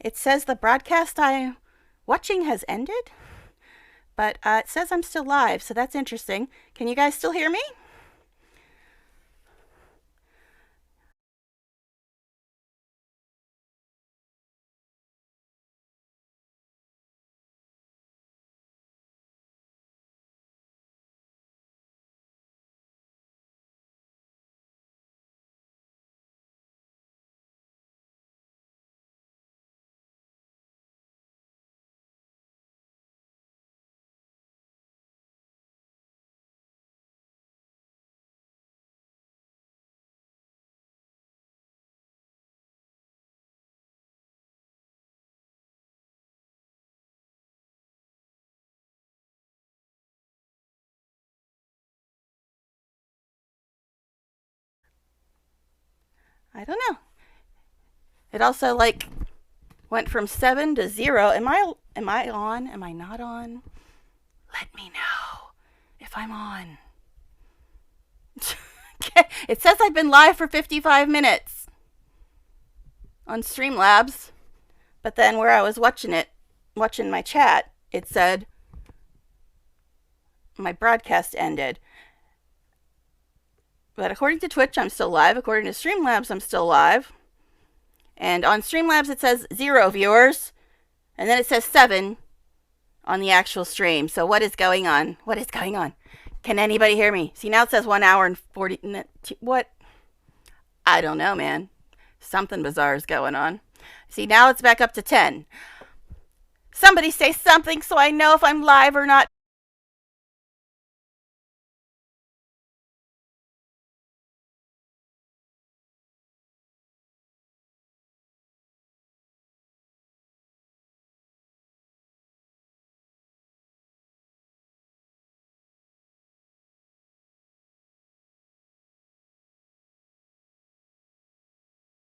It says the broadcast I'm watching has ended, but it says I'm still live, so that's interesting. Can you guys still hear me? I don't know. It also like went from 7 to 0. Am I on? Am I not on? Let me know if I'm on. It says I've been live for 55 minutes on Streamlabs, but then where I was watching my chat, it said my broadcast ended. But according to Twitch, I'm still live. According to Streamlabs, I'm still live. And on Streamlabs, it says 0 viewers, and then it says 7 on the actual stream. So what is going on? What is going on? Can anybody hear me? See, now it says 1 hour and 40. What? I don't know, man. Something bizarre is going on. See, now it's back up to 10. Somebody say something so I know if I'm live or not.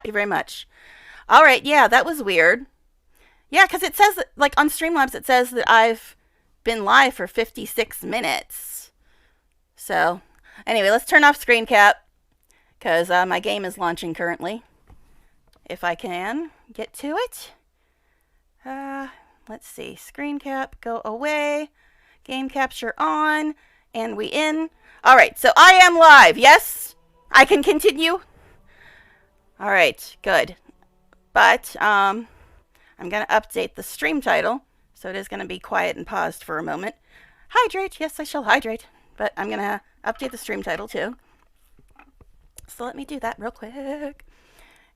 Thank you very much. All right, yeah, that was weird. Yeah, because it says, like on Streamlabs, it says that I've been live for 56 minutes. So, anyway, let's turn off screen cap because my game is launching currently. If I can get to it. Let's see. Screen cap, go away. Game capture on. And we in. All right, so I am live. Yes? I can continue? All right, good. But I'm going to update the stream title. So it is going to be quiet and paused for a moment. Hydrate. Yes, I shall hydrate. But I'm going to update the stream title too. So let me do that real quick.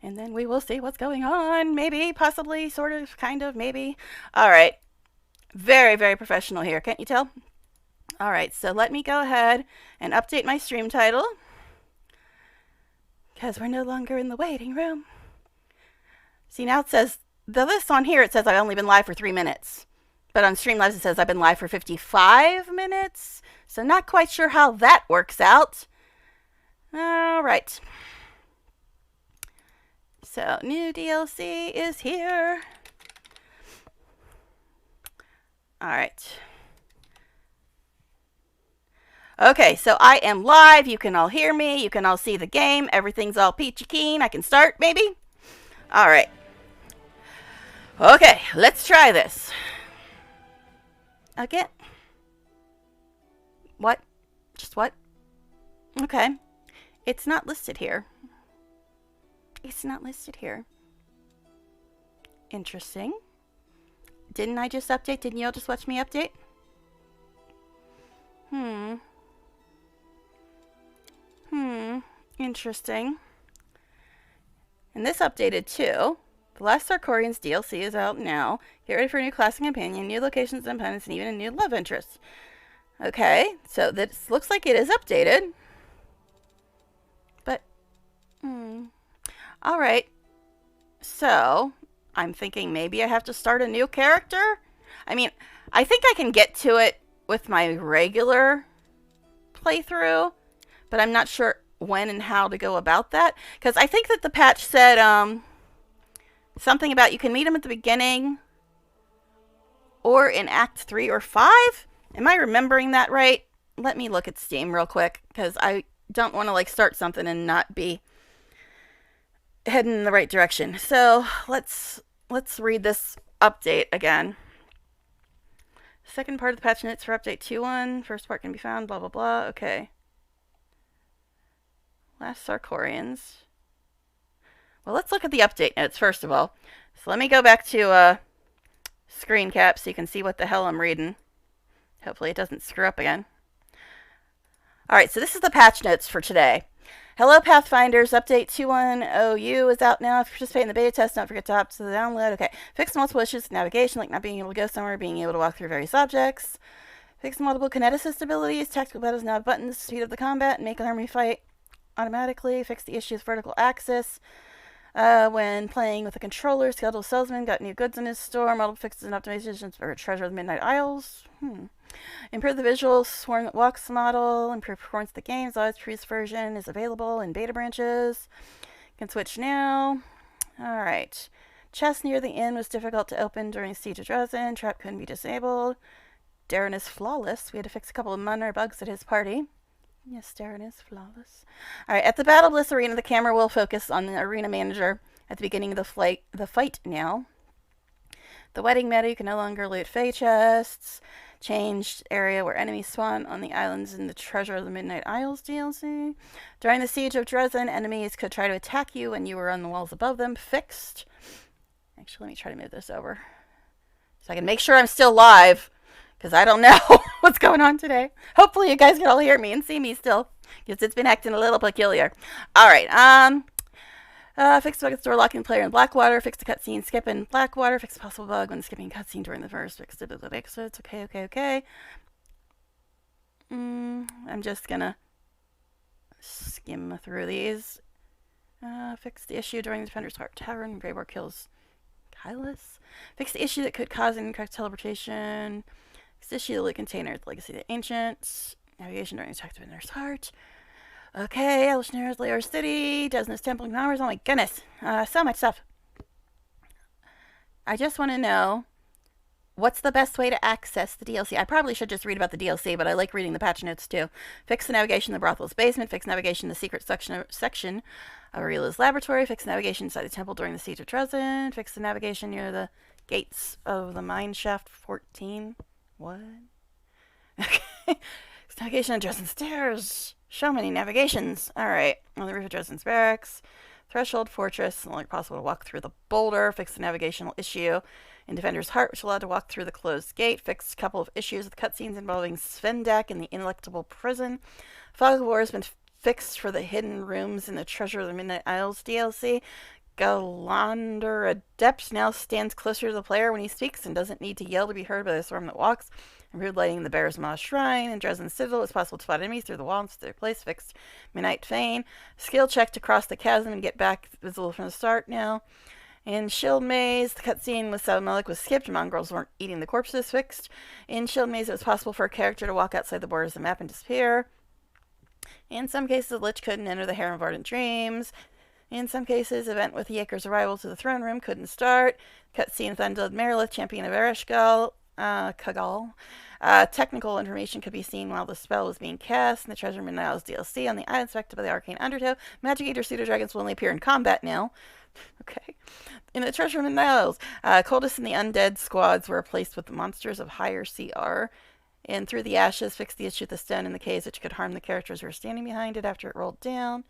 And then we will see what's going on. Maybe, possibly, sort of, kind of, maybe. All right. Very, very professional here. Can't you tell? All right. So let me go ahead and update my stream title. Because we're no longer in the waiting room. See, now it says, the list on here, it says I've only been live for 3 minutes. But on Streamlabs, it says I've been live for 55 minutes. So not quite sure how that works out. All right. So new DLC is here. All right. Okay, so I am live. You can all hear me. You can all see the game. Everything's all peachy keen. I can start, maybe? All right. Okay, let's try this. Again. What? Just what? Okay. It's not listed here. It's not listed here. Interesting. Didn't I just update? Didn't you all just watch me update? Interesting. And this updated too. The Last Sarkorians DLC is out now. Get ready for a new class and companion, new locations and opponents, and even a new love interest. Okay, so this looks like it is updated. But, Alright. So, I'm thinking maybe I have to start a new character? I mean, I think I can get to it with my regular playthrough, but I'm not sure when and how to go about that. Because I think that the patch said, something about you can meet him at the beginning or in Act 3 or 5? Am I remembering that right? Let me look at Steam real quick, because I don't want to like start something and not be heading in the right direction. So let's let's read this update again. Second part of the patch notes for update 2.1. First part can be found, blah, blah, blah. Okay. Last Sarkorians. Well, let's look at the update notes first of all. So let me go back to screen cap so you can see what the hell I'm reading. Hopefully it doesn't screw up again. Alright, so this is the patch notes for today. Hello, Pathfinders. Update 2.1.0U is out now. If you participate in the beta test, don't forget to opt to the download. Okay. Fix multiple issues with navigation, like not being able to go somewhere, being able to walk through various objects. Fix multiple kineticist abilities. Tactical battles now have buttons to speed up the combat and make an army fight automatically. Fix the issue with vertical axis. When playing with a controller, Skeletal Salesman got new goods in his store. Multiple fixes and optimizations for Treasure of the Midnight Isles. Improve the visual Swarm That Walks model. Improve performance of the game. Zod's previous version is available in beta branches. Can switch now. Alright. Chest near the inn was difficult to open during Siege of Dresden. Trap couldn't be disabled. Darren is flawless. We had to fix a couple of minor bugs at his party. Yes, Darren is flawless. Alright, at the Battle Bliss Arena, the camera will focus on the arena manager at the beginning of the fight now. The wedding meta, you can no longer loot Fey chests. Changed area where enemies spawn on the islands in the Treasure of the Midnight Isles DLC. During the Siege of Dresden, enemies could try to attack you when you were on the walls above them. Fixed. Actually, let me try to move this over so I can make sure I'm still live, because I don't know what's going on today. Hopefully you guys can all hear me and see me still, because it's been acting a little peculiar. Alright, fix the bug store locking the player in Blackwater. Fix the cutscene skip in Blackwater. Fix the possible bug when skipping cutscene during the first. Fix the exits. Okay. I'm just gonna skim through these. Fix the issue during the Defender's Heart Tavern. Grey War kills Kylus. Fix the issue that could cause incorrect teleportation. Fix the issue that would contain the Legacy of the Ancients. Navigation during the attack of Defender's Heart. Okay, Elishnair's Lair City, Desna's Temple and Hours. Oh my goodness, so much stuff. I just want to know, what's the best way to access the DLC? I probably should just read about the DLC, but I like reading the patch notes too. Fix the navigation in the brothel's basement. Fix navigation in the secret section of Aurela's laboratory. Fix navigation inside the temple during the Siege of Dresden. Fix the navigation near the gates of the mine shaft 14. What? Okay. Fix navigation on Dresden Stairs. So many navigations. Alright. On the roof of Dresden's barracks. Threshold Fortress. Only possible to walk through the boulder. Fix the navigational issue in Defender's Heart, which allowed to walk through the closed gate. Fix a couple of issues with cutscenes involving Svendak and the Ineluctable Prison. Fog of War has been fixed for the hidden rooms in the Treasure of the Midnight Isles DLC. Galander Adept now stands closer to the player when he speaks and doesn't need to yell to be heard by the Storm That Walks. Improved lighting in the Bear's Maw Shrine. In Dresden Citadel, it's possible to spot enemies through the walls to their place. Fixed Midnight Fane. Skill check to cross the chasm and get back visible from the start now. In Shield Maze, the cutscene with Salmelik was skipped. Mongrels weren't eating the corpses. Fixed. In Shield Maze, it was possible for a character to walk outside the borders of the map and disappear. In some cases, the Lich couldn't enter the Harem of Ardent Dreams. In some cases, event with Yeager's arrival to the throne room couldn't start. Cutscene with Undead Merilith, champion of Ereshkigal. Kagal. Technical information could be seen while the spell was being cast in the Treasure of Midnight Isles DLC on the island inspected by the Arcane Undertow. Magic Eater pseudo-dragons will only appear in combat now. Okay. In the Treasure of Midnight Isles, Cultists and the Undead squads were replaced with the monsters of higher CR. And through the ashes, fixed the issue with the stone in the caves, which could harm the characters who were standing behind it after it rolled down.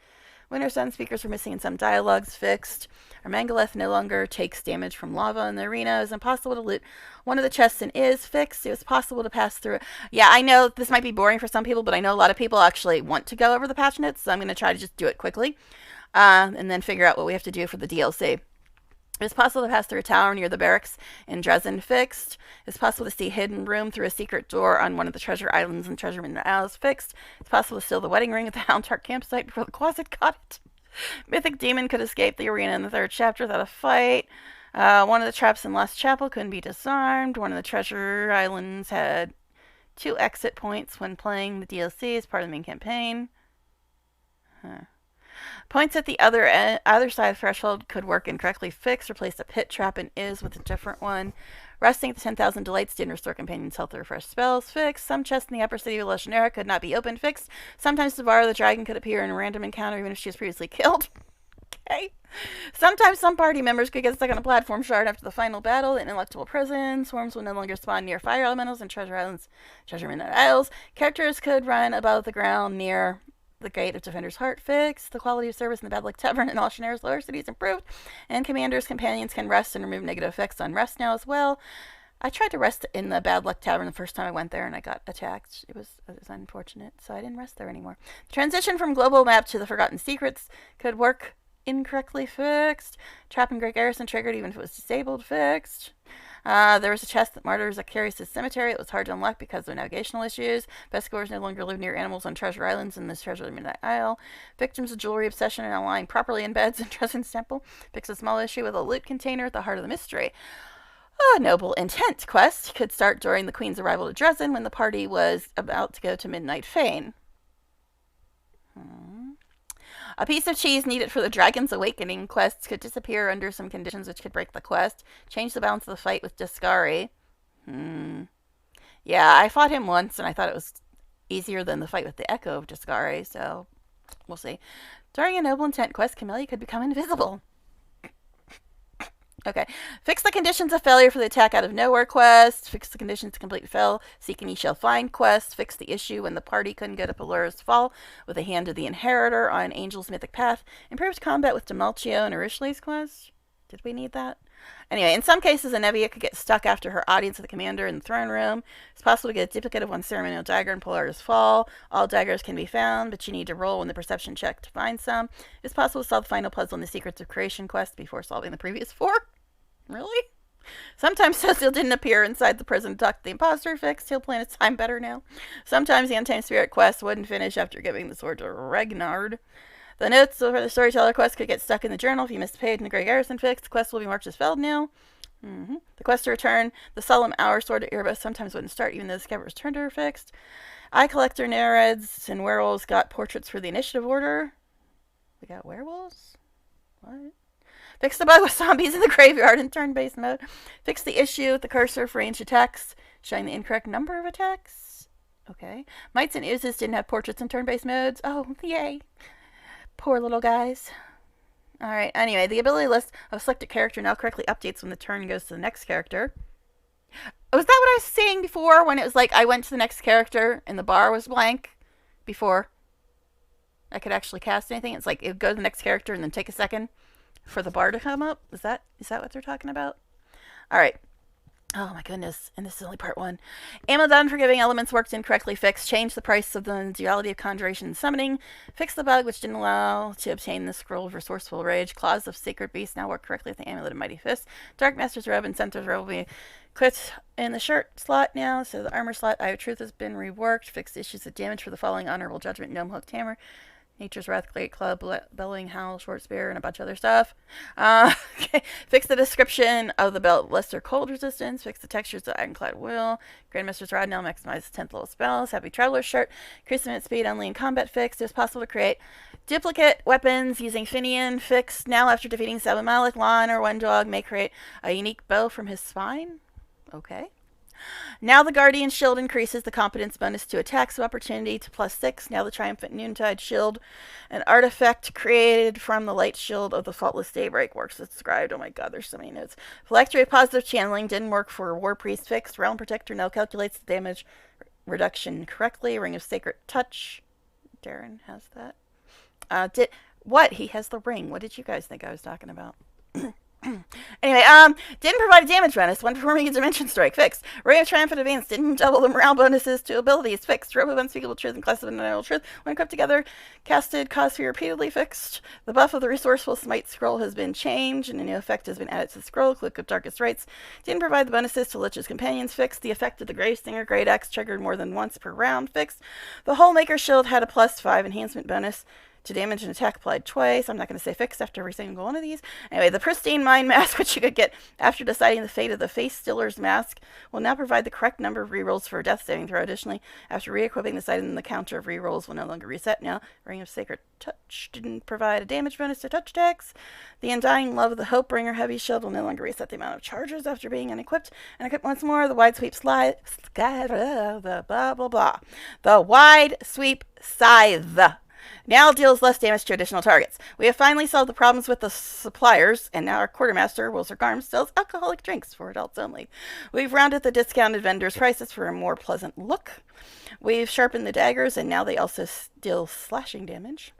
Winter Sun speakers were missing in some dialogues. Fixed. Armangaleth no longer takes damage from lava in the arena. It was impossible to loot one of the chests and is fixed. It was possible to pass through it. Yeah, I know this might be boring for some people, but I know a lot of people actually want to go over the patch notes, so I'm going to try to just do it quickly and then figure out what we have to do for the DLC. It's possible to pass through a tower near the barracks in Dresden. Fixed. It's possible to see a hidden room through a secret door on one of the treasure islands in Treasure Midnight Isles. Fixed. It's possible to steal the wedding ring at the Houndtark campsite before the closet caught it. Mythic Demon could escape the arena in the third chapter without a fight. One of the traps in Lost Chapel couldn't be disarmed. One of the treasure islands had 2 exit points when playing the DLC as part of the main campaign. Points at the other side of the threshold could work incorrectly. Fixed. Replace a pit trap in Is with a different one. Resting at the 10,000 Delights didn't restore companions' health or refresh spells. Fixed. Some chests in the upper city of Elishnair could not be opened. Fixed. Sometimes Zavara the dragon could appear in a random encounter even if she was previously killed. Okay. Sometimes some party members could get stuck on a platform shard after the final battle in Electable Prison. Swarms will no longer spawn near fire elementals and treasure midnight isles. Characters could run above the ground near the Gate of Defender's Heart fixed. The quality of service in the Bad Luck Tavern and all Shannara's lower cities improved. And commanders' companions can rest and remove negative effects on rest now as well. I tried to rest in the Bad Luck Tavern the first time I went there and I got attacked. It was unfortunate, so I didn't rest there anymore. The transition from global map to the Forgotten Secrets could work incorrectly fixed. Trap and Great Garrison triggered even if it was disabled fixed. There was a chest that Martyrs that carries to Cemetery. It was hard to unlock because of navigational issues. Best goers no longer live near animals on treasure islands in this treasure midnight isle. Victims of jewelry obsession are now lying properly in beds in Dresden's temple. Fix a small issue with a loot container at the heart of the mystery. A noble intent quest could start during the Queen's arrival to Dresden when the party was about to go to Midnight Fane. A piece of cheese needed for the Dragon's Awakening quests could disappear under some conditions which could break the quest. Change the balance of the fight with Discari. Yeah, I fought him once and I thought it was easier than the fight with the Echo of Discari, so we'll see. During a noble intent quest, Camellia could become invisible. Okay. Fix the conditions of failure for the attack out of nowhere quest. Fix the conditions to complete fail. Seek and ye shall find quest. Fix the issue when the party couldn't get up Allura's Fall with a hand of the Inheritor on Angel's Mythic Path. Improved combat with Demalchio and Arishle's quest. Did we need that? Anyway, in some cases, Anevia could get stuck after her audience with the commander in the throne room. It's possible to get a duplicate of one ceremonial dagger in Polaris Fall. All daggers can be found, but you need to roll in the perception check to find some. It's possible to solve the final puzzle in the Secrets of Creation quest before solving the previous 4. Really? Sometimes Cecil didn't appear inside the prison duct. The imposter fixed. He'll plan his time better now. Sometimes the Untamed Spirit quest wouldn't finish after giving the sword to Regnard. The notes for the Storyteller quest could get stuck in the journal if you missed a page in the Grey Garrison fix. The quest will be marked as failed now. The quest to return the Solemn Hour sword to Erebus sometimes wouldn't start even though the scabbard was turned to her fixed. Eye Collector, Nereds, and Werewolves got portraits for the initiative order. We got werewolves? What? Fix the bug with zombies in the graveyard in turn-based mode. Fix the issue with the cursor for ranged attacks, showing the incorrect number of attacks. Okay. Mites and Oozes didn't have portraits in turn-based modes. Oh, yay. Poor little guys. Alright, anyway, the ability list of a selected character now correctly updates when the turn goes to the next character. Was that what I was saying before when it was like I went to the next character and the bar was blank before I could actually cast anything? It's like it would go to the next character and then take a second for the bar to come up? Is that what they're talking about? Alright. Oh my goodness. And this is only part 1. Ammo done for giving elements worked incorrectly fixed. Change the price of the duality of conjuration and summoning. Fix the bug which didn't allow to obtain the scroll of resourceful rage. Claws of sacred beast now work correctly with the amulet of mighty fist. Dark master's robe and centaur's robe will be equipped in the shirt slot now. So the armor slot, Eye of Truth, has been reworked. Fixed issues of damage for the following honorable judgment, gnome hooked hammer. Nature's Wrath, Great Club, Bellowing Howl, Short Spear, and a bunch of other stuff. Okay. Fix the description of the belt, lesser cold resistance. Fix the textures of Ironclad Will. Grandmaster's Rod now maximizes 10th level spells. Happy Traveler's Shirt. Increase the minute speed only in combat fixed. It's possible to create duplicate weapons using Finian fixed. Now after defeating Sabu Malik, Lon or Wendog may create a unique bow from his spine. Okay. Now the Guardian Shield increases the competence bonus to attacks of opportunity to +6. Now the Triumphant Noontide Shield, an artifact created from the light shield of the Faultless Daybreak, works as described. Oh my god, there's so many notes. Phylactery of Positive Channeling didn't work for War Priest fixed. Realm Protector now calculates the damage reduction correctly. Ring of Sacred Touch. Darren has that. He has the ring. What did you guys think I was talking about? Anyway, didn't provide a damage bonus when performing a Dimension Strike, fixed. Ray of Triumphant Advance didn't double the morale bonuses to abilities, fixed. Robe of Unspeakable Truth and Class of Undeniable Truth, when equipped together, casted cause fear repeatedly, fixed. The buff of the Resourceful Smite scroll has been changed, and a new effect has been added to the scroll, Click of Darkest Rites. Didn't provide the bonuses to Lich's Companions, fixed. The effect of the Gravestinger Great Axe triggered more than once per round, fixed. The Holemaker Shield had a +5 enhancement bonus to damage and attack applied twice. I'm not going to say fixed after every single one of these. Anyway, the Pristine Mind Mask, which you could get after deciding the fate of the Face Stiller's Mask, will now provide the correct number of rerolls for a death saving throw. Additionally, after re-equipping this item, the counter of rerolls will no longer reset now. Ring of Sacred Touch didn't provide a damage bonus to touch attacks. The Undying Love of the Hopebringer Heavy Shield will no longer reset the amount of charges after being unequipped. And equipped once more, the Wide Sweep the blah blah blah. The Wide Sweep Scythe Now deals less damage to additional targets. We have finally solved the problems with the suppliers, and now our quartermaster, Wilser Garms, sells alcoholic drinks for adults only. We've rounded the discounted vendors' prices for a more pleasant look. We've sharpened the daggers, and now they also deal slashing damage.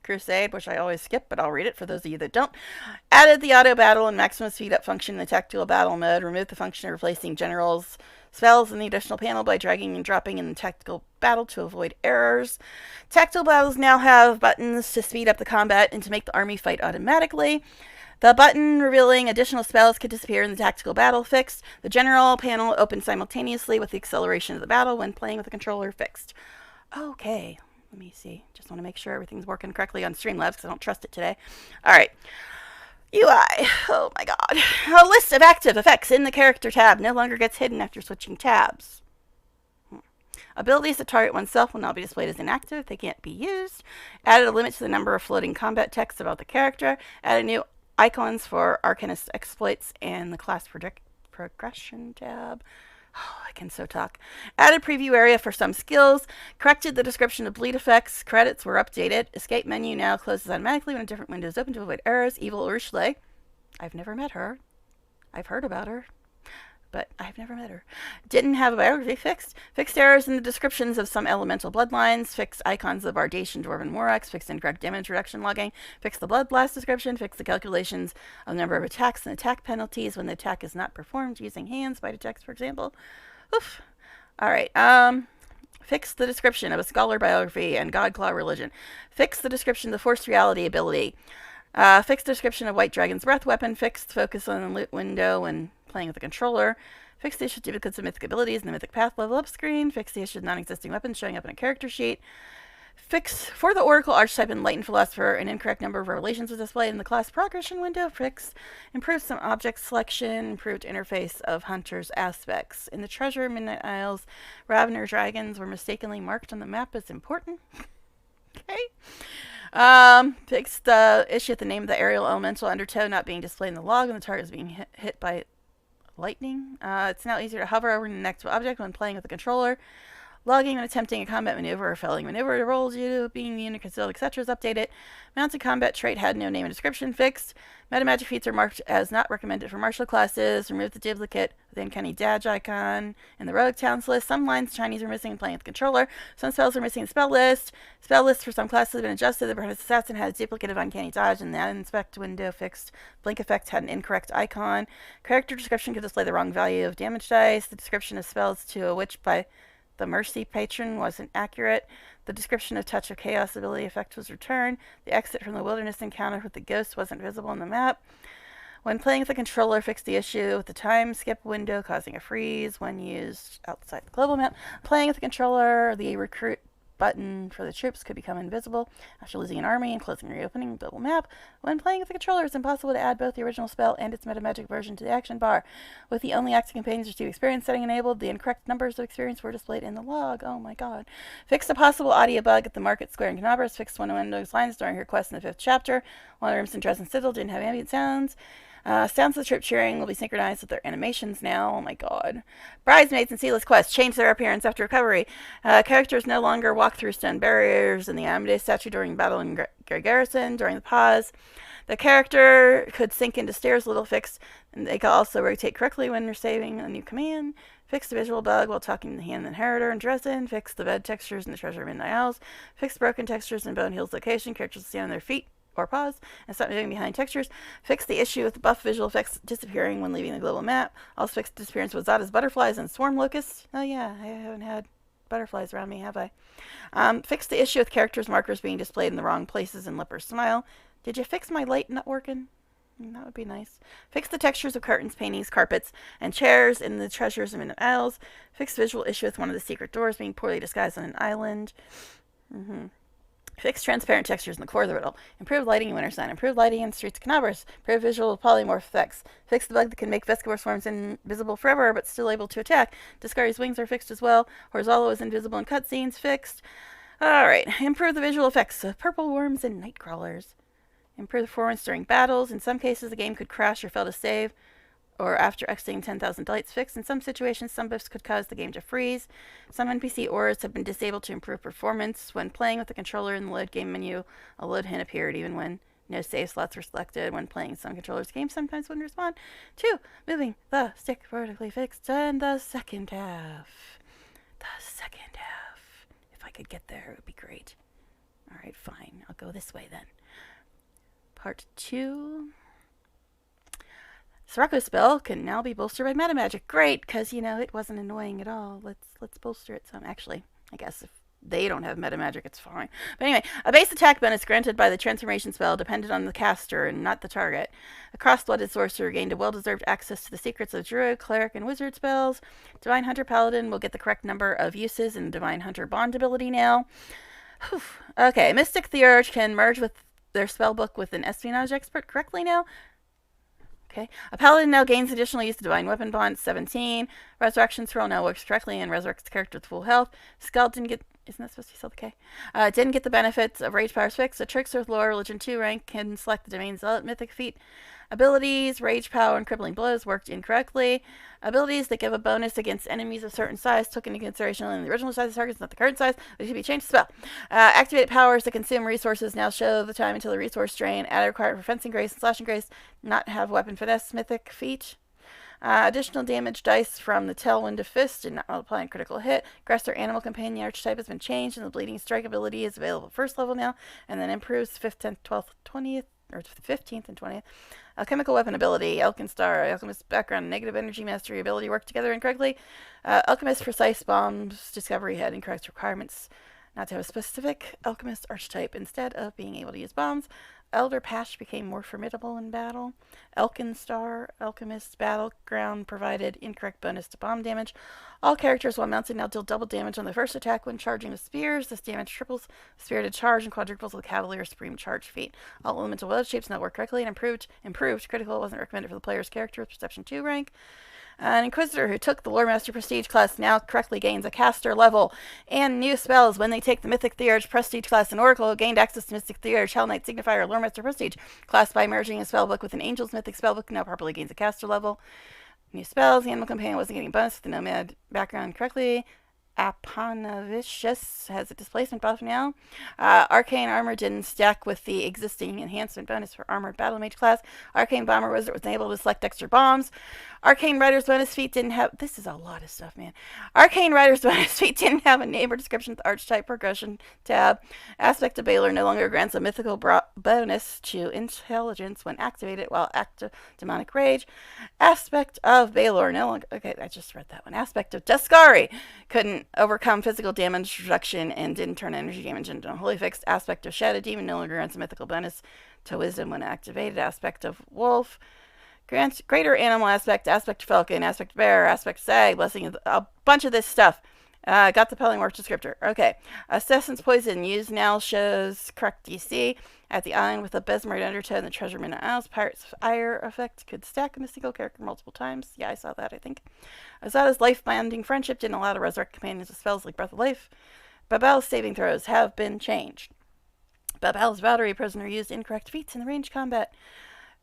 Crusade, which I always skip, but I'll read it for those of you that don't. Added the auto battle and maximum speed up function in the tactical battle mode. Removed the function of replacing generals' spells in the additional panel by dragging and dropping in the tactical battle to avoid errors. Tactical battles now have buttons to speed up the combat and to make the army fight automatically. The button revealing additional spells could disappear in the tactical battle fixed. The general panel opens simultaneously with the acceleration of the battle when playing with the controller fixed. Okay. Let me see. Just want to make sure everything's working correctly on Streamlabs because I don't trust it today. All right. UI. Oh my god. A list of active effects in the character tab no longer gets hidden after switching tabs. Abilities that target oneself will now be displayed as inactive. They can't be used. Added a limit to the number of floating combat text about the character. Added new icons for Arcanist exploits and the class progression tab. Oh, I can so talk. Added preview area for some skills. Corrected the description of bleed effects. Credits were updated. Escape menu now closes automatically when a different window is open to avoid errors. Evil Ursula. I've never met her. I've heard about her, but I've never met her. Didn't have a biography fixed. Fixed errors in the descriptions of some elemental bloodlines. Fixed icons of our Dacian Dwarven Morax. Fixed incorrect damage reduction logging. Fixed the blood blast description. Fixed the calculations of the number of attacks and attack penalties when the attack is not performed using hands by text, for example. Oof. All right. Fix the description of a scholar biography and Godclaw religion. Fix the description of the forced reality ability. Fix the description of White Dragon's breath weapon. Fixed focus on the loot window when playing with the controller. Fix the issue of duplicates of mythic abilities in the mythic path level up screen. Fix the issue of non-existing weapons showing up in a character sheet. Fix for the Oracle Archetype and Enlightened Philosopher, an incorrect number of revelations was displayed in the class progression window. Fix. Improved some object selection. Improved interface of Hunter's aspects. In the Treasure Midnight Isles, Ravener dragons were mistakenly marked on the map as important. Okay. Fixed the issue with the name of the aerial elemental Undertow not being displayed in the log and the target is being hit by lightning. It's now easier to hover over an inactive object when playing with the controller. Logging when attempting a combat maneuver or failing maneuver rolls you, being immune to concealed, etc. is updated. Mounted combat trait had no name and description fixed. Meta magic feats are marked as not recommended for martial classes. Remove the duplicate of the uncanny dodge icon in the rogue towns list. Some lines Chinese are missing in playing with the controller. Some spells are missing in the spell list. Spell lists for some classes have been adjusted. The Apprentice Assassin had a duplicate of uncanny dodge and that inspect window fixed. Blink effect had an incorrect icon. Character description could display the wrong value of damage dice. The description of spells to a witch by the Mercy Patron wasn't accurate. The description of Touch of Chaos ability effect was returned. The exit from the wilderness encounter with the ghost wasn't visible on the map. When playing with the controller, fixed the issue with the time skip window causing a freeze when used outside the global map. Playing with the controller, the recruit button for the troops could become invisible after losing an army and closing and reopening the global map. When playing with the controller, it's impossible to add both the original spell and its metamagic version to the action bar. With the only active companions receive experience setting enabled, the incorrect numbers of experience were displayed in the log. Oh my god. Fixed a possible audio bug at the Market Square in Canabras. Fixed one of Windows lines during her quest in the 5th chapter. One of the rooms in Dresden Citadel didn't have ambient sounds. Sounds of the troop cheering will be synchronized with their animations now. Oh my god. Bridesmaids and Sealess Quest change their appearance after recovery. Characters no longer walk through stone barriers in the Amadeus statue during battle in Garrison during the pause. The character could sink into stairs a little fixed, and they could also rotate correctly when receiving a new command. Fix the visual bug while talking to the Hand Inheritor in Dresden. Fix the bed textures in the Treasure Midnight Isles. Fix broken textures in Bone Hill's location. Characters stand on their feet or pause and stop moving behind textures. Fix the issue with the buff visual effects disappearing when leaving the global map. Also fix the disappearance with Zada's butterflies and swarm locusts. Oh yeah, I haven't had butterflies around me, have I? Fix the issue with characters markers being displayed in the wrong places in Leper's Smile. Did you fix my light not working? That would be nice. Fix the textures of curtains, paintings, carpets, and chairs in the Treasures of Midnight Isles. Fix the visual issue with one of the secret doors being poorly disguised on an island. Fix transparent textures in the core of the riddle. Improved lighting in Wintersun. Improved lighting in Streets of Canabras. Improved visual polymorph effects. Fix the bug that can make Vescivore swarms invisible forever, but still able to attack. Discari's wings are fixed as well. Horizalo is invisible in cutscenes. Fixed. Alright. Improve the visual effects of purple worms and night crawlers. Improve the performance during battles. In some cases, the game could crash or fail to save. or after exiting 10,000 delights fixed. In some situations, some buffs could cause the game to freeze. Some NPC auras have been disabled to improve performance. When playing with the controller in the load game menu, a load hint appeared even when no save slots were selected. When playing some controllers, games sometimes wouldn't respond to moving the stick vertically fixed. And the second half. If I could get there, it would be great. All right, fine. I'll go this way then. Part 2. Sirocco's spell can now be bolstered by meta magic. Great, because it wasn't annoying at all. Let's bolster it some. Actually, I guess if they don't have meta magic, it's fine. But anyway, a base attack bonus granted by the transformation spell depended on the caster and not the target. A cross-blooded sorcerer gained a well-deserved access to the secrets of druid, cleric, and wizard spells. Divine Hunter Paladin will get the correct number of uses in Divine Hunter Bond ability now. Whew. Okay, Mystic Theurge can merge with their spellbook with an espionage expert correctly now. Okay. A paladin now gains additional use of Divine Weapon Bond, 17. Resurrection Scroll now works correctly and resurrects the character with full health. Skull didn't get... Isn't that supposed to be spelled K? Didn't get the benefits of Rage Power's Fix. A Trickster with Lower Religion 2 rank can select the Domain Zealot Mythic feat. Abilities, Rage Power, and Crippling Blows worked incorrectly. Abilities that give a bonus against enemies of certain size took into consideration only the original size of targets, not the current size, which should be changed to spell. Activated powers that consume resources now show the time until the resource drain. Added required for Fencing Grace and Slashing Grace, not have Weapon Finesse Mythic feat. Additional damage dice from the Tailwind of Fist did not multiply on critical hit. Aggressor Animal Companion archetype has been changed, and the Bleeding Strike ability is available at first level now, and then improves 5th, 10th, 12th, 20th, or 15th and 20th. Chemical Weapon ability, Star, Alchemist background, negative energy mastery ability work together incorrectly. Alchemist Precise Bombs Discovery had incorrect requirements not to have a specific Alchemist archetype instead of being able to use bombs. Elder Pash became more formidable in battle. Star, Alchemist Battleground provided incorrect bonus to bomb damage. All characters while mounted now deal double damage on the first attack when charging with spears. This damage triples with Spirited Charge and quadruples with Cavalier Supreme Charge feat. All elemental weld shapes now work correctly and improved. Critical wasn't recommended for the player's character with Perception 2 rank. An Inquisitor who took the Lore Master Prestige class now correctly gains a caster level and new spells when they take the Mythic Theurge Prestige class and Oracle, gained access to Mystic Theurge, Hell Knight Signifier, Lore Master Prestige class by merging a spellbook with an Angel's Mythic spellbook, now properly gains a caster level. New spells, the Animal Companion wasn't getting bonus with the Nomad background correctly. Apanavicius has a displacement buff now. Arcane Armor didn't stack with the existing enhancement bonus for Armored Battle Mage class. Arcane Bomber Wizard was able to select extra bombs. Arcane Rider's bonus feat didn't have... This is a lot of stuff, man. Arcane Rider's bonus feat didn't have a name or description with the Archetype Progression tab. Aspect of Baylor no longer grants a mythical bonus to intelligence when activated while active Demonic Rage. Aspect of Baylor no longer... Okay, I just read that one. Aspect of Deskari couldn't overcome physical damage reduction and didn't turn energy damage into a Holy Fixed. Aspect of Shadow Demon no longer grants a mythical bonus to Wisdom when activated. Aspect of Wolf grants greater animal aspect, aspect of Falcon, aspect of Bear, aspect of Stag, blessing, a bunch of this stuff. Got the polymorph descriptor. Okay. Assassin's Poison used now shows correct DC. At the island with a Besmarite Undertow and the Treasure Minute Isles, Pirate's Ire effect could stack a single character multiple times. Yeah, I saw that, I think. Azada's life-binding friendship didn't allow to resurrect companions with spells like Breath of Life. Babel's saving throws have been changed. Babel's Battery Prisoner used incorrect feats in the ranged combat.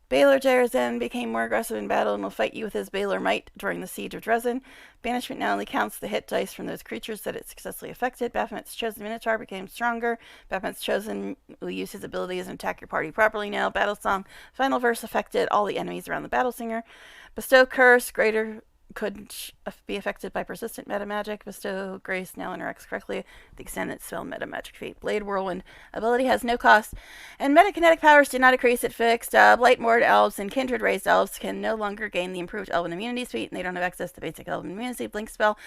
Baylor Jarezen became more aggressive in battle and will fight you with his Baylor Might during the Siege of Dresden. Banishment now only counts the hit dice from those creatures that it successfully affected. Baphomet's Chosen Minotaur became stronger. Baphomet's Chosen will use his abilities and attack your party properly now. Battle Song Final Verse affected all the enemies around the Battle Singer. Bestow Curse, greater couldn't be affected by persistent meta magic. Bestow Grace now interacts correctly with the extended spell meta magic feat. Blade Whirlwind ability has no cost, and metakinetic powers did not increase. It fixed. Blightmord elves and kindred raised elves can no longer gain the improved elven immunity suite, and they don't have access to basic elven immunity. Blink spell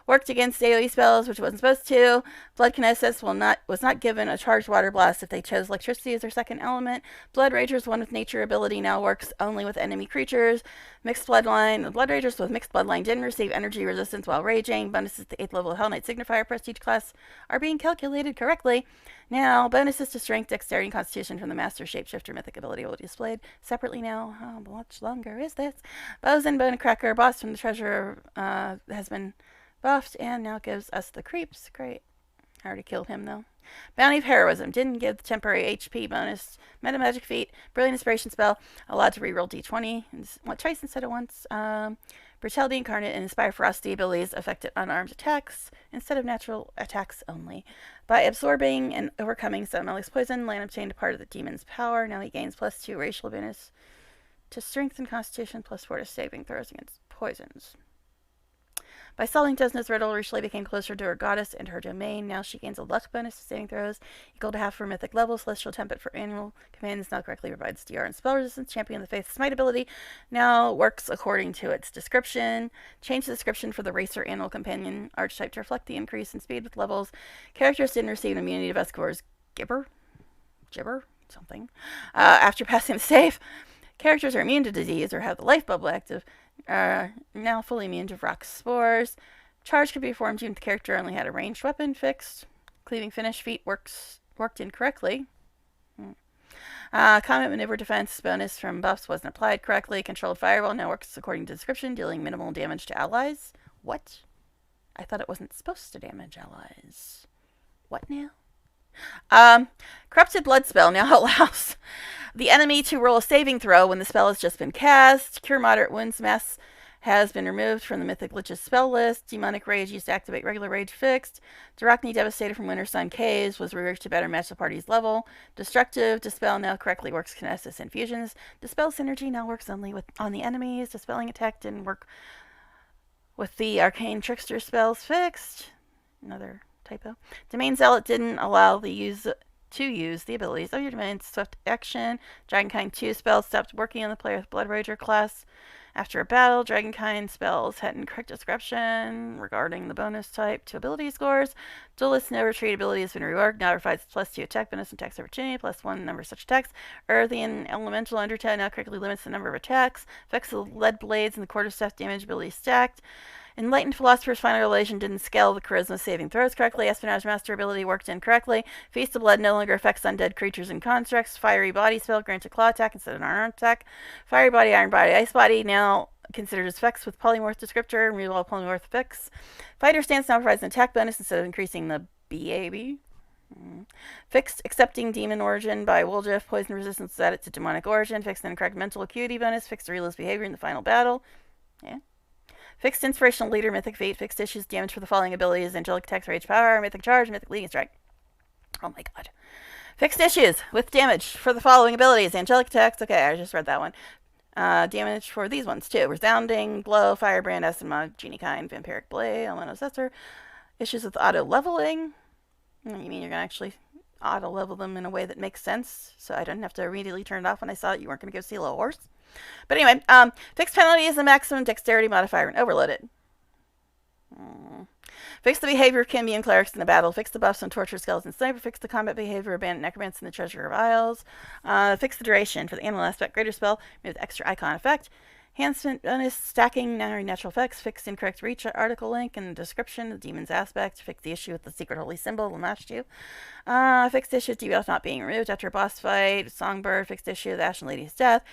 worked against AoE spells, which it wasn't supposed to. Blood Kinesis was not given a charged water blast if they chose electricity as their second element. Blood Ragers, one with nature ability, now works only with enemy creatures. Mixed Bloodline. The Blood Ragers with Mixed Bloodline didn't receive energy resistance while raging. Bonuses to 8th level Hell Knight Signifier Prestige class are being calculated correctly. Now, bonuses to Strength, Dexterity, and Constitution from the Master Shapeshifter mythic ability will be displayed separately now. How much longer is this? Bows and Bone Cracker, boss from the treasure, has been buffed and now gives us the creeps. Great. I already killed him, though. Bounty of Heroism. Didn't give the temporary HP bonus. Meta Magic Feat. Brilliant Inspiration Spell. Allowed to reroll d20 twice instead of once. Brutality Incarnate and Inspire Ferocity abilities affected unarmed attacks instead of natural attacks only. By absorbing and overcoming Sentimel's poison, Lan obtained a part of the demon's power. Now he gains +2 racial bonus to strength and constitution, +4 to saving throws against poisons. By solving Desna's riddle, Rishle became closer to her goddess and her domain. Now she gains a luck bonus to saving throws, equal to half her mythic level. Celestial Template for annual commands now correctly provides DR and spell resistance. Champion of the Faith Smite ability now works according to its description. Change the description for the Racer Annual Companion archetype to reflect the increase in speed with levels. Characters didn't receive immunity to Vescor's Gibber? Something. After passing the save, characters are immune to disease or have the life bubble active. Now fully immune to rock spores. Charge could be performed even if the character only had a ranged weapon fixed. Cleaving finish feat worked incorrectly. Combat maneuver defense bonus from buffs wasn't applied correctly. Controlled fireball now works according to description, dealing minimal damage to allies. What? I thought it wasn't supposed to damage allies. What now? Corrupted Blood spell now allows the enemy to roll a saving throw when the spell has just been cast. Cure Moderate Wounds Mass has been removed from the Mythic Lich's spell list. Demonic Rage used to activate regular rage fixed. Darachni Devastator from Winter Sun Caves was reworked to better match the party's level. Destructive Dispel now correctly works kineticist infusions. Dispel Synergy now works only on the enemies. Dispelling Attack didn't work with the Arcane Trickster spells fixed. Another typo. Domain Zealot didn't allow to use the abilities of your domain. Swift action. Dragonkind 2 spells stopped working on the player with Blood Rager class. After a battle, Dragonkind spells had incorrect description regarding the bonus type to ability scores. Duelist No Retreat ability has been reworked. Now provides +2 attack bonus and attacks opportunity, +1 number of such attacks. Earthian Elemental Undertow now correctly limits the number of attacks. Effects of lead blades and the quarterstaff damage ability stacked. Enlightened Philosopher's Final Revelation didn't scale the Charisma saving throws correctly. Espionage Master ability worked incorrectly. Feast of Blood no longer affects undead creatures and constructs. Fiery Body spell grants a claw attack instead of an arm attack. Fiery Body, Iron Body, Ice Body now considered as effects with Polymorph Descriptor and reroll Polymorph effects. Fighter Stance now provides an attack bonus instead of increasing the BAB. Fixed Accepting Demon Origin by Woljif. Poison resistance is added to Demonic Origin. Fixed Incorrect Mental Acuity bonus. Fixed Realist Behavior in the final battle. Yeah. Fixed Inspirational Leader, Mythic Fate. Fixed issues damage for the following abilities: Angelic Attacks, Rage Power, Mythic Charge, Mythic Leading Strike. Oh my god. Fixed issues with damage for the following abilities: Angelic Attacks. Okay, I just read that one. Damage for these ones too: Resounding, Blow, Firebrand, Acid Mod, Genie Kind, Vampiric Blade, Elemental Assessor. Issues with auto leveling. You mean you're gonna actually auto level them in a way that makes sense, so I didn't have to immediately turn it off when I saw that you weren't gonna go steal a horse? But anyway, fixed penalty is the maximum dexterity modifier and overloaded. Fix the behavior of Kimbian clerics in the battle. Fix the buffs on torture skeleton sniper. Fix the combat behavior of bandit necromancer in the treasure of isles. Fix the duration for the animal aspect greater spell with extra icon effect. Enhancement bonus stacking natural effects. Fix incorrect reach article link in the description of the demon's aspect. Fix the issue with the secret holy symbol lashed you. Fixed issue with debuff not being removed after a boss fight. Songbird. Fixed issue with Ashen Lady's death.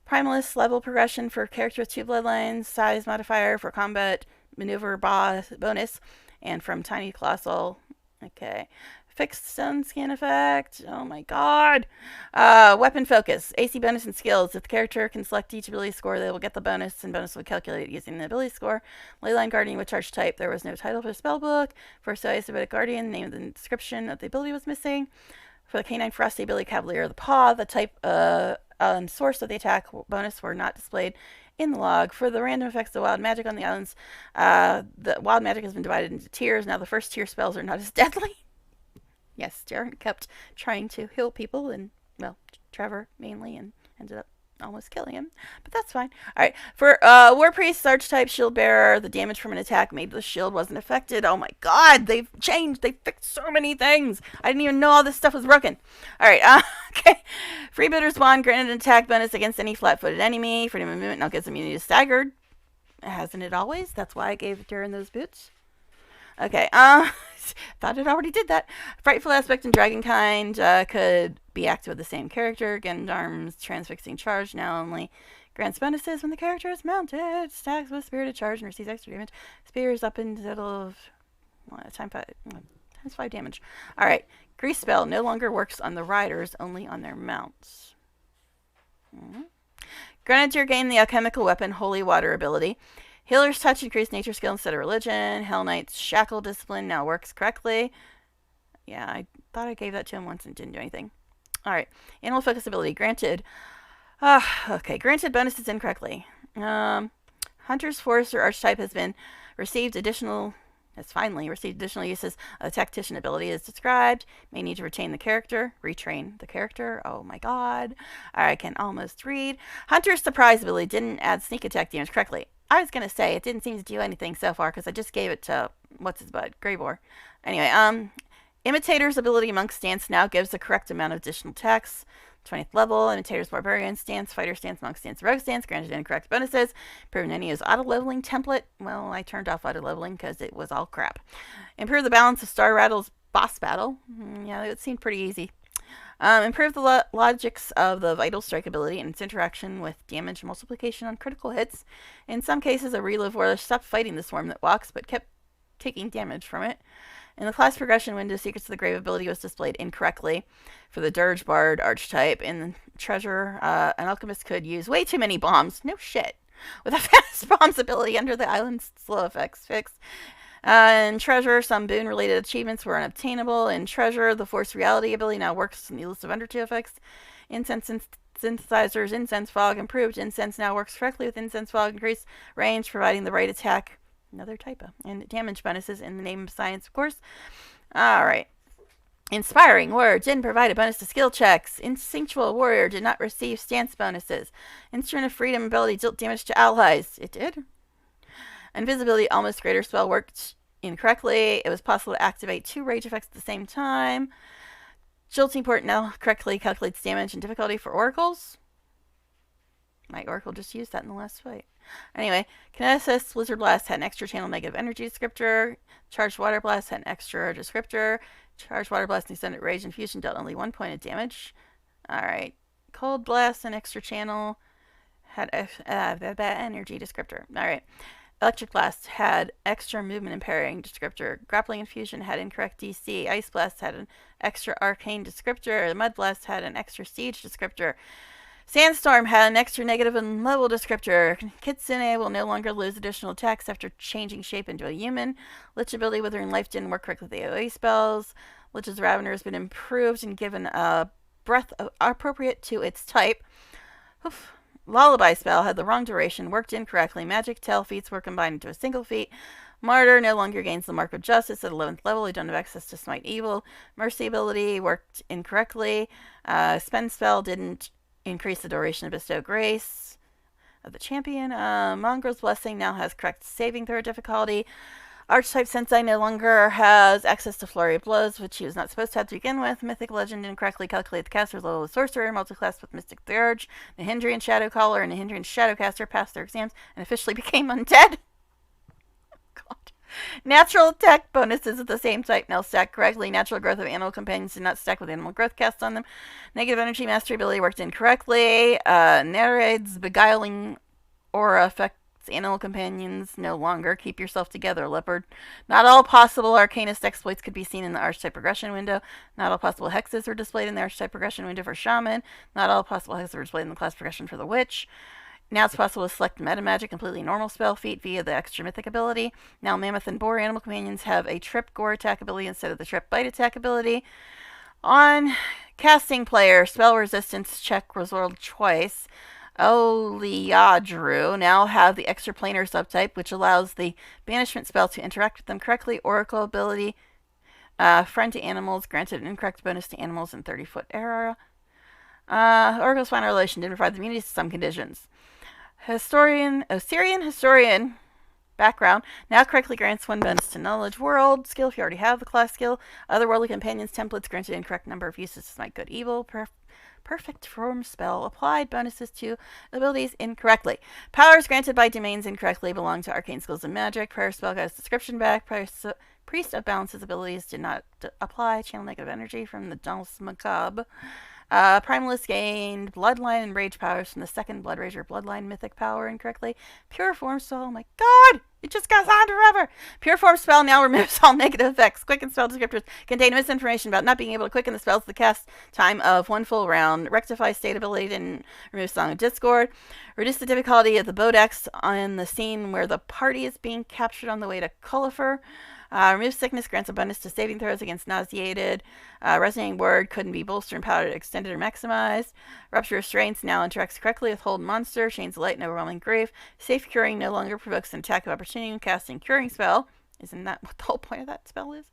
Primalist level progression for character with 2 bloodlines. Size modifier for combat maneuver bonus. And from Tiny Colossal. Okay. Fixed stun scan effect. Oh my god. Weapon focus. AC bonus and skills. If the character can select each ability score, they will get the bonus, and bonus will calculate using the ability score. Leyline Guardian with charge type. There was no title for the spellbook. For Isobatic Guardian, the name of the description of the ability was missing. For the Canine Ferocity ability, Cavalier of the Paw, the type and source of the attack bonus were not displayed in the log. For the random effects of wild magic on the islands, the wild magic has been divided into tiers. Now the first tier spells are not as deadly. Yes, Jared kept trying to heal people, and, well, Trevor mainly, and ended up almost killing him. But that's fine. Alright, for War Priest, Archetype, Shield Bearer, the damage from an attack made the shield wasn't affected. Oh my god, they've changed. They fixed so many things. I didn't even know all this stuff was broken. Alright, okay. Freebooter's Wand granted an attack bonus against any flat-footed enemy. Freedom of movement now gives immunity to staggered. Hasn't it always? That's why I gave Darren those boots. Okay, thought it already did that. Frightful Aspect and Dragonkind could be active with the same character. Gendarme's Transfixing Charge now only grants bonuses when the character is mounted. Stacks with Spirited Charge and receives extra damage. Spears up in the middle of time fight. Times 5 damage. Alright. Grease spell no longer works on the riders, only on their mounts. Grenadier gained the alchemical weapon Holy Water ability. Healer's Touch increased nature skill instead of religion. Hell Knight's Shackle discipline now works correctly. Yeah, I thought I gave that to him once and didn't do anything. Alright. Animal Focus ability granted. Okay, granted bonuses incorrectly. Hunter's Forester archetype has finally received additional uses. A tactician ability is described. May need to retrain the character. Oh my god. I can almost read. Hunter's Surprise ability didn't add sneak attack damage correctly. I was going to say, it didn't seem to do anything so far because I just gave it to, Greyboar. Anyway, Imitator's ability Monk Stance now gives the correct amount of additional attacks. 20th level, Imitator's Barbarian Stance, Fighter Stance, Monk Stance, Rogue Stance, granted incorrect bonuses. Improved Nenio's auto-leveling template. Well, I turned off auto-leveling because it was all crap. Improve the balance of Star Rattle's boss battle. Yeah, it seemed pretty easy. Improve the logics of the Vital Strike ability and its interaction with damage multiplication on critical hits. In some cases, a relive warrior stopped fighting the swarm that walks, but kept taking damage from it. In the class progression window, Secrets of the Grave ability was displayed incorrectly for the Dirge Bard archetype. In the Treasure, an alchemist could use way too many bombs. No shit. With a fast bombs ability under the island's slow effects fix. In Treasure, some boon-related achievements were unobtainable. In Treasure, the Force Reality ability now works in the list of Undertale effects. Incense synthesizers, Incense Fog improved. Incense now works correctly with Incense Fog increased range, providing the right attack. Another typo. And damage bonuses in the name of science, of course. Alright. Inspiring Word didn't provide a bonus to skill checks. Instinctual Warrior did not receive stance bonuses. Instrument of Freedom ability dealt damage to allies. It did. Invisibility Almost Greater spell worked incorrectly. It was possible to activate 2 rage effects at the same time. Jolting Port now correctly calculates damage and difficulty for oracles. My oracle just used that in the last fight. Anyway, Kineticist Blizzard Blast had an extra channel negative energy descriptor. Charged Water Blast had an extra descriptor. Charged Water Blast and Extended Rage Infusion dealt only 1 point of damage. Alright. Cold Blast and extra channel had energy descriptor. Alright. Electric Blast had extra movement impairing descriptor. Grappling Infusion had incorrect DC. Ice Blast had an extra arcane descriptor. The Mud Blast had an extra siege descriptor. Sandstorm had an extra negative and level descriptor. Kitsune will no longer lose additional attacks after changing shape into a human. Lich ability Withering Life didn't work correctly with the AoE spells. Lich's Ravener has been improved and given a breath appropriate to its type. Oof. Lullaby spell had the wrong duration, worked incorrectly. Magic Tail feats were combined into a single feat. Martyr no longer gains the Mark of Justice at 11th level. You don't have access to Smite Evil. Mercy ability worked incorrectly. Spend spell didn't increase the duration of Bestow Grace of the champion. Mongrel's Blessing now has correct saving throw difficulty. Archetype Sensei no longer has access to Flurry of Blows, which he was not supposed to have to begin with. Mythic Legend incorrectly calculate the caster's level of Sorcerer, multiclass with Mystic Theurge. Nahindrian Shadowcaller and Nahindrian Shadowcaster passed their exams and officially became undead. God. Natural attack bonuses of the same type now stack correctly. Natural growth of animal companions did not stack with animal growth cast on them. Negative energy mastery ability worked incorrectly. Nereid's beguiling aura affects animal companions no longer. Keep yourself together, leopard. Not all possible arcanist exploits could be seen in the archetype progression window. Not all possible hexes were displayed in the archetype progression window for shaman. Not all possible hexes were displayed in the class progression for the witch. Now it's possible to select meta magic completely normal spell feat via the extra mythic ability. Now Mammoth and Boar animal companions have a trip gore attack ability instead of the trip bite attack ability. On casting player, spell resistance check was rolled twice. Oliadru now have the extra planar subtype, which allows the banishment spell to interact with them correctly. Oracle ability, friend to animals, granted an incorrect bonus to animals in 30-foot area. Oracle's final relation didn't provide the immunity to some conditions. Osirian Historian background now correctly grants 1 bonus to Knowledge World skill if you already have the class skill. Otherworldly Companions templates granted incorrect number of uses to Smite Good Evil. Perfect form spell applied bonuses to abilities incorrectly. Powers granted by domains incorrectly belong to arcane skills and magic. Prayer spell got its description back. Priest of Balance's abilities did not apply. Channel negative energy from the Danse Macabre. Primalist gained Bloodline and Rage powers from the second Blood Rager Bloodline mythic power incorrectly. Pure form spell, oh my god! It just goes on forever. Pure form spell now removes all negative effects. Quicken spell descriptors contain misinformation about not being able to quicken the spells to the cast time of one full round. Rectify state ability and remove Song of Discord. Reduce the difficulty of the Bodex on the scene where the party is being captured on the way to Colifer. Remove sickness, grants a bonus to saving throws against nauseated. Resonating word couldn't be bolstered, empowered, extended, or maximized. Rupture restraints now interacts correctly with hold monster. Chains light and overwhelming grief. Safe curing no longer provokes an attack of opportunity when casting curing spell. Isn't that what the whole point of that spell is?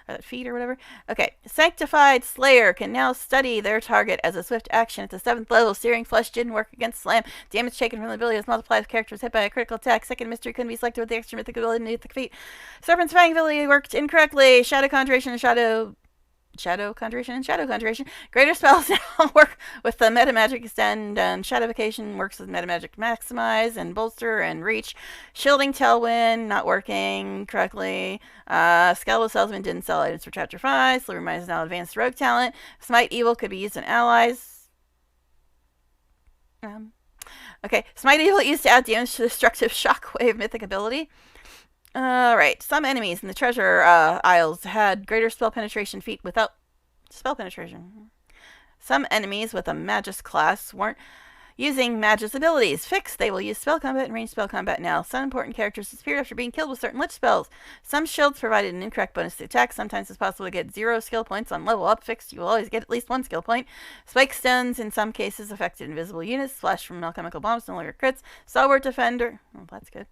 Or that feat or whatever. Okay. Sanctified Slayer can now study their target as a swift action at the 7th level. Searing Flesh didn't work against Slam. Damage taken from the ability is multiplied if character was hit by a critical attack. Second mystery couldn't be selected with the extra mythic ability beneath the feat. Serpent's Fang ability worked incorrectly. Shadow Conjuration and Shadow Conjuration. Greater spells now work with the Meta Magic Extend, and Shadowification works with Meta Magic Maximize and Bolster and Reach. Shielding Tailwind not working correctly. Skeletal Salesman didn't sell items for Chapter 5. Sliver Mind is now advanced rogue talent. Smite Evil could be used on allies. Okay, Smite Evil used to add damage to Destructive Shockwave mythic ability. Alright, some enemies in the treasure aisles had greater spell penetration feat without spell penetration. Some enemies with a Magus class weren't using Magus abilities. Fixed, they will use spell combat and ranged spell combat now. Some important characters disappeared after being killed with certain lich spells. Some shields provided an incorrect bonus to attack. Sometimes it's possible to get 0 skill points on level up. Fixed, you will always get at least 1 skill point. Spike stones in some cases affected invisible units. Flash from alchemical bombs no longer crits. Stalwart Defender, oh, that's good.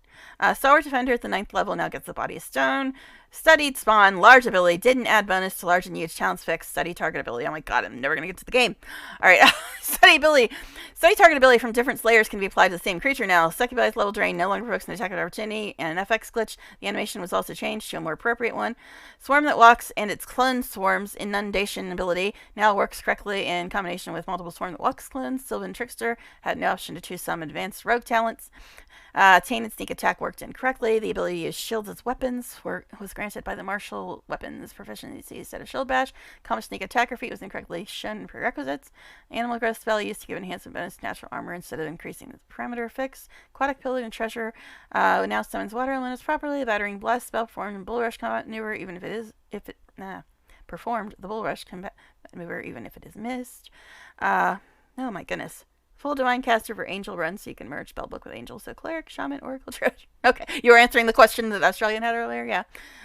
Stalwart Defender at the 9th level now gets the Body of Stone. Studied Spawn, large ability, didn't add bonus to large and huge challenge fix. Study target ability, oh my god, I'm never going to get to the game. Alright, study ability. Study target ability from different slayers can be applied to the same creature now. Succubi's level drain no longer provokes an attack of opportunity and an FX glitch. The animation was also changed to a more appropriate one. Swarm that walks and its clone swarms inundation ability now works correctly in combination with multiple swarm that walks clones. Sylvan Trickster had no option to choose some advanced rogue talents. Tainted Sneak Attack worked incorrectly. The ability to use shields as weapons was granted by the martial weapons proficiency instead of shield bash. Common Sneak Attacker feat was incorrectly shown in prerequisites. Animal Growth spell used to give enhancement bonus to natural armor instead of increasing the parameter fix. Aquatic Pillar and Treasure now summons water elements properly. Battering Blast spell performed in Bull Rush combat maneuver even if it performed the Bull Rush combat maneuver even if it is missed. Oh my goodness. Full Divine Caster for Angel Run, so you can merge Spellbook with Angel. So Cleric, Shaman, Oracle, Treasure. Okay, you were answering the question that Australian had earlier. Yeah,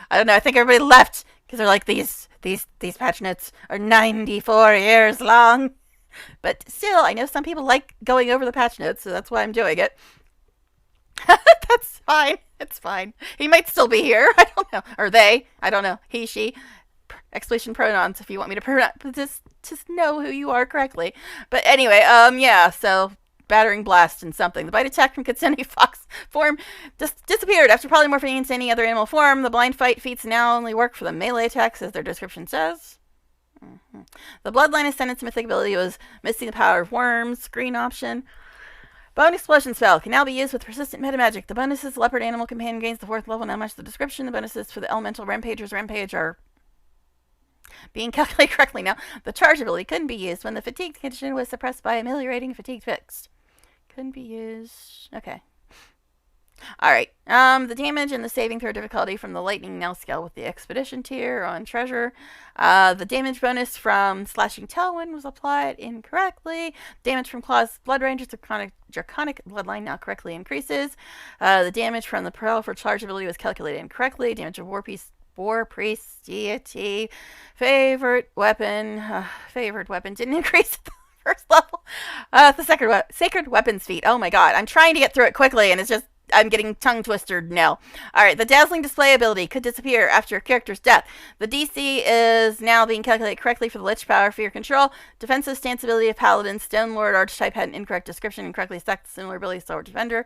I don't know. I think everybody left because they're like these patch notes are 94 years long. But still, I know some people like going over the patch notes, so that's why I'm doing it. That's fine. It's fine. He might still be here. I don't know, or they. I don't know. He, she. Exclamation pronouns if you want me to just know who you are correctly. But anyway, yeah, so battering blast and something. The bite attack from Kitsune Fox form just disappeared after polymorphing into any other animal form. The blind fight feats now only work for the melee attacks, as their description says. The Bloodline Ascendant's mythic ability was missing the power of worms. Green option. Bone Explosion spell can now be used with persistent meta magic. The bonuses Leopard Animal Companion gains the 4th level. Now match the description. The bonuses for the Elemental Rampager's Rampage are being calculated correctly now. The charge ability couldn't be used when the fatigued condition was suppressed by ameliorating fatigue fixed. Couldn't be used. Okay. Alright. The damage and the saving throw difficulty from the lightning now scale with the expedition tier on treasure. The damage bonus from slashing tailwind was applied incorrectly. Damage from Claw's Blood Ranger's draconic bloodline now correctly increases. The damage from the Pearl for charge ability was calculated incorrectly. Damage of War Priest deity favorite weapon didn't increase at the first level. The sacred weapons feat. Oh my god, I'm trying to get through it quickly and it's just I'm getting tongue twisted now. Alright, the dazzling display ability could disappear after a character's death. The DC is now being calculated correctly for the Lich Power, Fear Control. Defensive stance ability of Paladin. Stone Lord archetype had an incorrect description and correctly stacked similar ability to Stalwart Defender.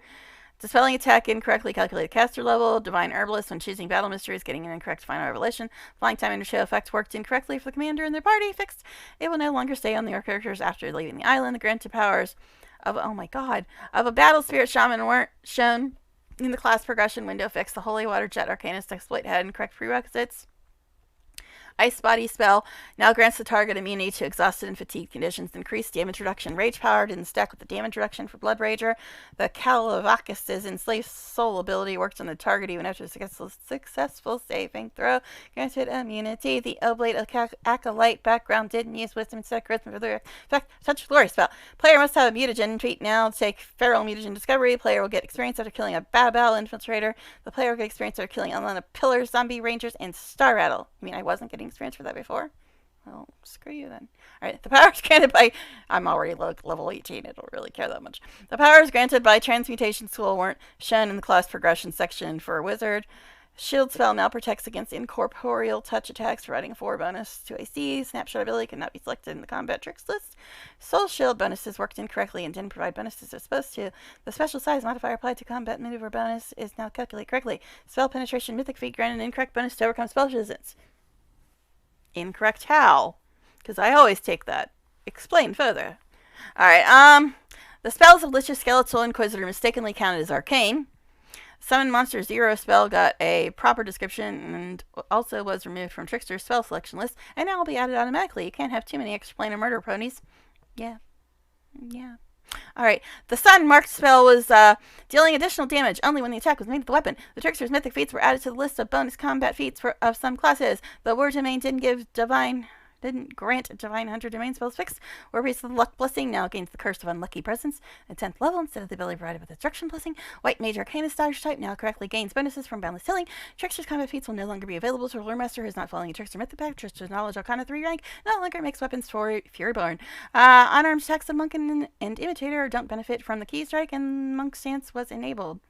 Dispelling attack incorrectly calculated caster level. Divine Herbalist when choosing battle mysteries getting an incorrect final revelation. Flying time and show effect worked incorrectly for the commander and their party. Fixed. It will no longer stay on their characters after leaving the island. The granted powers of a battle spirit shaman weren't shown in the class progression window. Fixed. The Holy Water Jet Arcanist exploit had incorrect prerequisites. Ice Body spell now grants the target immunity to exhausted and fatigued conditions. Increased damage reduction. Rage power didn't stack with the damage reduction for Blood Rager. The Calavacus's enslaved soul ability works on the target even after a successful saving throw. Granted immunity. The Oblate Acolyte background didn't use wisdom instead of charisma for the effect. Such glory spell. Player must have a mutagen treat now. Take feral mutagen discovery. Player will get experience after killing a Babel infiltrator. The player will get experience after killing Atlanta pillars, zombie rangers, and Star Rattle. I mean, I wasn't getting experience for that before. Well, screw you then. Alright, the powers granted by... I'm already level 18. I don't really care that much. The powers granted by Transmutation School weren't shown in the class progression section for a wizard. Shield spell now protects against incorporeal touch attacks, providing a 4 bonus to AC. Snapshot ability cannot be selected in the combat tricks list. Soul shield bonuses worked incorrectly and didn't provide bonuses as supposed to. The special size modifier applied to combat maneuver bonus is now calculated correctly. Spell penetration mythic feat granted an incorrect bonus to overcome spell resistance. Incorrect how? Because I always take that. Explain further. Alright, the spells of Lich's Skeletal Inquisitor mistakenly counted as arcane. Summon Monster Zero spell got a proper description and also was removed from Trickster's spell selection list, and now will be added automatically. You can't have too many extra-planar murder ponies. Yeah. Alright, the Sun marked spell was dealing additional damage only when the attack was made with the weapon. The Trickster's mythic feats were added to the list of bonus combat feats of some classes. The War Domain didn't grant Divine Hunter Domain spells fixed. War Priest of the Luck Blessing now gains the Curse of Unlucky Presence at 10th level instead of the ability provided with Destruction Blessing. White Mage Arcanist Dodge type now correctly gains bonuses from Boundless Healing. Trickster's combat feats will no longer be available to a Lore Master who is not following a Trickster Mythic Pack. Trickster's Knowledge Arcana 3 rank no longer makes weapons for Furyborn. Unarmed attacks of Monk and Imitator don't benefit from the Key Strike, and Monk Stance was enabled.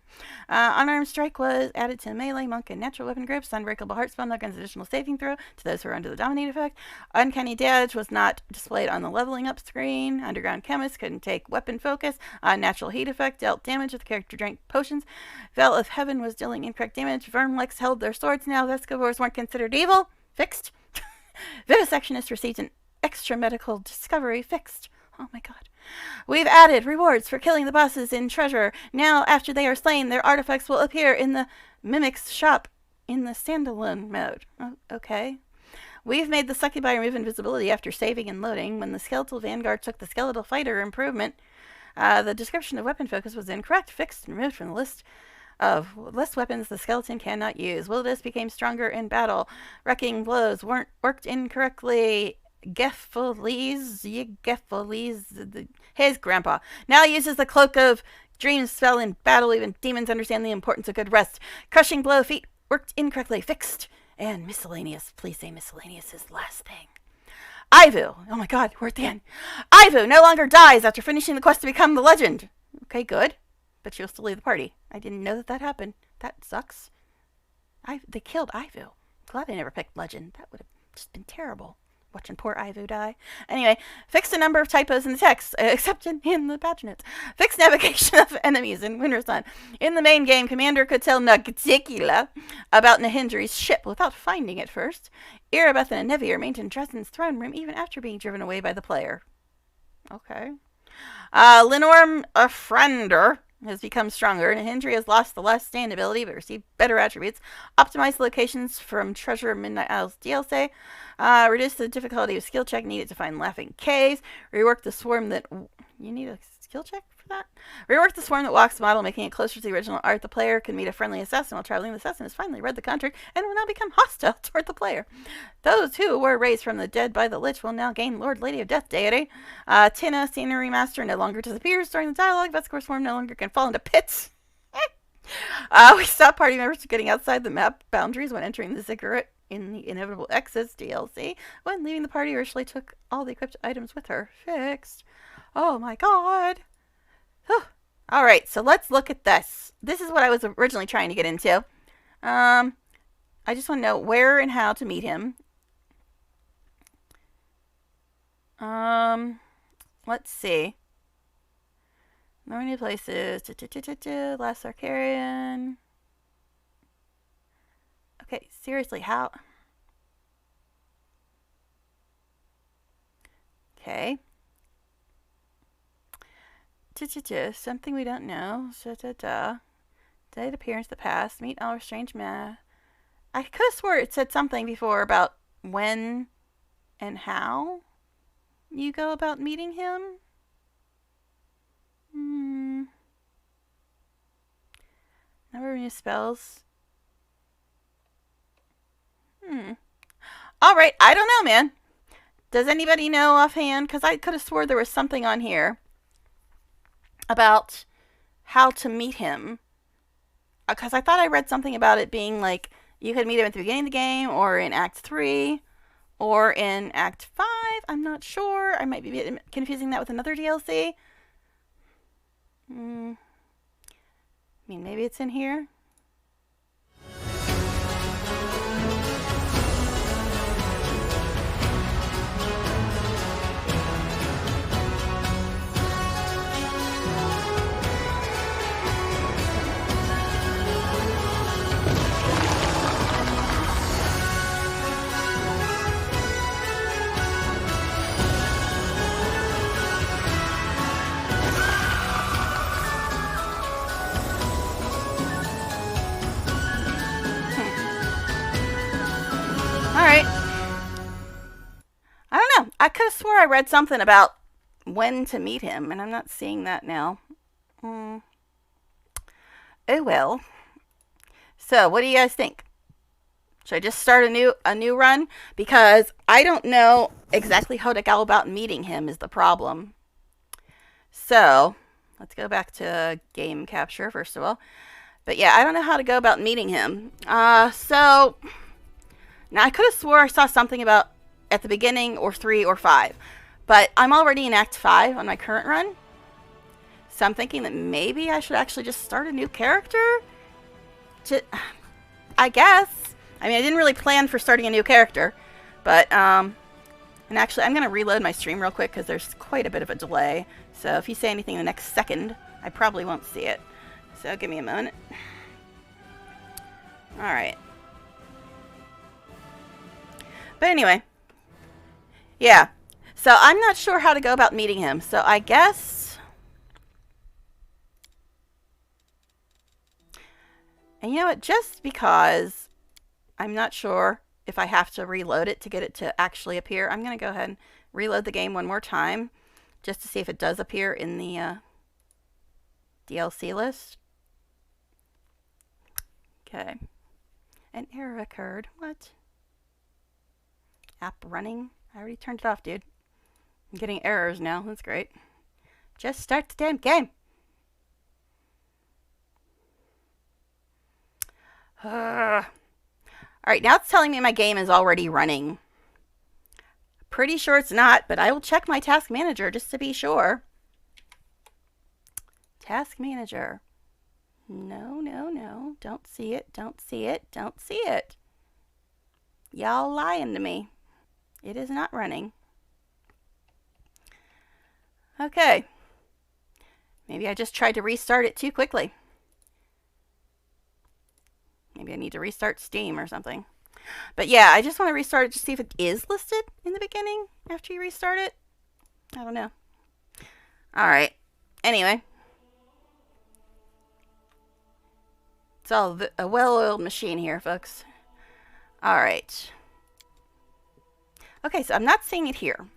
Unarmed Strike was added to melee, monk, and natural weapon groups. Unbreakable Heart spell now grants additional saving throw to those who are under the Dominate effect. Uncanny Dodge was not displayed on the leveling up screen. Underground Chemist couldn't take weapon focus. Natural Heat effect dealt damage if the character drank potions. Veil of Heaven was dealing incorrect damage. Vermlex held their swords now. Vescivores weren't considered evil. Fixed. Vivisectionist received an extra medical discovery. Fixed. Oh my god. We've added rewards for killing the bosses in Treasure. Now, after they are slain, their artifacts will appear in the Mimic's shop in the standalone mode. Oh, okay. We've made the Succubi remove invisibility after saving and loading. When the Skeletal Vanguard took the Skeletal Fighter improvement, the description of weapon focus was incorrect, fixed, and removed from the list of less weapons the skeleton cannot use. Wilderness became stronger in battle. Wrecking blows worked incorrectly. Geffelese, his grandpa, now uses the Cloak of Dreams spell in battle. Even demons understand the importance of good rest. Crushing blow feat worked incorrectly, fixed. And miscellaneous, please say miscellaneous is the last thing. Ivu, oh my god, we're at the end. Ivu no longer dies after finishing the quest to become the legend. Okay, good, but she'll still leave the party. I didn't know that happened. That sucks. They killed Ivu. Glad I never picked legend. That would have just been terrible. Watching poor Ivu die. Anyway, fixed a number of typos in the text, except in the paginates. Fixed navigation of enemies in Winter Sun. In the main game, Commander could tell Nagdikila about Nahindri's ship without finding it first. Erebeth and Nevier maintained Dresden's throne room even after being driven away by the player. Okay. Linorm Afrander has become stronger. Nahindri has lost the last stand ability but received better attributes. Optimized locations from Treasure Midnight Isles DLC. Reduce the difficulty of skill check needed to find Laughing Caves. Rework the swarm that... You need a skill check for that? Rework the swarm that walks the model, making it closer to the original art. The player can meet a friendly assassin while traveling. The assassin has finally read the contract and will now become hostile toward the player. Those who were raised from the dead by the Lich will now gain Lord Lady of Death deity. Tina Scenery Master no longer disappears during the dialogue. Vesicor Swarm no longer can fall into pits. We stop party members from getting outside the map boundaries when entering the ziggurat in the Inevitable Exits DLC. When leaving the party, Ursula took all the equipped items with her. Fixed. Oh my god. Alright, so let's look at this. This is what I was originally trying to get into. I just want to know where and how to meet him. Let's see. More new places. Last Arcarian. Okay, seriously, how? Okay. Something we don't know. Delayed appearance of the past. Meet our strange man. I could have swore it said something before about when and how you go about meeting him? Number of new spells. All right, I don't know, man. Does anybody know offhand? Because I could have swore there was something on here about how to meet him. Because I thought I read something about it being like you could meet him at the beginning of the game, or in Act 3, or in Act 5. I'm not sure. I might be confusing that with another DLC. I mean, maybe it's in here. Alright. I don't know. I could have swore I read something about when to meet him, and I'm not seeing that now. Oh well. So, what do you guys think? Should I just start a new run? Because I don't know exactly how to go about meeting him is the problem. So, let's go back to game capture first of all. But yeah, I don't know how to go about meeting him. So now I could have swore I saw something about at the beginning or 3 or 5. But I'm already in Act 5 on my current run. So I'm thinking that maybe I should actually just start a new character. I guess. I mean, I didn't really plan for starting a new character. But, and actually, I'm going to reload my stream real quick because there's quite a bit of a delay. So if you say anything in the next second, I probably won't see it. So give me a moment. Alright. But anyway. Yeah. So I'm not sure how to go about meeting him. So I guess... And you know what? Just because I'm not sure if I have to reload it to get it to actually appear, I'm going to go ahead and reload the game one more time. Just to see if it does appear in the DLC list. Okay. An error occurred. What? App running? I already turned it off, dude. I'm getting errors now. That's great. Just start the damn game. Alright, now it's telling me my game is already running. Pretty sure it's not, but I will check my task manager just to be sure. Task manager. No, no, no. Don't see it. Don't see it. Don't see it. Y'all lying to me. It is not running. Okay. Maybe I just tried to restart it too quickly. Maybe I need to restart Steam or something. But yeah, I just want to restart it to see if it is listed in the beginning after you restart it. I don't know. Alright. Anyway. It's all a well-oiled machine here, folks. Alright. Okay, so I'm not seeing it here.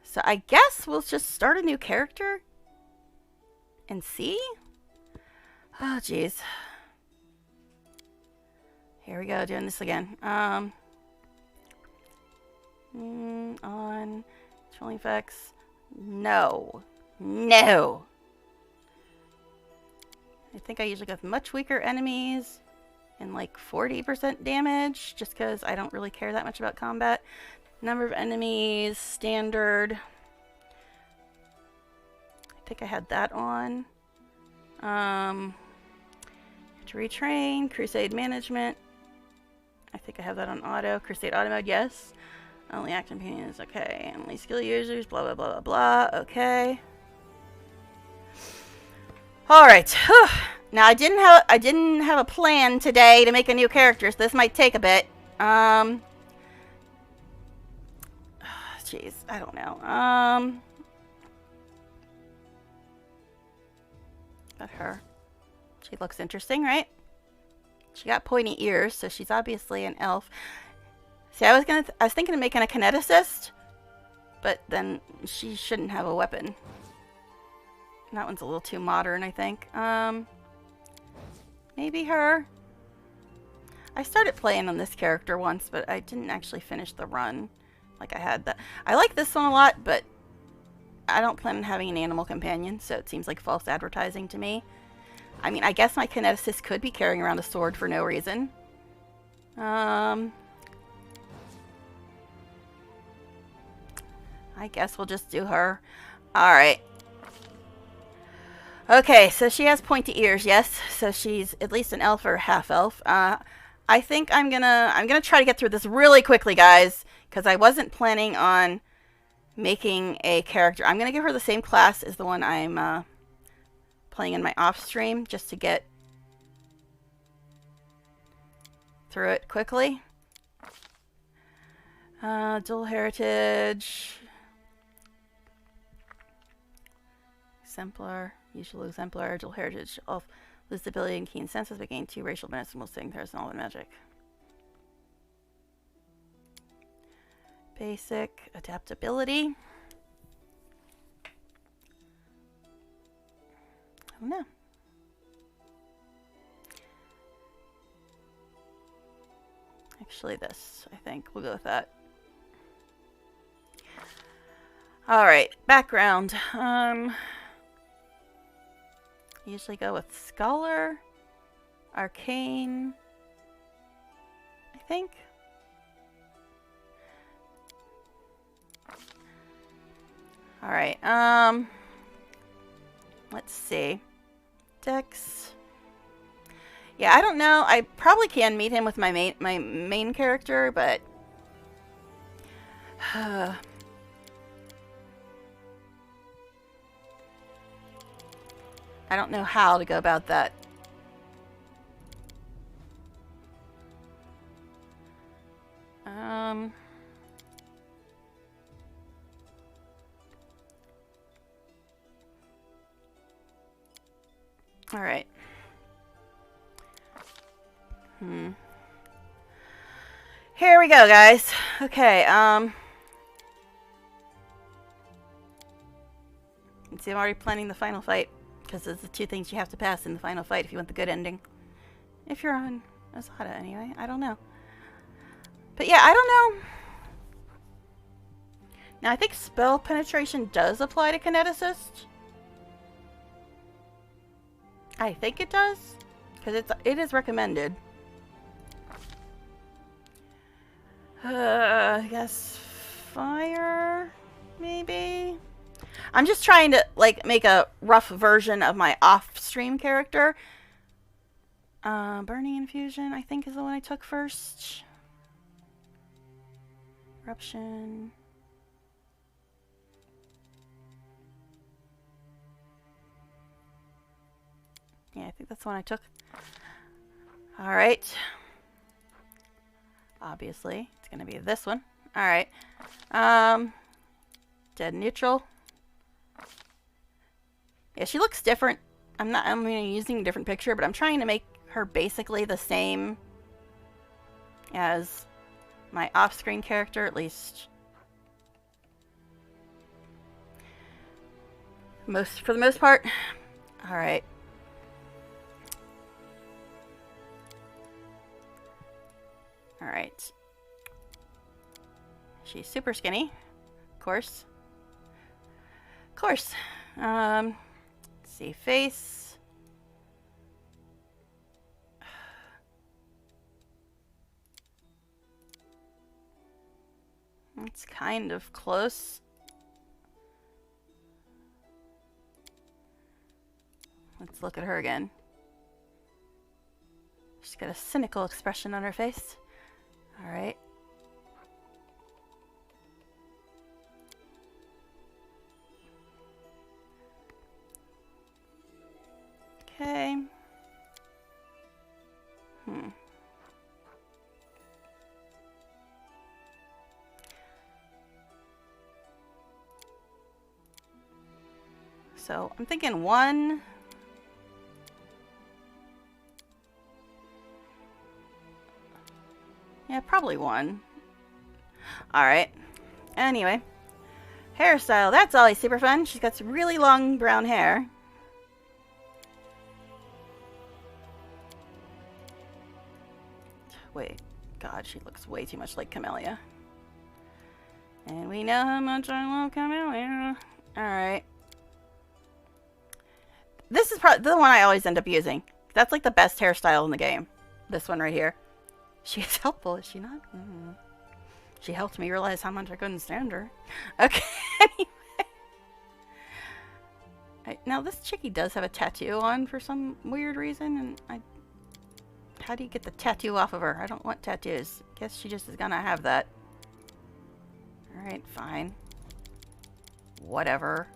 So I guess we'll just start a new character and see. Oh, jeez. Here we go, doing this again. On controlling effects. No. No. I think I usually go with much weaker enemies and like 40% damage, just because I don't really care that much about combat. Number of enemies, standard. I think I had that on. To retrain, crusade management. I think I have that on auto. Crusade auto mode, yes. Only active companions, okay. Only skill users, blah, blah, blah, blah, blah. Okay. Alright. Now, I didn't have a plan today to make a new character, so this might take a bit. Jeez, I don't know. About her. She looks interesting, right? She got pointy ears, so she's obviously an elf. See, I was thinking of making a kineticist, but then she shouldn't have a weapon. That one's a little too modern, I think. Maybe her. I started playing on this character once, but I didn't actually finish the run. Like I had that. I like this one a lot, but I don't plan on having an animal companion, so it seems like false advertising to me. I mean, I guess my kineticist could be carrying around a sword for no reason. I guess we'll just do her. Alright. Okay, so she has pointy ears, yes. So she's at least an elf or half elf. I think I'm gonna try to get through this really quickly, guys, because I wasn't planning on making a character. I'm gonna give her the same class as the one I'm playing in my off stream, just to get through it quickly. Dual heritage, exemplar, usual exemplar, dual heritage, elf, lose the ability and keen senses, but gain 2 racial benefits and will sing personal and magic. Basic adaptability. Oh no. Actually, this, I think. We'll go with that. Alright, background. Usually go with Scholar, Arcane, I think. Alright, let's see. Dex. Yeah, I don't know. I probably can meet him with my main character, but I don't know how to go about that. All right. Here we go, guys. Okay, let's see, I'm already planning the final fight, because there's the 2 things you have to pass in the final fight if you want the good ending. If you're on Azada, anyway. I don't know. But yeah, I don't know. Now, I think spell penetration does apply to kineticist. I think it does, because it is recommended. I guess fire, maybe. I'm just trying to like make a rough version of my off-stream character. Burning infusion, I think, is the one I took first. Eruption. Yeah, I think that's the one I took. Alright. Obviously, it's going to be this one. Alright. Dead neutral. Yeah, she looks different. I'm using a different picture, but I'm trying to make her basically the same as my off-screen character, at least. For the most part. Alright. Alright. She's super skinny. Of course. Of course. Let's see. Face. It's kind of close. Let's look at her again. She's got a cynical expression on her face. Alright. Okay. So, I'm thinking 1. Yeah, probably 1. Alright. Anyway. Hairstyle. That's always super fun. She's got some really long brown hair. Wait. God, she looks way too much like Camellia. And we know how much I love Camellia. Alright. This is probably the one I always end up using. That's like the best hairstyle in the game. This one right here. She is helpful, is she not? Mm. She helped me realize how much I couldn't stand her. Okay, anyway. Now this chickie does have a tattoo on for some weird reason, and how do you get the tattoo off of her? I don't want tattoos. Guess she just is gonna have that. Alright, fine. Whatever.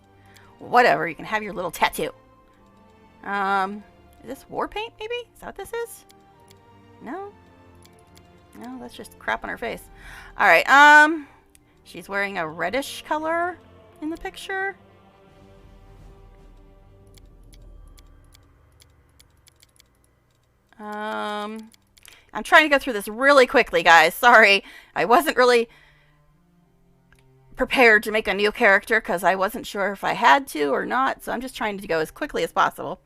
Whatever, you can have your little tattoo. Is this war paint, maybe? Is that what this is? No? No, that's just crap on her face. Alright, she's wearing a reddish color in the picture. I'm trying to go through this really quickly, guys. Sorry, I wasn't really prepared to make a new character because I wasn't sure if I had to or not, so I'm just trying to go as quickly as possible.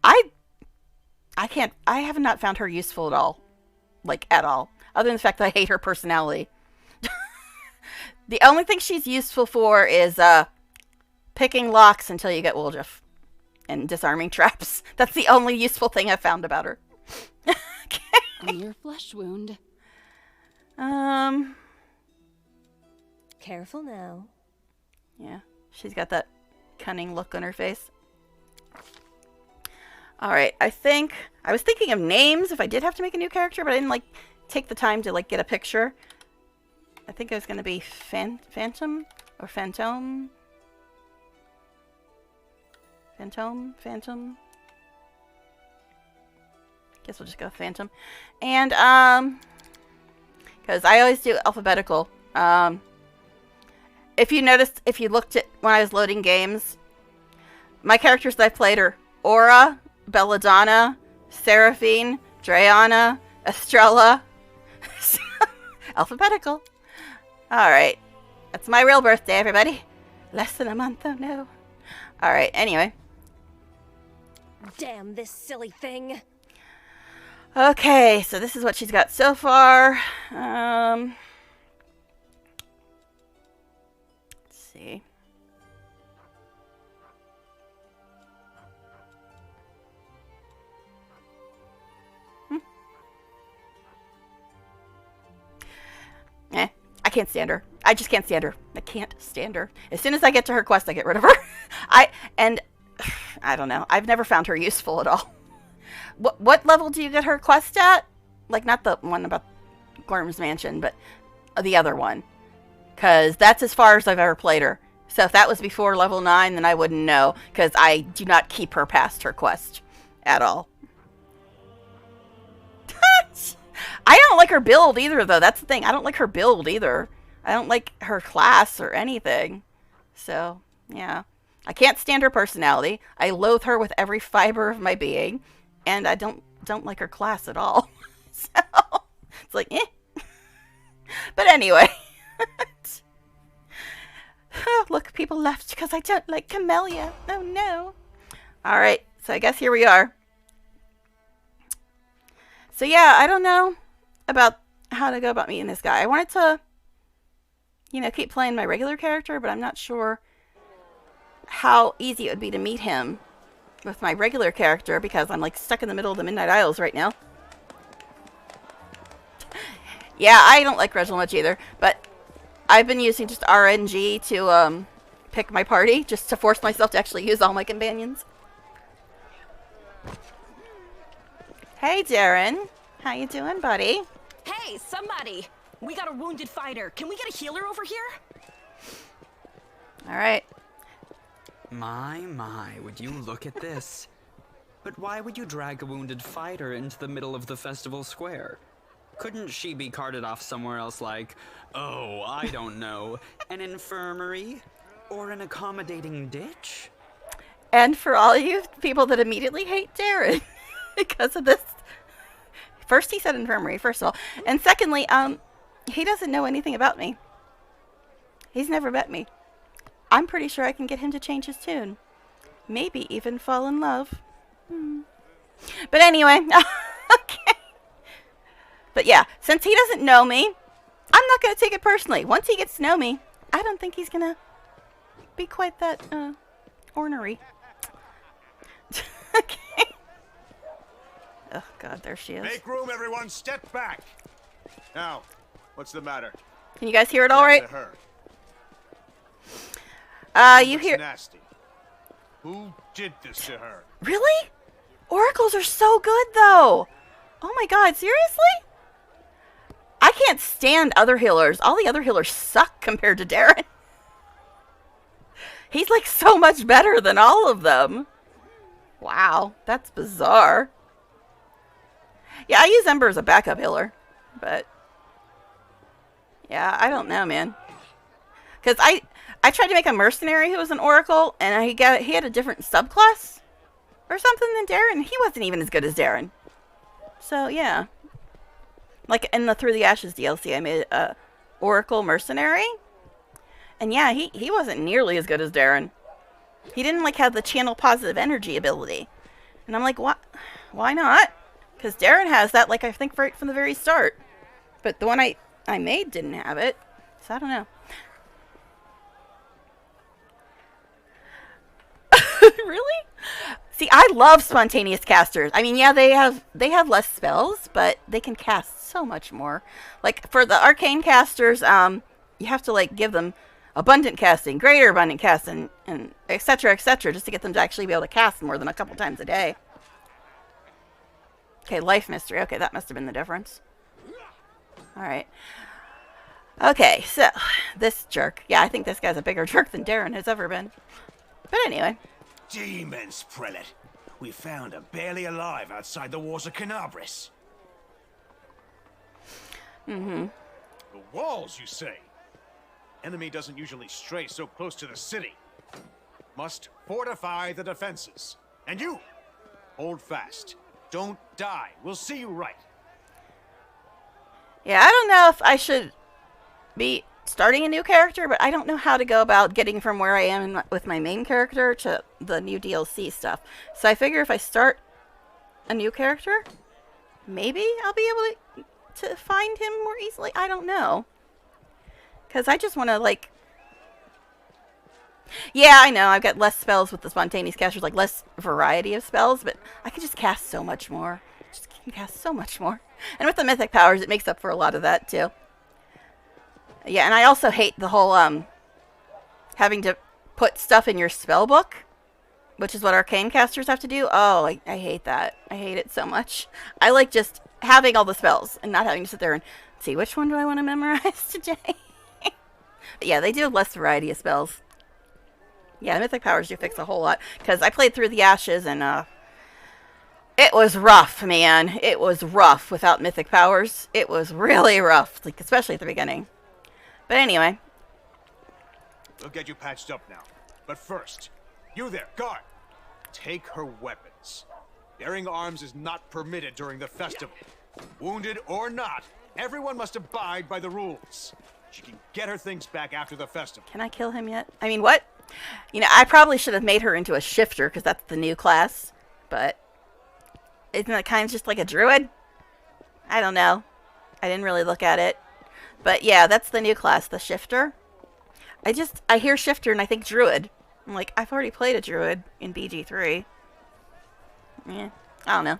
I have not found her useful at all. Like, at all. Other than the fact that I hate her personality. The only thing she's useful for is, picking locks until you get Woljeff. And disarming traps. That's the only useful thing I've found about her. Okay. On your flesh wound. Careful now. Yeah, she's got that cunning look on her face. Alright, I was thinking of names if I did have to make a new character, but I didn't, take the time to, get a picture. I think it was going to be Phantom? Or Phantom? Phantom? Guess we'll just go Phantom. And, because I always do alphabetical. If you noticed, if you looked at when I was loading games, my characters that I played are Aura, Belladonna, Seraphine, Drayana, Estrella. Alphabetical. Alright. That's my real birthday, everybody. Less than a month, oh no. Alright, anyway. Damn this silly thing. Okay, so this is what she's got so far. Let's see. I can't stand her. I just can't stand her. I can't stand her. As soon as I get to her quest, I get rid of her. I don't know. I've never found her useful at all. What level do you get her quest at? Like, not the one about Glurm's Mansion, but the other one. Because that's as far as I've ever played her. So if that was before level 9, then I wouldn't know. Because I do not keep her past her quest at all. I don't like her build either, though. That's the thing. I don't like her build either. I don't like her class or anything. So, yeah. I can't stand her personality. I loathe her with every fiber of my being. And I don't like her class at all. So, it's like, eh. But anyway. Oh, look, people left because I don't like Camellia. Oh, no. Alright, so I guess here we are. So, yeah, I don't know about how to go about meeting this guy. I wanted to, keep playing my regular character, but I'm not sure how easy it would be to meet him with my regular character because I'm, stuck in the middle of the Midnight Isles right now. Yeah, I don't like Reginald much either, but I've been using just RNG to, pick my party, just to force myself to actually use all my companions. Hey, Darren. How you doing, buddy? Hey, somebody! We got a wounded fighter. Can we get a healer over here? Alright. My, would you look at this? But why would you drag a wounded fighter into the middle of the festival square? Couldn't she be carted off somewhere else like, oh, I don't know, an infirmary? Or an accommodating ditch? And for all you people that immediately hate Darren because of this. First, he said infirmary, first of all. And secondly, He doesn't know anything about me. He's never met me. I'm pretty sure I can get him to change his tune. Maybe even fall in love. But anyway, okay. But yeah, since he doesn't know me, I'm not going to take it personally. Once he gets to know me, I don't think he's going to be quite that ornery. Okay. Oh, God, there she is. Make room, everyone. Step back. Now, what's the matter? Can you guys hear it all right? Her. You Looks hear... nasty. Who did this to her? Really? Oracles are so good, though. Oh, my God, seriously? I can't stand other healers. All the other healers suck compared to Darren. He's, like, so much better than all of them. Wow, that's bizarre. Yeah, I use Ember as a backup healer, but... yeah, I don't know, man. Because I tried to make a mercenary who was an oracle, and he had a different subclass or something than Darren. He wasn't even as good as Darren. So, yeah. Like, in the Through the Ashes DLC, I made a oracle mercenary. And yeah, he wasn't nearly as good as Darren. He didn't, like, have the channel positive energy ability. And I'm like, why not? Because Darren has that, like, I think right from the very start. But the one I made didn't have it. So I don't know. Really? See, I love spontaneous casters. I mean, yeah, they have less spells, but they can cast so much more. Like, for the arcane casters, you have to, like, give them abundant casting, greater abundant casting, and et cetera, just to get them to actually be able to cast more than a couple times a day. Okay, life mystery. Okay, that must have been the difference. Alright. Okay, so, this jerk. Yeah, I think this guy's a bigger jerk than Darren has ever been. But anyway. Demons, prelate. We found her barely alive outside the walls of Canabris. Mm-hmm. The walls, you say? Enemy doesn't usually stray so close to the city. Must fortify the defenses. And you, hold fast. Don't die. We'll see you right. Yeah, I don't know if I should be starting a new character, but I don't know how to go about getting from where I am with my main character to the new DLC stuff. So I figure if I start a new character, maybe I'll be able to find him more easily. I don't know. Because I just want to, like... yeah, I know, I've got less spells with the spontaneous casters, like less variety of spells, but I can just cast so much more. Just can cast so much more. And with the mythic powers, it makes up for a lot of that, too. Yeah, and I also hate the whole, having to put stuff in your spell book, which is what arcane casters have to do. Oh, I hate that. I hate it so much. I like just having all the spells and not having to sit there and see which one do I want to memorize today. But yeah, they do have less variety of spells. Yeah, the mythic powers do fix a whole lot, because I played Through the Ashes, and, it was rough, man. It was rough without mythic powers. It was really rough, like, especially at the beginning. But anyway. We'll get you patched up now. But first, you there, guard. Take her weapons. Bearing arms is not permitted during the festival. Wounded or not, everyone must abide by the rules. She can get her things back after the festival. Can I kill him yet? I mean, what? You know, I probably should have made her into a shifter, because that's the new class. But isn't that kind of just like a druid? I don't know. I didn't really look at it. But yeah, that's the new class, the shifter. I hear shifter and I think druid. I'm like, I've already played a druid in BG3. Yeah, I don't know.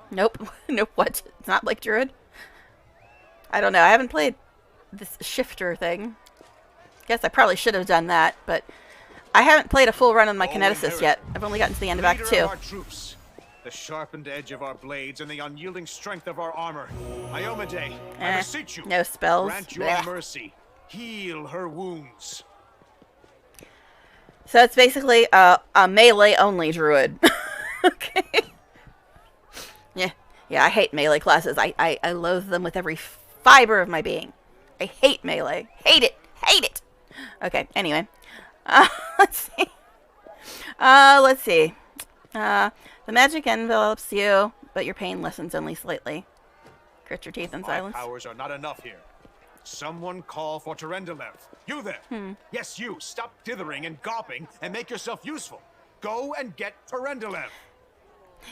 Nope. Nope, what? It's not like druid? I don't know. I haven't played this shifter thing. Guess I probably should have done that, but I haven't played a full run on my kineticist yet. I've only gotten to the end of Act 2. Our troops, the sharpened edge of our blades and the unyielding strength of our armor. Iomade, I beseech you. No spells. Grant your mercy. Heal her wounds. So it's basically a melee-only druid. Okay. Yeah, I hate melee classes. I loathe them with every fiber of my being. I hate melee. Hate it. Hate it. Okay, anyway. Let's see. The magic envelops you, but your pain lessens only slightly. Grit your teeth in My silence. powers are not enough here. Someone call for Terendelev. You there. Yes, you. Stop dithering and gawping and make yourself useful. Go and get Terendelev.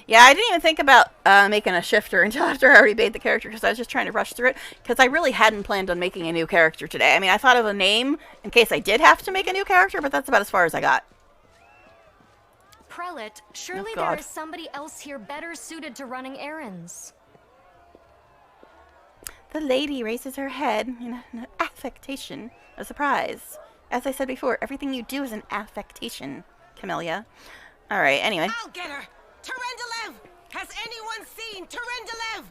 Yeah, I didn't even think about making a shifter until after I already made the character because I was just trying to rush through it because I really hadn't planned on making a new character today. I mean, I thought of a name in case I did have to make a new character, but that's about as far as I got. Prelate, surely God. there is somebody else here better suited to running errands. The lady raises her head in an affectation of surprise. As I said before, everything you do is an affectation, Camellia. Alright, anyway. I'll get her! Terendelev! Has anyone seen Terendelev?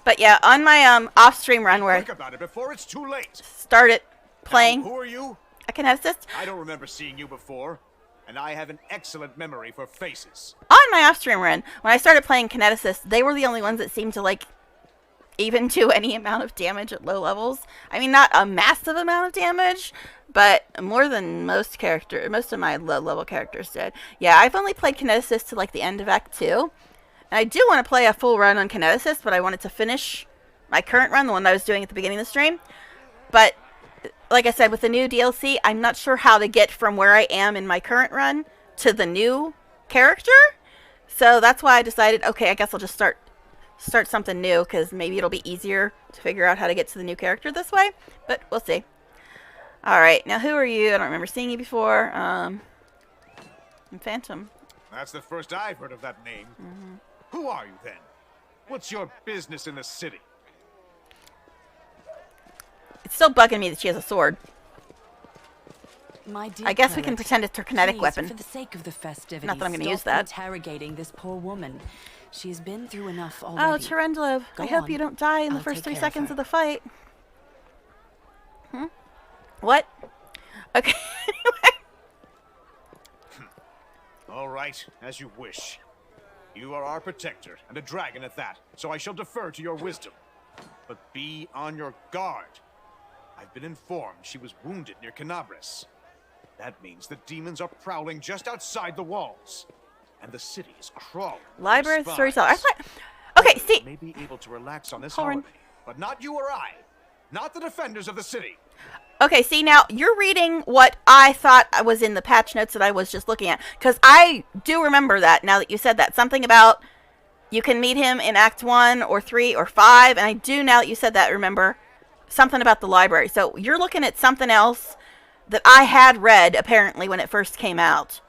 But yeah, on my off-stream run where Think about it before it's too late. I started Now, playing who are you? a kineticist, I don't remember seeing you before, and I have an excellent memory for faces. on my off-stream run, when I started playing kineticist, they were the only ones that seemed to, like, even do any amount of damage at low levels. I mean, not a massive amount of damage, but more than most of my low-level characters did. Yeah, I've only played kineticist to, like, the end of Act 2. And I do want to play a full run on kineticist, but I wanted to finish my current run, the one that I was doing at the beginning of the stream. But, like I said, with the new DLC, I'm not sure how to get from where I am in my current run to the new character. So that's why I decided, okay, I guess I'll just start something new, because maybe it'll be easier to figure out how to get to the new character this way. But we'll see. Alright, now who are you? I don't remember seeing you before. I'm Phantom. That's the first I've heard of that name. Who are you then? What's your business in the city? It's still bugging me that she has a sword. My dear I guess we can prelate, pretend it's her kinetic please, weapon. For the sake of the festivities, Not that I'm gonna stop use that. interrogating this poor woman. She's been through enough Oh, already. Terendelev, Go I hope on. you don't die in the I'll first take 3 care of seconds her. of the fight. What? Okay. All right, as you wish. You are our protector, and a dragon at that, so I shall defer to your wisdom. But be on your guard. I've been informed she was wounded near Canabris. That means the demons are prowling just outside the walls. And the city is crawling. with Library spies. storyteller. I thought. Okay, see. May be able to relax on this Hold on. holiday, but not you or I. Not the defenders of the city. Okay, see, now you're reading what I thought was in the patch notes that I was just looking at. Because I do remember that now that you said that. Something about you can meet him in Act 1 or 3 or 5. And I do, now that you said that, remember something about the library. So you're looking at something else that I had read, apparently, when it first came out.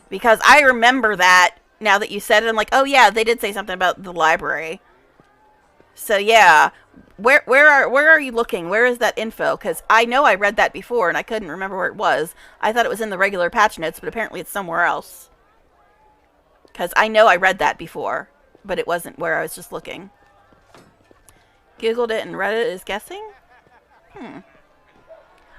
Because I remember that now that you said it. I'm like, oh, yeah, they did say something about the library. So, yeah. Where are you looking? Where is that info? Because I know I read that before, and I couldn't remember where it was. I thought it was in the regular patch notes, but apparently it's somewhere else. Because I know I read that before, but it wasn't where I was just looking. Googled it, and Reddit is guessing? I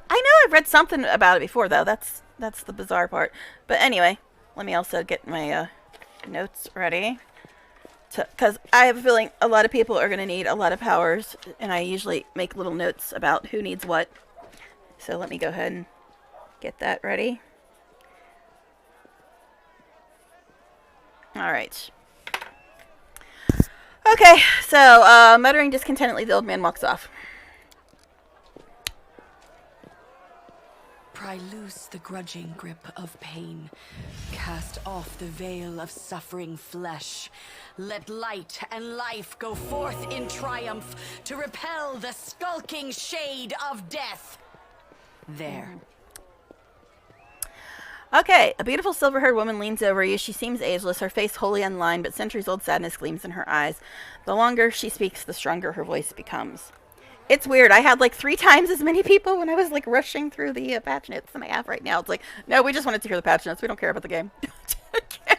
know I've read something about it before, though. That's the bizarre part. But anyway, let me also get my notes ready. Because I have a feeling a lot of people are going to need a lot of powers, and I usually make little notes about who needs what. So let me go ahead and get that ready. Alright. Okay, so muttering discontentedly, the old man walks off. Pry loose the grudging grip of pain. Cast off the veil of suffering flesh. Let light and life go forth in triumph to repel the skulking shade of death. There. Okay, a beautiful silver-haired woman leans over you. She seems ageless, her face wholly unlined, but centuries-old sadness gleams in her eyes. The longer she speaks, the stronger her voice becomes. It's weird. I had like 3 times as many people when I was like rushing through the patch notes than I have right now. It's like, no, we just wanted to hear the patch notes. We don't care about the game. Okay,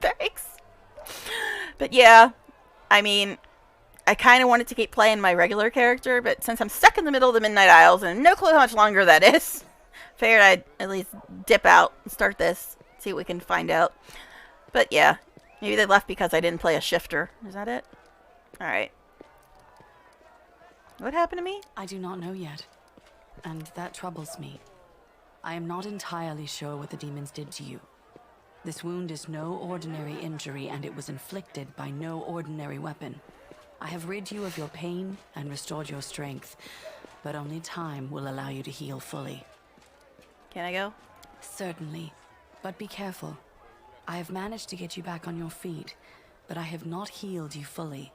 thanks. But yeah, I mean, I kind of wanted to keep playing my regular character, but since I'm stuck in the middle of the Midnight Isles and no clue how much longer that is, figured I'd at least dip out and start this, see what we can find out. But yeah, maybe they left because I didn't play a shifter. Is that it? Alright. What happened to me? I do not know yet, and that troubles me. I am not entirely sure what the demons did to you. This wound is no ordinary injury, and it was inflicted by no ordinary weapon. I have rid you of your pain and restored your strength, but only time will allow you to heal fully. Can I go? Certainly, but be careful. I have managed to get you back on your feet, but I have not healed you fully.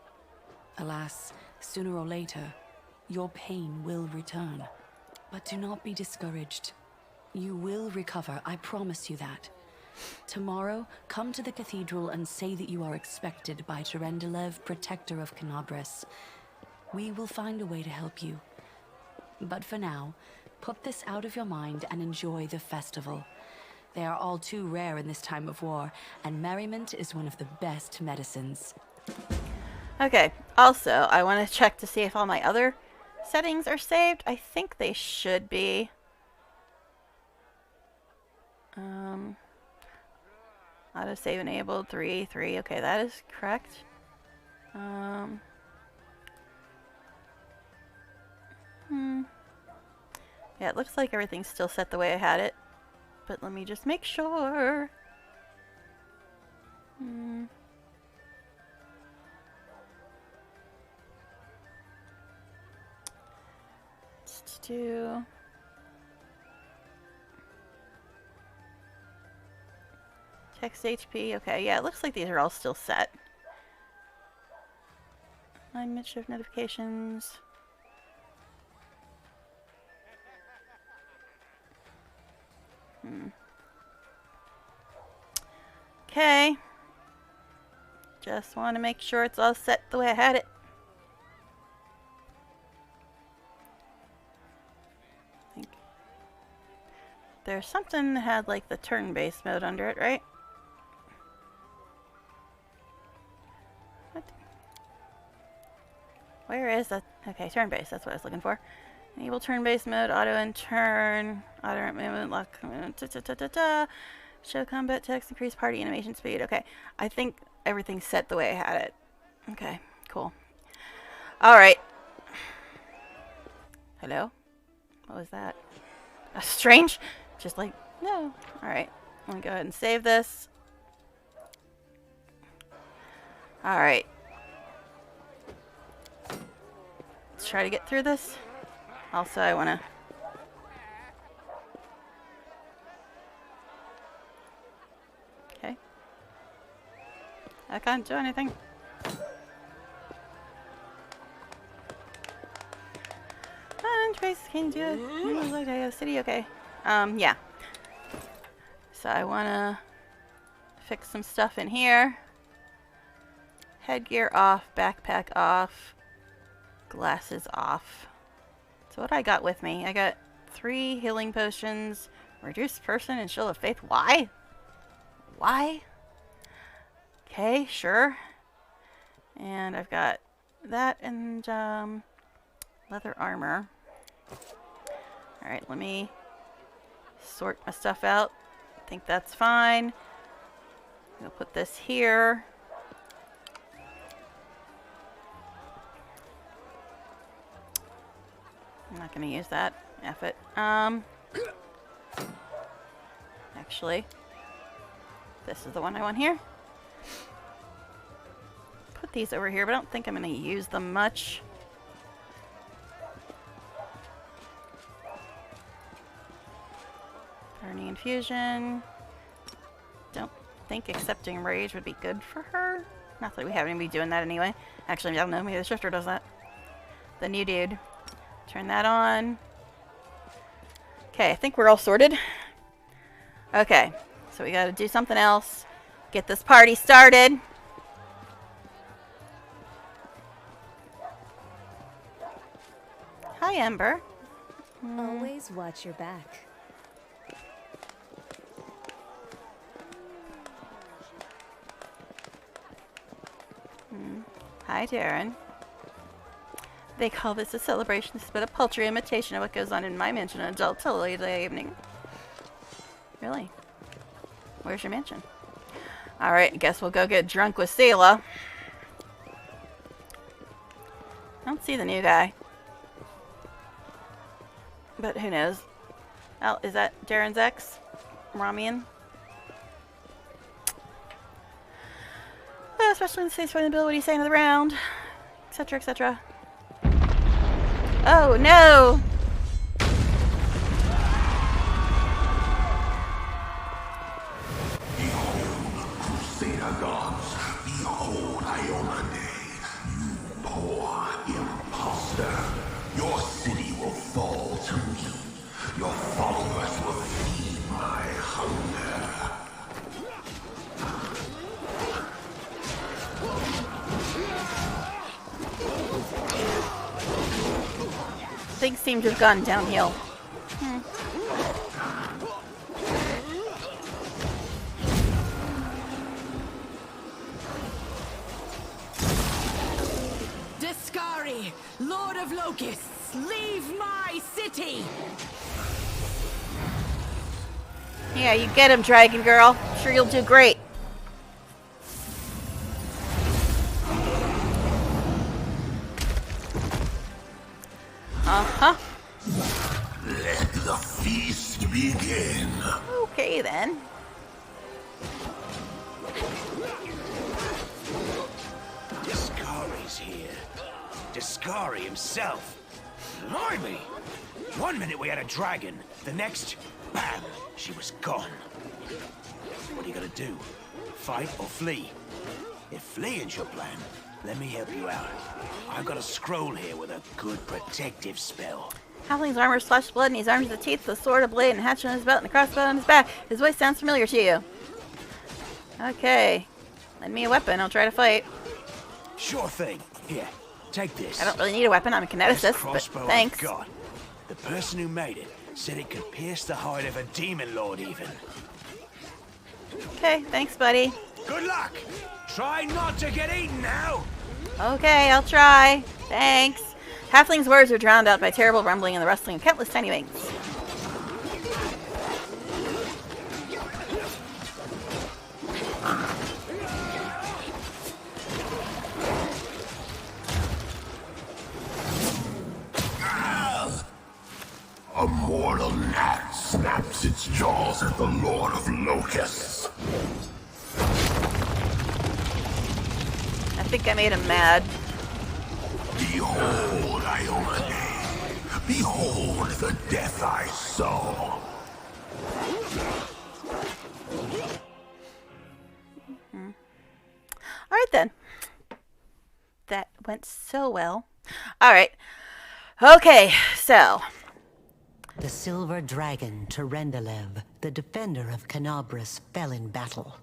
Alas, sooner or later, your pain will return. But do not be discouraged. You will recover, I promise you that. Tomorrow, come to the cathedral and say that you are expected by Terendelev, protector of Canabras. We will find a way to help you. But for now, put this out of your mind and enjoy the festival. They are all too rare in this time of war, and merriment is one of the best medicines. Okay, also, I want to check to see if all my other settings are saved. I think they should be. Autosave enabled, 3. Okay, that is correct. Yeah, it looks like everything's still set the way I had it. But let me just make sure. Let's do... Text HP, okay, yeah, it looks like these are all still set. Alignment shift notifications. Okay. Just want to make sure it's all set the way I had it. I think there's something that had like the turn-based mode under it, right? What? Where is that? Okay, turn-based, that's what I was looking for. Enable turn-based mode, auto and turn, auto movement, lock, show combat text, increase party animation speed. Okay, I think everything's set the way I had it. Okay, cool. Alright. Hello? What was that? Strange? Just like, no. Alright, let me go ahead and save this. Alright. Let's try to get through this. Also, I want to... Okay. I can't do anything. Trace can do it. Like I have city. Okay. Yeah. So I want to fix some stuff in here. Headgear off, backpack off, glasses off. So what I got with me, I got 3 healing potions, reduced person and shield of faith. Why? Why? Okay, sure. And I've got that and leather armor. Alright, let me sort my stuff out. I think that's fine. We'll put this here. I'm not going to use that. F it. Actually, this is the one I want here. Put these over here, but I don't think I'm going to use them much. Burning infusion. Don't think accepting rage would be good for her. Not that we have anybody doing that anyway. Actually, I don't know. Maybe the shifter does that. The new dude. Turn that on. Okay, I think we're all sorted. Okay, so we gotta do something else. Get this party started. Hi, Ember. Always watch your back. Hi, Darren. They call this a celebration. This is but a paltry imitation of what goes on in my mansion on adult holiday evening. Really? Where's your mansion? Alright, I guess we'll go get drunk with Selah. I don't see the new guy. But who knows? Oh, is that Darren's ex? Ramian? especially in the state's ability saying of the round, etc., etc. Oh no! Crusader gods, behold Iomade, you poor imposter. Your city will fall to me. Your followers will feed my hunger. Things seem to have gone downhill. Discari, Lord of Locusts, leave my city! Yeah, you get him, Dragon Girl. Sure you'll do great. Uh-huh. Let the feast begin. Okay, then. Discari's here. Discari himself. Blimey! One minute we had a dragon, the next, bam, she was gone. What are you gonna do? Fight or flee? If fleeing's your plan, let me help you out. I've got a scroll here with a good protective spell. Halfling's armor is flesh, blood, and his arms are the teeth, the sword, a blade, and a hatchet on his belt, and a crossbow on his back. His voice sounds familiar to you. Okay. Lend me a weapon. I'll try to fight. Sure thing. Here, take this. I don't really need a weapon. I'm a This kineticist, but crossbow I've thanks. got. The person who made it said it could pierce the hide of a demon lord even. Okay, thanks, buddy. Good luck! Try not to get eaten now! Okay, I'll try. Thanks. Halfling's words are drowned out by terrible rumbling and the rustling of countless tiny wings. A mortal gnat snaps its jaws at the Lord of Locusts. I think I made him mad. Behold, Iomade. Behold the death I sow. Alright then. That went so well. Alright. Okay, so. The silver dragon, Terendelev, the defender of Canabras, fell in battle.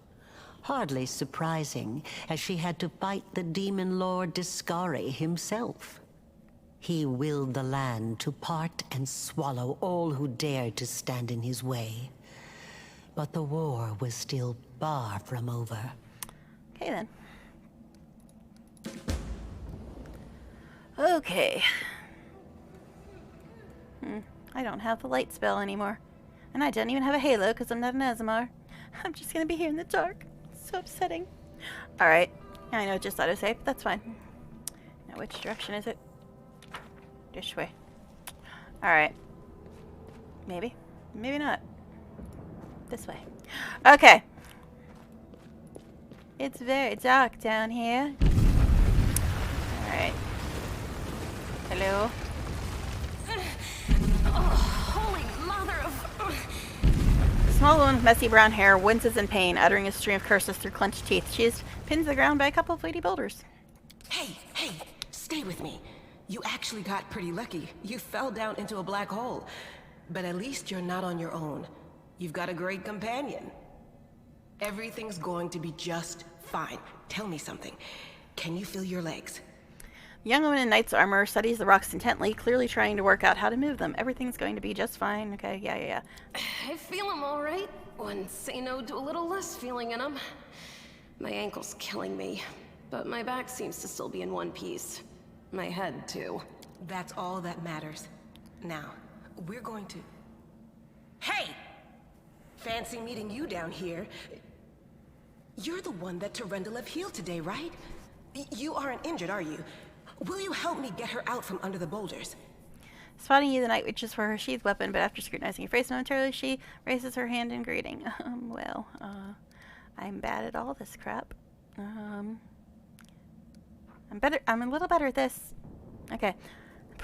Hardly surprising, as she had to fight the demon lord Discari himself. He willed the land to part and swallow all who dared to stand in his way. But the war was still far from over. Okay then. Okay. I don't have the light spell anymore. And I don't even have a halo because I'm not an Azamar. I'm just going to be here in the dark. It's so upsetting. Alright. I know, just autosave. That's fine. Now, which direction is it? This way. Alright. Maybe. Maybe not. This way. Okay. It's very dark down here. Alright. Hello? Holy mother of... The small woman with messy brown hair winces in pain, uttering a stream of curses through clenched teeth. She is pinned to the ground by a couple of weighty boulders. Hey, stay with me. You actually got pretty lucky. You fell down into a black hole. But at least you're not on your own. You've got a great companion. Everything's going to be just fine. Tell me something. Can you feel your legs? The young woman in knight's armor studies the rocks intently, clearly trying to work out how to move them. Everything's going to be just fine. Okay, yeah. I feel them all right. Wouldn't say no to a little less feeling in them. My ankle's killing me, but my back seems to still be in one piece. My head, too. That's all that matters. Now, we're going to... Hey! Fancy meeting you down here. You're the one that Terendelev healed today, right? You aren't injured, are you? Will you help me get her out from under the boulders? Spotting you, the knight reaches for her sheathed weapon, but after scrutinizing your face momentarily, she raises her hand in greeting. I'm bad at all this crap. I'm a little better at this. Okay.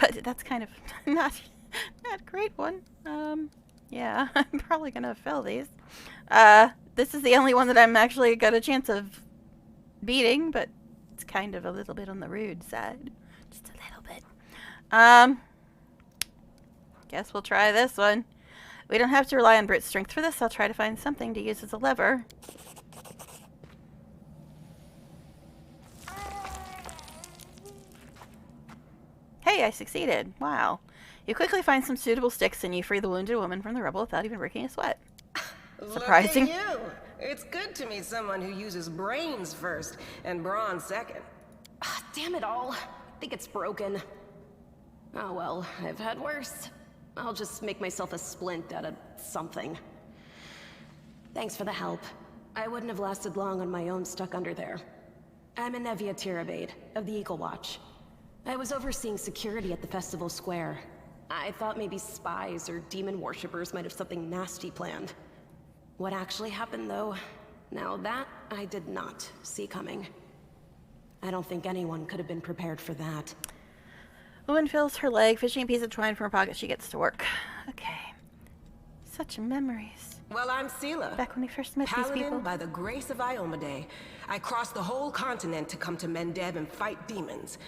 But that's kind of not a great one. Yeah, I'm probably gonna fail these. This is the only one that I'm actually got a chance of beating, but it's kind of a little bit on the rude side. Just a little bit. Guess we'll try this one. We don't have to rely on brute strength for this. I'll try to find something to use as a lever. Hey, I succeeded. Wow. You quickly find some suitable sticks and you free the wounded woman from the rubble without even breaking a sweat. Surprising. Look at you. It's good to meet someone who uses brains first and brawn second. Damn it all. I think it's broken. Oh well, I've had worse. I'll just make myself a splint out of something. Thanks for the help. I wouldn't have lasted long on my own stuck under there. I'm Anevia Tirabade, of the Eagle Watch. I was overseeing security at the festival square. I thought maybe spies or demon worshippers might have something nasty planned. What actually happened, though, now that I did not see coming. I don't think anyone could have been prepared for that. Woman fills her leg, fishing a piece of twine from her pocket. She gets to work. Okay. Such memories. Well, I'm Sela. Back when we first met Paladin these people. by the grace of Iomade. I crossed the whole continent to come to Mendeb and fight demons.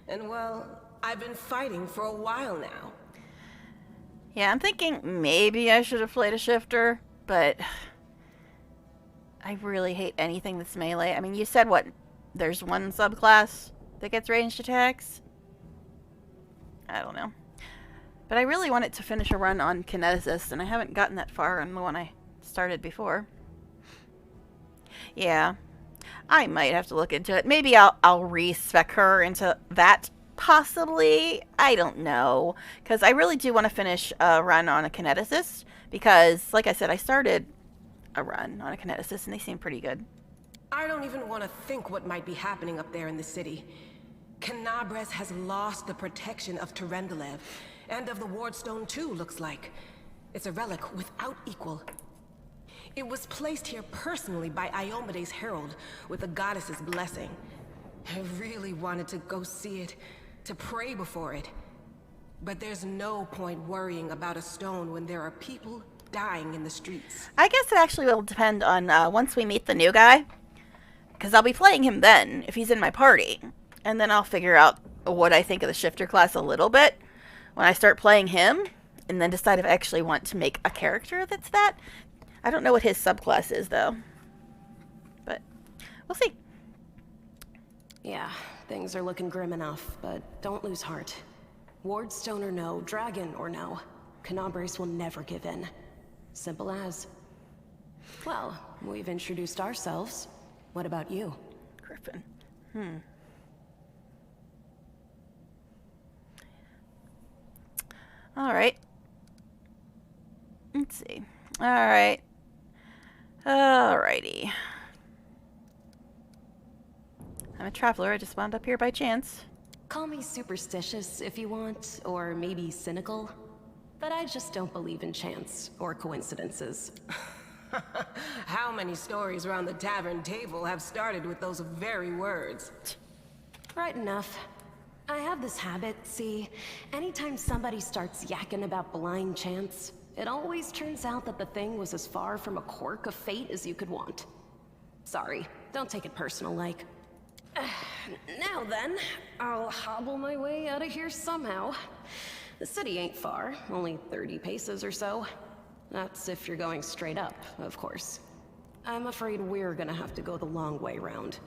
And well, I've been fighting for a while now. Yeah, I'm thinking maybe I should have played a shifter, but I really hate anything that's melee. I mean, you said what? There's one subclass that gets ranged attacks? I don't know. But I really wanted to finish a run on kineticist, and I haven't gotten that far on the one I started before. Yeah. I might have to look into it. Maybe I'll respec her into that, possibly. I don't know. Because I really do want to finish a run on a kineticist. Because, like I said, I started a run on a kineticist, and they seem pretty good. I don't even want to think what might be happening up there in the city. Canabres has lost the protection of Terendelev, and of the Wardstone too, looks like. It's a relic without equal. It was placed here personally by Iomede's herald, with the goddess's blessing. I really wanted to go see it, to pray before it. But there's no point worrying about a stone when there are people dying in the streets. I guess it actually will depend on once we meet the new guy. Because I'll be playing him then, if he's in my party. And then I'll figure out what I think of the shifter class a little bit when I start playing him. And then decide if I actually want to make a character that's that. I don't know what his subclass is, though. But we'll see. Yeah, things are looking grim enough, but don't lose heart. Wardstone or no, dragon or no, Canabres will never give in. Simple as. Well, we've introduced ourselves. What about you? Griffin. Alright. Let's see. Alright. Alrighty. I'm a traveler. I just wound up here by chance. Call me superstitious if you want, or maybe cynical. But I just don't believe in chance or coincidences. How many stories around the tavern table have started with those very words? Right enough. I have this habit, see, anytime somebody starts yakking about blind chance, it always turns out that the thing was as far from a quirk of fate as you could want. Sorry, don't take it personal, like. Now then, I'll hobble my way out of here somehow. The city ain't far, only 30 paces or so. That's if you're going straight up, of course. I'm afraid we're gonna have to go the long way round.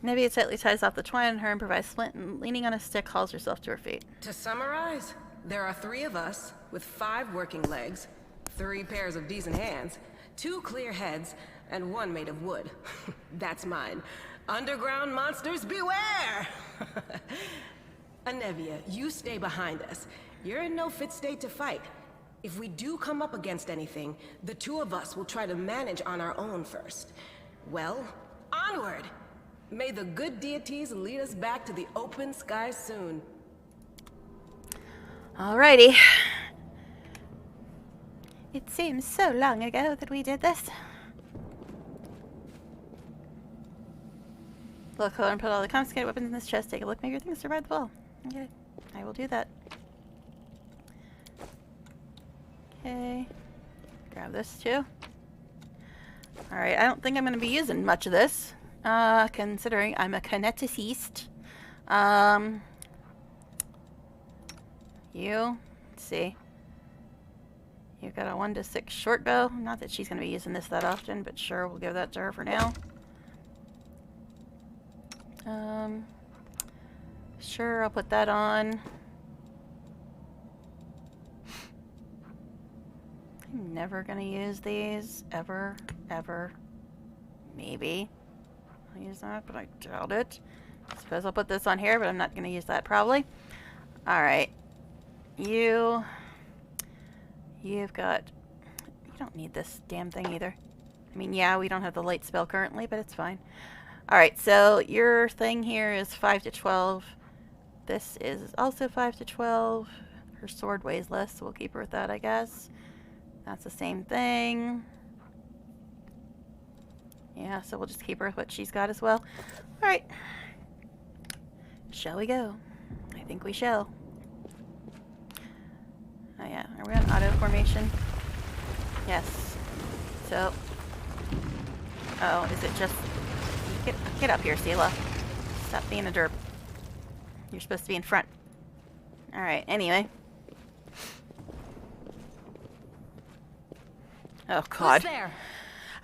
Nevia tightly ties off the twine on her improvised splint and, leaning on a stick, hauls herself to her feet. To summarize, there are 3 of us, with 5 working legs, 3 pairs of decent hands, 2 clear heads, and 1 made of wood. That's mine. Underground monsters, beware! Anevia, you stay behind us. You're in no fit state to fight. If we do come up against anything, the 2 of us will try to manage on our own first. Well, onward! May the good deities lead us back to the open sky soon. Alrighty. It seems so long ago that we did this. Look, and put all the confiscated weapons in this chest. Take a look. Make your things survive the fall. Okay, I will do that. Okay. Grab this too. Alright, I don't think I'm going to be using much of this. Considering I'm a kineticist. You. Let's see. You've got a 1 to 6 short bow. Not that she's going to be using this that often, but sure, we'll give that to her for now. Sure, I'll put that on. I'm never going to use these. Ever. Maybe. I'll use that, but I doubt it. I suppose I'll put this on here, but I'm not going to use that probably. Alright. You've got... You don't need this damn thing either. I mean, yeah, we don't have the light spell currently, but it's fine. Alright, so your thing here is 5 to 12. This is also 5 to 12. Her sword weighs less, so we'll keep her with that, I guess. That's the same thing. Yeah, so we'll just keep her with what she's got as well. Alright. Shall we go? I think we shall. Oh yeah, are we on auto formation? Yes. So... Oh, is it just... Get up here, Seela. Stop being a derp. You're supposed to be in front. Alright, anyway. Oh god. Who's there?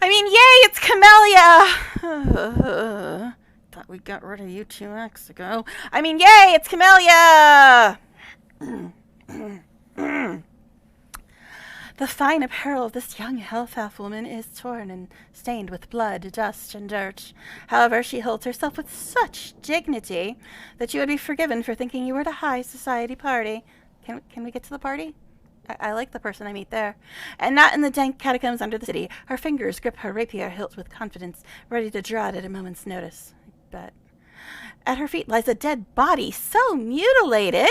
I mean, yay, it's Camellia! Thought we got rid of you 2 acts ago. I mean, yay, it's Camellia! The fine apparel of this young Hellfalf woman is torn and stained with blood, dust, and dirt. However, she holds herself with such dignity that you would be forgiven for thinking you were at a high society party. Can we get to the party? I like the person I meet there. And not in the dank catacombs under the city. Her fingers grip her rapier hilt with confidence, ready to draw it at a moment's notice. But at her feet lies a dead body, so mutilated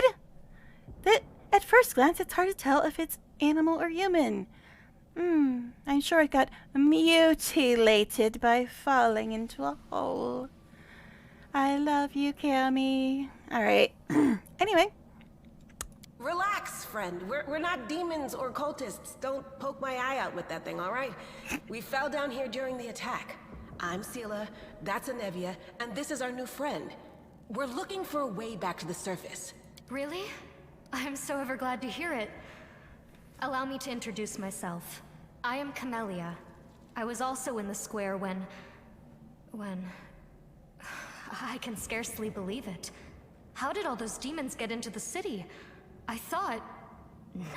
that at first glance it's hard to tell if it's animal or human. I'm sure it got mutilated by falling into a hole. I love you, Cammy. Alright. Anyway. Relax, friend. We're not demons or cultists. Don't poke my eye out with that thing, alright? We fell down here during the attack. I'm Seela, that's Anevia, and this is our new friend. We're looking for a way back to the surface. Really? I'm so ever glad to hear it. Allow me to introduce myself. I am Camellia. I was also in the square when... I can scarcely believe it. How did all those demons get into the city? I thought,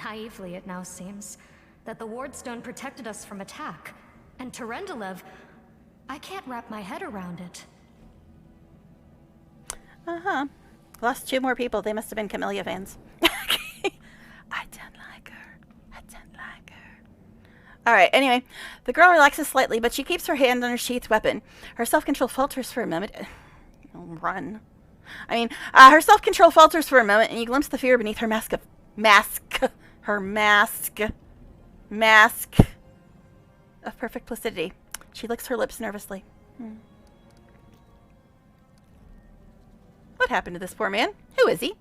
naively it now seems, that the Wardstone protected us from attack. And Terendelev, I can't wrap my head around it. Uh-huh. Lost 2 more people. They must have been Camellia fans. I don't like her. I don't like her. Alright, anyway. The girl relaxes slightly, but she keeps her hand on her sheathed weapon. Her self-control falters for a moment. Run. Her self-control falters for a moment, and you glimpse the fear beneath her mask of perfect placidity. She licks her lips nervously. What happened to this poor man? Who is he?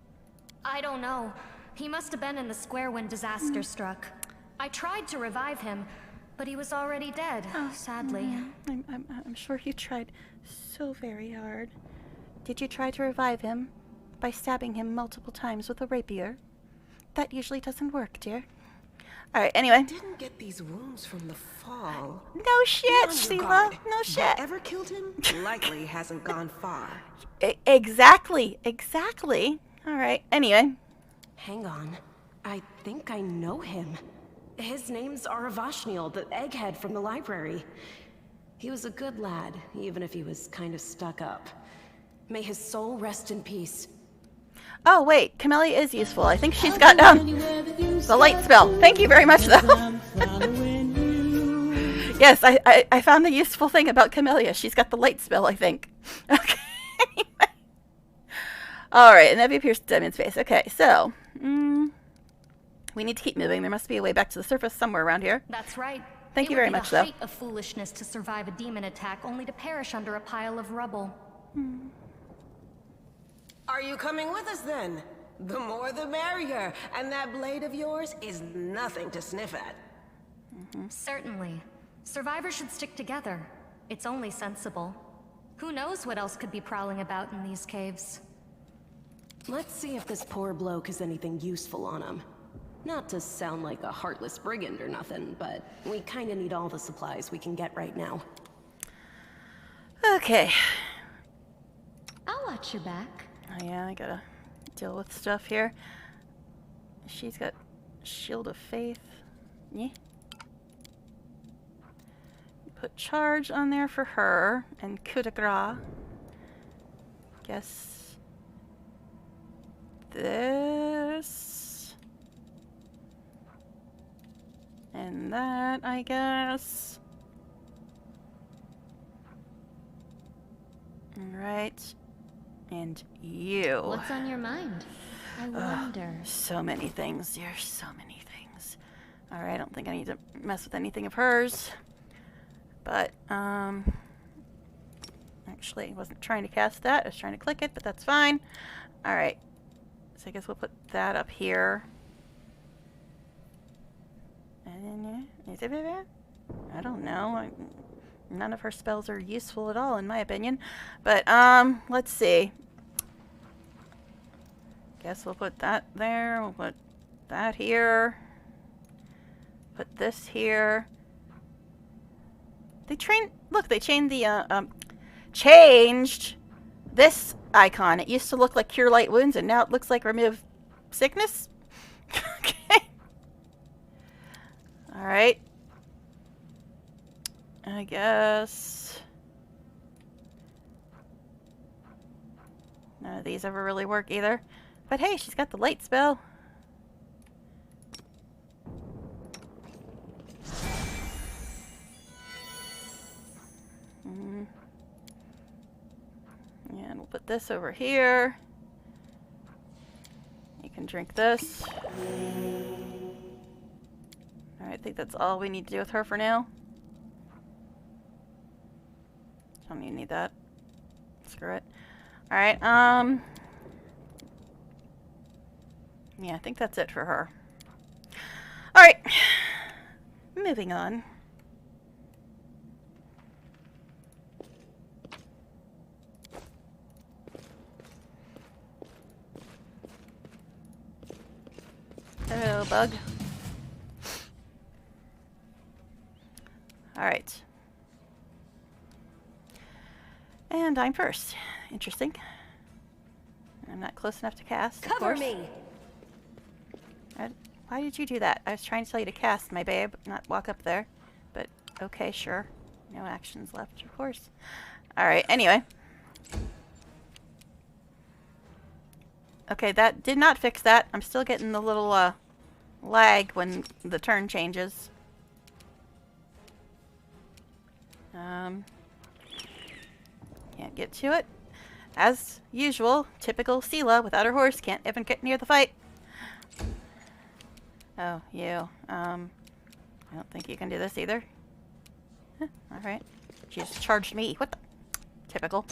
I don't know. He must have been in the square when disaster struck. I tried to revive him, but he was already dead, sadly. I'm sure you tried so very hard. Did you try to revive him by stabbing him multiple times with a rapier? That usually doesn't work, dear. Alright, anyway. I didn't get these wounds from the fall. No shit, Seela. No shit. Whatever killed him likely hasn't gone far. Exactly. Alright, anyway. Hang on. I think I know him. His name's Aravashniel, the egghead from the library. He was a good lad, even if he was kind of stuck up. May his soul rest in peace. Oh, wait. Camellia is useful. I think she's got, the light spell. Thank you very much, though. Yes, I found the useful thing about Camellia. She's got the light spell, I think. Okay. Anyway. Alright, and Evie appears dead in space. Okay, so, we need to keep moving. There must be a way back to the surface somewhere around here. That's right. Thank you very much, though. It would be the height of foolishness to survive a demon attack only to perish under a pile of rubble. Are you coming with us then? The more the merrier, and that blade of yours is nothing to sniff at. Certainly. Survivors should stick together. It's only sensible. Who knows what else could be prowling about in these caves? Let's see if this poor bloke has anything useful on him. Not to sound like a heartless brigand or nothing, but we kinda need all the supplies we can get right now. Okay. I'll watch your back. Oh yeah, I gotta deal with stuff here. She's got Shield of Faith. Yeah. Put charge on there for her and coup de grace. Guess this and that, I guess. All right, and you. What's on your mind? I wonder. So many things, dear. So many things. All right, I don't think I need to mess with anything of hers. But, actually, I wasn't trying to cast that. I was trying to click it, but that's fine. All right. So I guess we'll put that up here. And I don't know. None of her spells are useful at all, in my opinion. But, let's see. Guess we'll put that there. We'll put that here. Put this here. They changed this icon. It used to look like Cure Light Wounds, and now it looks like Remove Sickness. Okay. Alright. I guess none of these ever really work either. But hey, she's got the light spell. And we'll put this over here. You can drink this. Alright, I think that's all we need to do with her for now. Don't even need that. Screw it. Alright, yeah, I think that's it for her. Alright. Moving on. Hello, bug. Alright. And I'm first. Interesting. I'm not close enough to cast. Cover me! Why did you do that? I was trying to tell you to cast, my babe, not walk up there. But, okay, sure. No actions left, of course. Alright, anyway. Okay, that did not fix that. I'm still getting the little, lag when the turn changes. Can't get to it. As usual, typical Sela without her horse can't even get near the fight. Oh, you. I don't think you can do this either. Huh, alright. She just charged me. What the? Typical.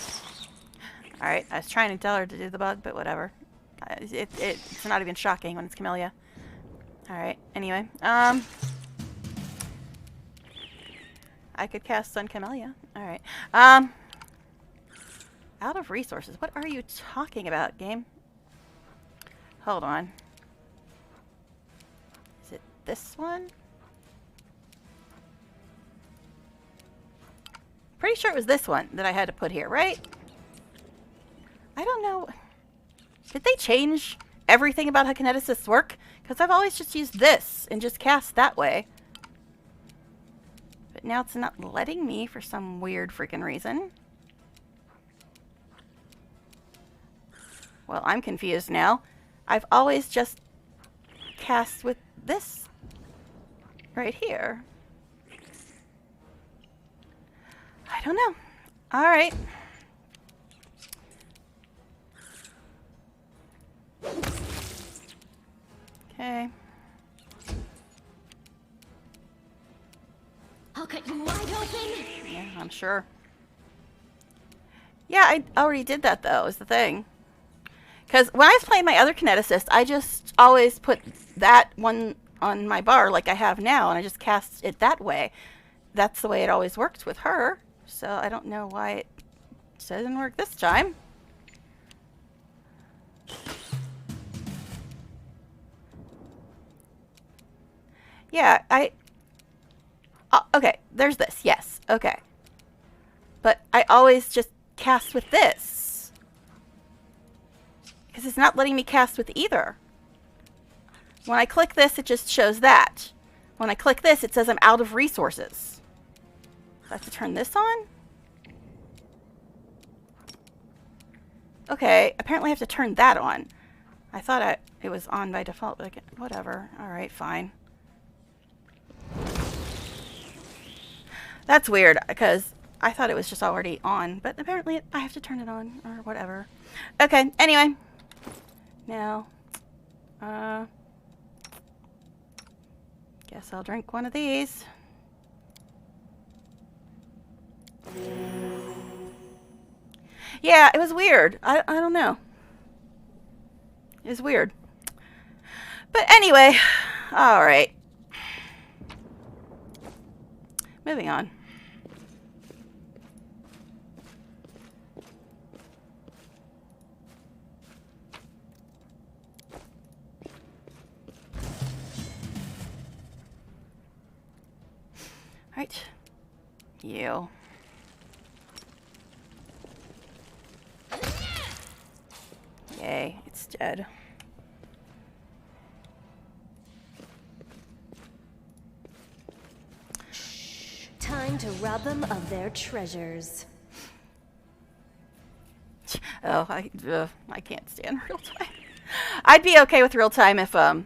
Alright, I was trying to tell her to do the bug, but whatever. It's not even shocking when it's Camellia. Alright, anyway. I could cast on Camellia. Alright. Out of resources. What are you talking about, game? Hold on. Is it this one? Pretty sure it was this one that I had to put here, right? I don't know. Did they change everything about how kineticists work? Because I've always just used this and just cast that way. But now it's not letting me for some weird freaking reason. Well, I'm confused now. I've always just cast with this right here. I don't know. All right. Okay. I'll cut you wide open. Yeah, I'm sure. Yeah, I already did that though, is the thing. Because when I was playing my other kineticist, I just always put that one on my bar like I have now, and I just cast it that way. That's the way it always worked with her. So I don't know why it doesn't work this time. Yeah, okay, there's this, yes, okay. But I always just cast with this. Because it's not letting me cast with either. When I click this, it just shows that. When I click this, it says I'm out of resources. Do I have to turn this on? Okay, apparently I have to turn that on. I thought it was on by default, but whatever. Alright, fine. That's weird, because I thought it was just already on, but apparently I have to turn it on, or whatever. Okay, anyway. Now, guess I'll drink one of these. Yeah, it was weird. I don't know. It was weird. But anyway, alright. Moving on. Right. You. Yay, it's dead. Time to rob them of their treasures. Oh, I can't stand real time. I'd be okay with real time if I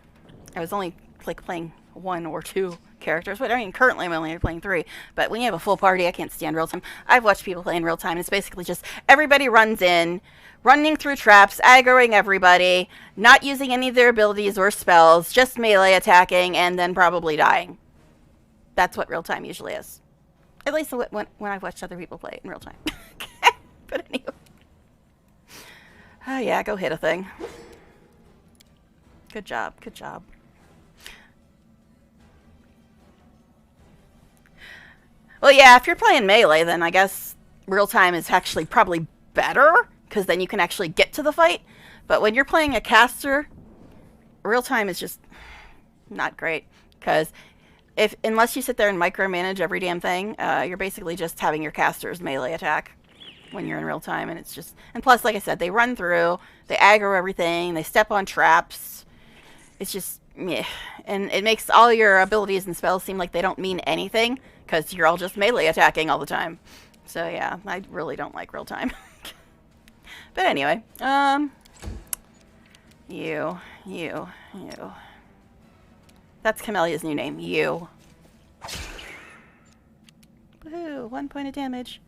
was only like playing 1 or 2 characters. But I mean, currently I'm only playing 3. But when you have a full party, I can't stand real time. I've watched people play in real time. It's basically just everybody runs in, running through traps, aggroing everybody, not using any of their abilities or spells, just melee attacking, and then probably dying. That's what real time usually is. At least when I've watched other people play in real time. But anyway. Oh yeah, go hit a thing. Good job, good job. Well, yeah, if you're playing melee, then I guess real time is actually probably better, because then you can actually get to the fight. But when you're playing a caster, real time is just not great, because unless you sit there and micromanage every damn thing, you're basically just having your casters melee attack when you're in real time, and it's just, and plus, like I said, they run through, they aggro everything, they step on traps. It's just meh. And it makes all your abilities and spells seem like they don't mean anything, because you're all just melee attacking all the time. So yeah, I really don't like real time. But anyway, you. That's Camelia's new name, you. Woohoo, 1 point of damage.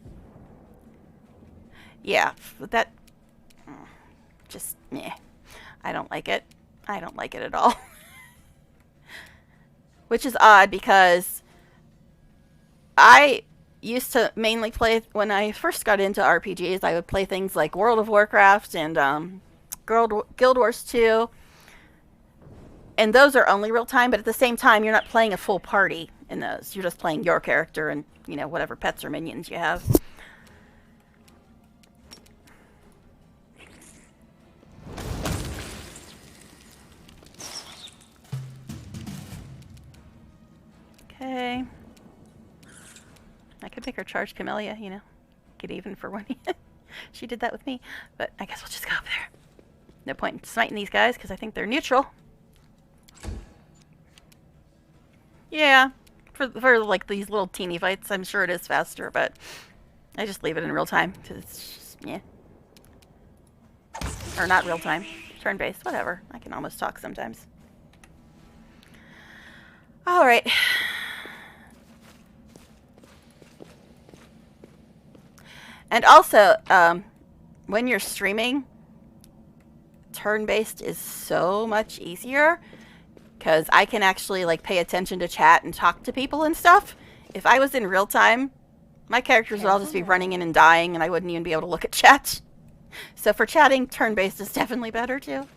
Yeah, that, just meh. I don't like it. I don't like it at all. Which is odd, because I used to mainly play, when I first got into RPGs, I would play things like World of Warcraft and Guild Wars 2. And those are only real time, but at the same time, you're not playing a full party in those. You're just playing your character and, you know, whatever pets or minions you have. Okay. I could make her charge Camellia, you know. Get even for one. She did that with me. But I guess we'll just go up there. No point in smiting these guys, because I think they're neutral. Yeah. For like these little teeny fights, I'm sure it is faster, but I just leave it in real time, because it's just, yeah. Or not real time. Turn-based, whatever. I can almost talk sometimes. Alright. And also, when you're streaming, turn-based is so much easier, because I can actually like pay attention to chat and talk to people and stuff. If I was in real time, My characters would all just be running in and dying, and I wouldn't even be able to look at chat. So for chatting, turn-based is definitely better, too.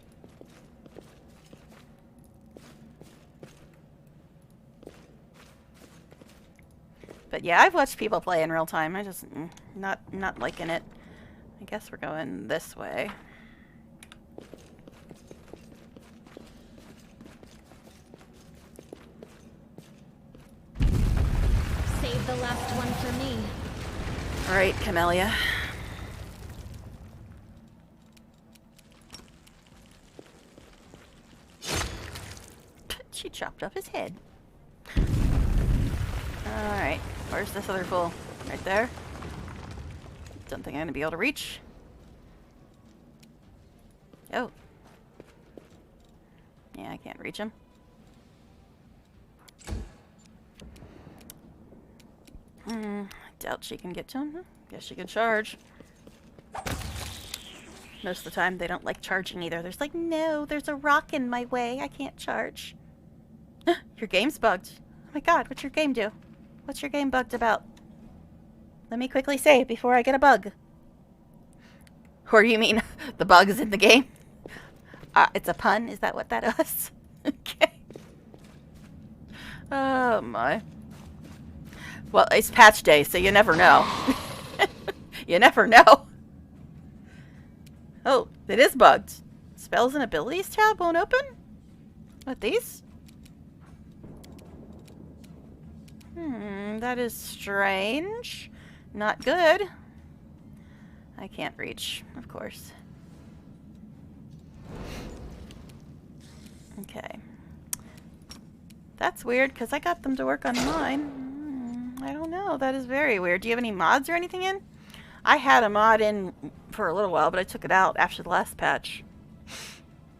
But yeah, I've watched people play in real time. I just not liking it. I guess we're going this way. Save the last one for me. All right, Camellia. She chopped off his head. Alright, where's this other fool? Right there? Don't think I'm gonna be able to reach. Oh. Yeah, I can't reach him. I doubt she can get to him. Guess she can charge. Most of the time, they don't like charging either. There's like, no, there's a rock in my way. I can't charge. Your game's bugged. Oh my god, what's your game do? What's your game bugged about? Let me quickly save before I get a bug. Or you mean the bugs in the game? It's a pun? Is that what that was? Okay. Oh my. Well, it's patch day, so you never know. You never know. Oh, it is bugged. Spells and abilities tab won't open? What, these? That is strange. Not good. I can't reach, of course. Okay. That's weird, because I got them to work on mine. I don't know. That is very weird. Do you have any mods or anything in? I had a mod in for a little while, but I took it out after the last patch.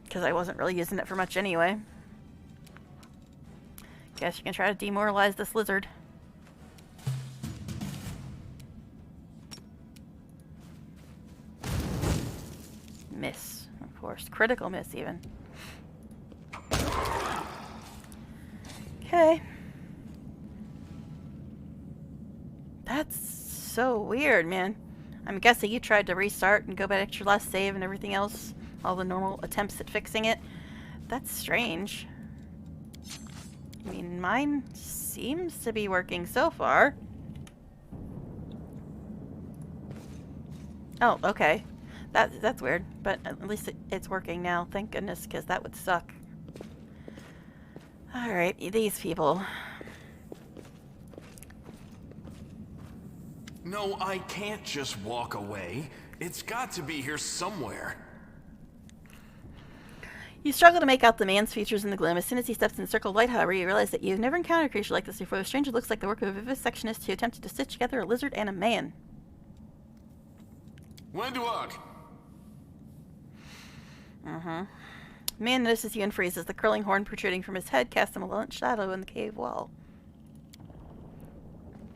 Because I wasn't really using it for much anyway. Guess you can try to demoralize this lizard. Miss, of course. Critical miss, even. Okay. That's so weird, man. I'm guessing you tried to restart and go back to your last save and everything else. All the normal attempts at fixing it. That's strange. I mean, mine seems to be working so far. Oh, okay. That's weird, but at least it's working now. Thank goodness, because that would suck. Alright, these people. No, I can't just walk away. It's got to be here somewhere. You struggle to make out the man's features in the gloom. As soon as he steps in the circle of light, however, you realize that you've never encountered a creature like this before. The stranger looks like the work of a vivisectionist who attempted to stitch together a lizard and a man. WotR. Man notices you and freezes. The curling horn protruding from his head casts a malevolent shadow in the cave wall.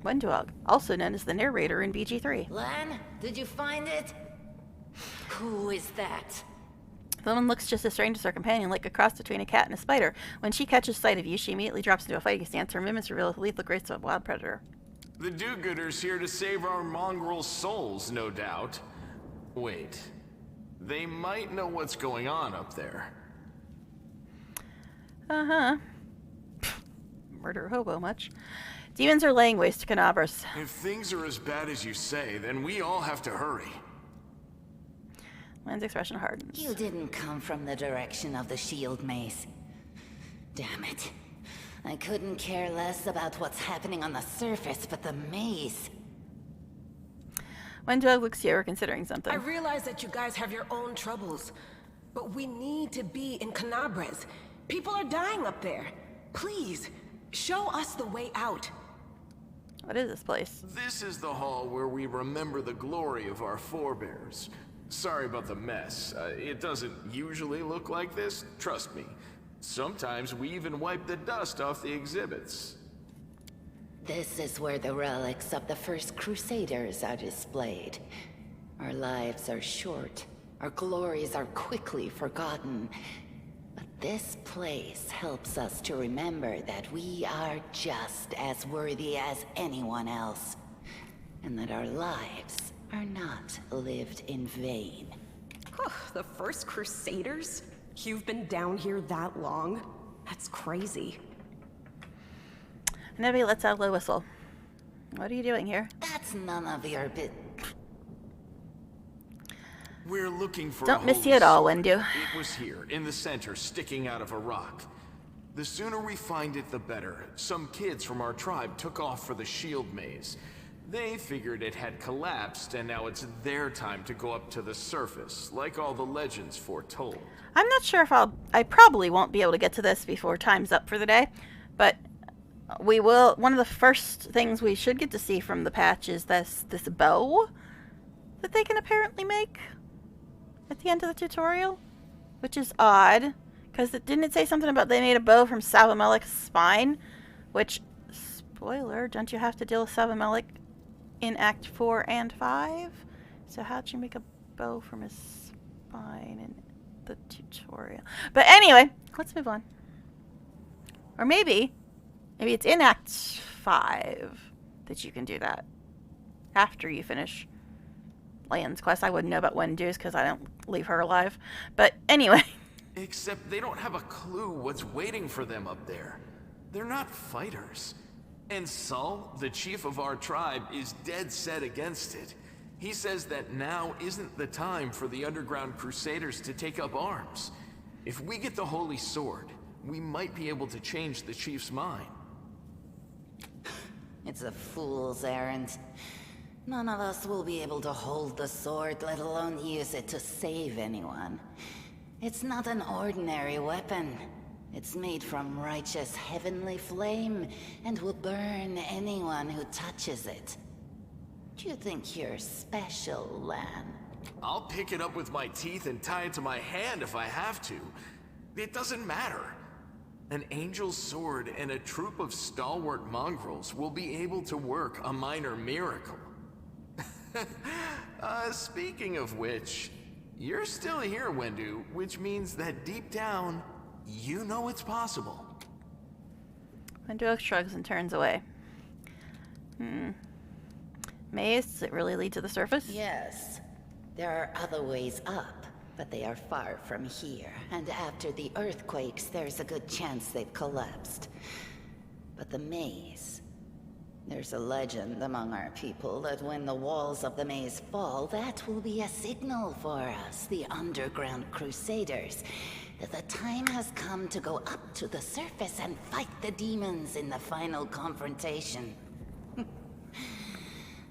WotR, also known as the narrator in BG3. Lan, did you find it? Who is that? The woman looks just as strange as her companion, like a cross between a cat and a spider. When she catches sight of you, she immediately drops into a fighting stance. Her movements reveal the lethal grace of a wild predator. The do-gooders here to save our mongrel souls, no doubt. Wait. They might know what's going on up there. Murder hobo much. Demons are laying waste to Canabras. If things are as bad as you say, then we all have to hurry. Lan's expression hardens. You didn't come from the direction of the shield maze. Damn it. I couldn't care less about what's happening on the surface, but the maze. When Doug looks here, we're considering something. I realize that you guys have your own troubles, but we need to be in Canabras. People are dying up there. Please, show us the way out. What is this place? This is the hall where we remember the glory of our forebears. Sorry about the mess. It doesn't usually look like this, trust me. Sometimes we even wipe the dust off the exhibits. This is where the relics of the first Crusaders are displayed. Our lives are short. Our glories are quickly forgotten. But this place helps us to remember that we are just as worthy as anyone else. and that our lives are not lived in vain. The first Crusaders? You've been down here that long? That's crazy. Nebby lets out a low whistle. What are you doing here? That's none of your bit. We're looking for Don't a miss holy you at all, sword. Wendu. It was here, in the center, sticking out of a rock. The sooner we find it, the better. Some kids from our tribe took off for the shield maze. They figured it had collapsed, and now it's their time to go up to the surface, like all the legends foretold. I'm not sure if I probably won't be able to get to this before time's up for the day, but we will. One of the first things we should get to see from the patch is this bow that they can apparently make at the end of the tutorial, which is odd, because didn't it say something about they made a bow from Sabamelik's spine, which, spoiler, don't you have to deal with Sabamelik in Act 4 and 5? So how'd you make a bow from his spine in the tutorial? But anyway, let's move on. Or maybe it's in Act 5 that you can do that after you finish Lan's quest. I wouldn't know about Wendu's because I don't leave her alive. But anyway. Except they don't have a clue what's waiting for them up there. They're not fighters. And Saul, the chief of our tribe, is dead set against it. He says that now isn't the time for the underground crusaders to take up arms. If we get the holy sword, we might be able to change the chief's mind. It's a fool's errand. None of us will be able to hold the sword, let alone use it to save anyone. It's not an ordinary weapon. It's made from righteous heavenly flame, and will burn anyone who touches it. Do you think you're special, Lan? I'll pick it up with my teeth and tie it to my hand if I have to. It doesn't matter. An angel's sword and a troop of stalwart mongrels will be able to work a minor miracle. Speaking of which, you're still here, Wendu, which means that deep down, you know it's possible. Wendu shrugs and turns away. Maze, does it really lead to the surface? Yes. There are other ways up, but they are far from here. And after the earthquakes, there's a good chance they've collapsed. But the maze... There's a legend among our people that when the walls of the maze fall, that will be a signal for us, the underground crusaders, that the time has come to go up to the surface and fight the demons in the final confrontation.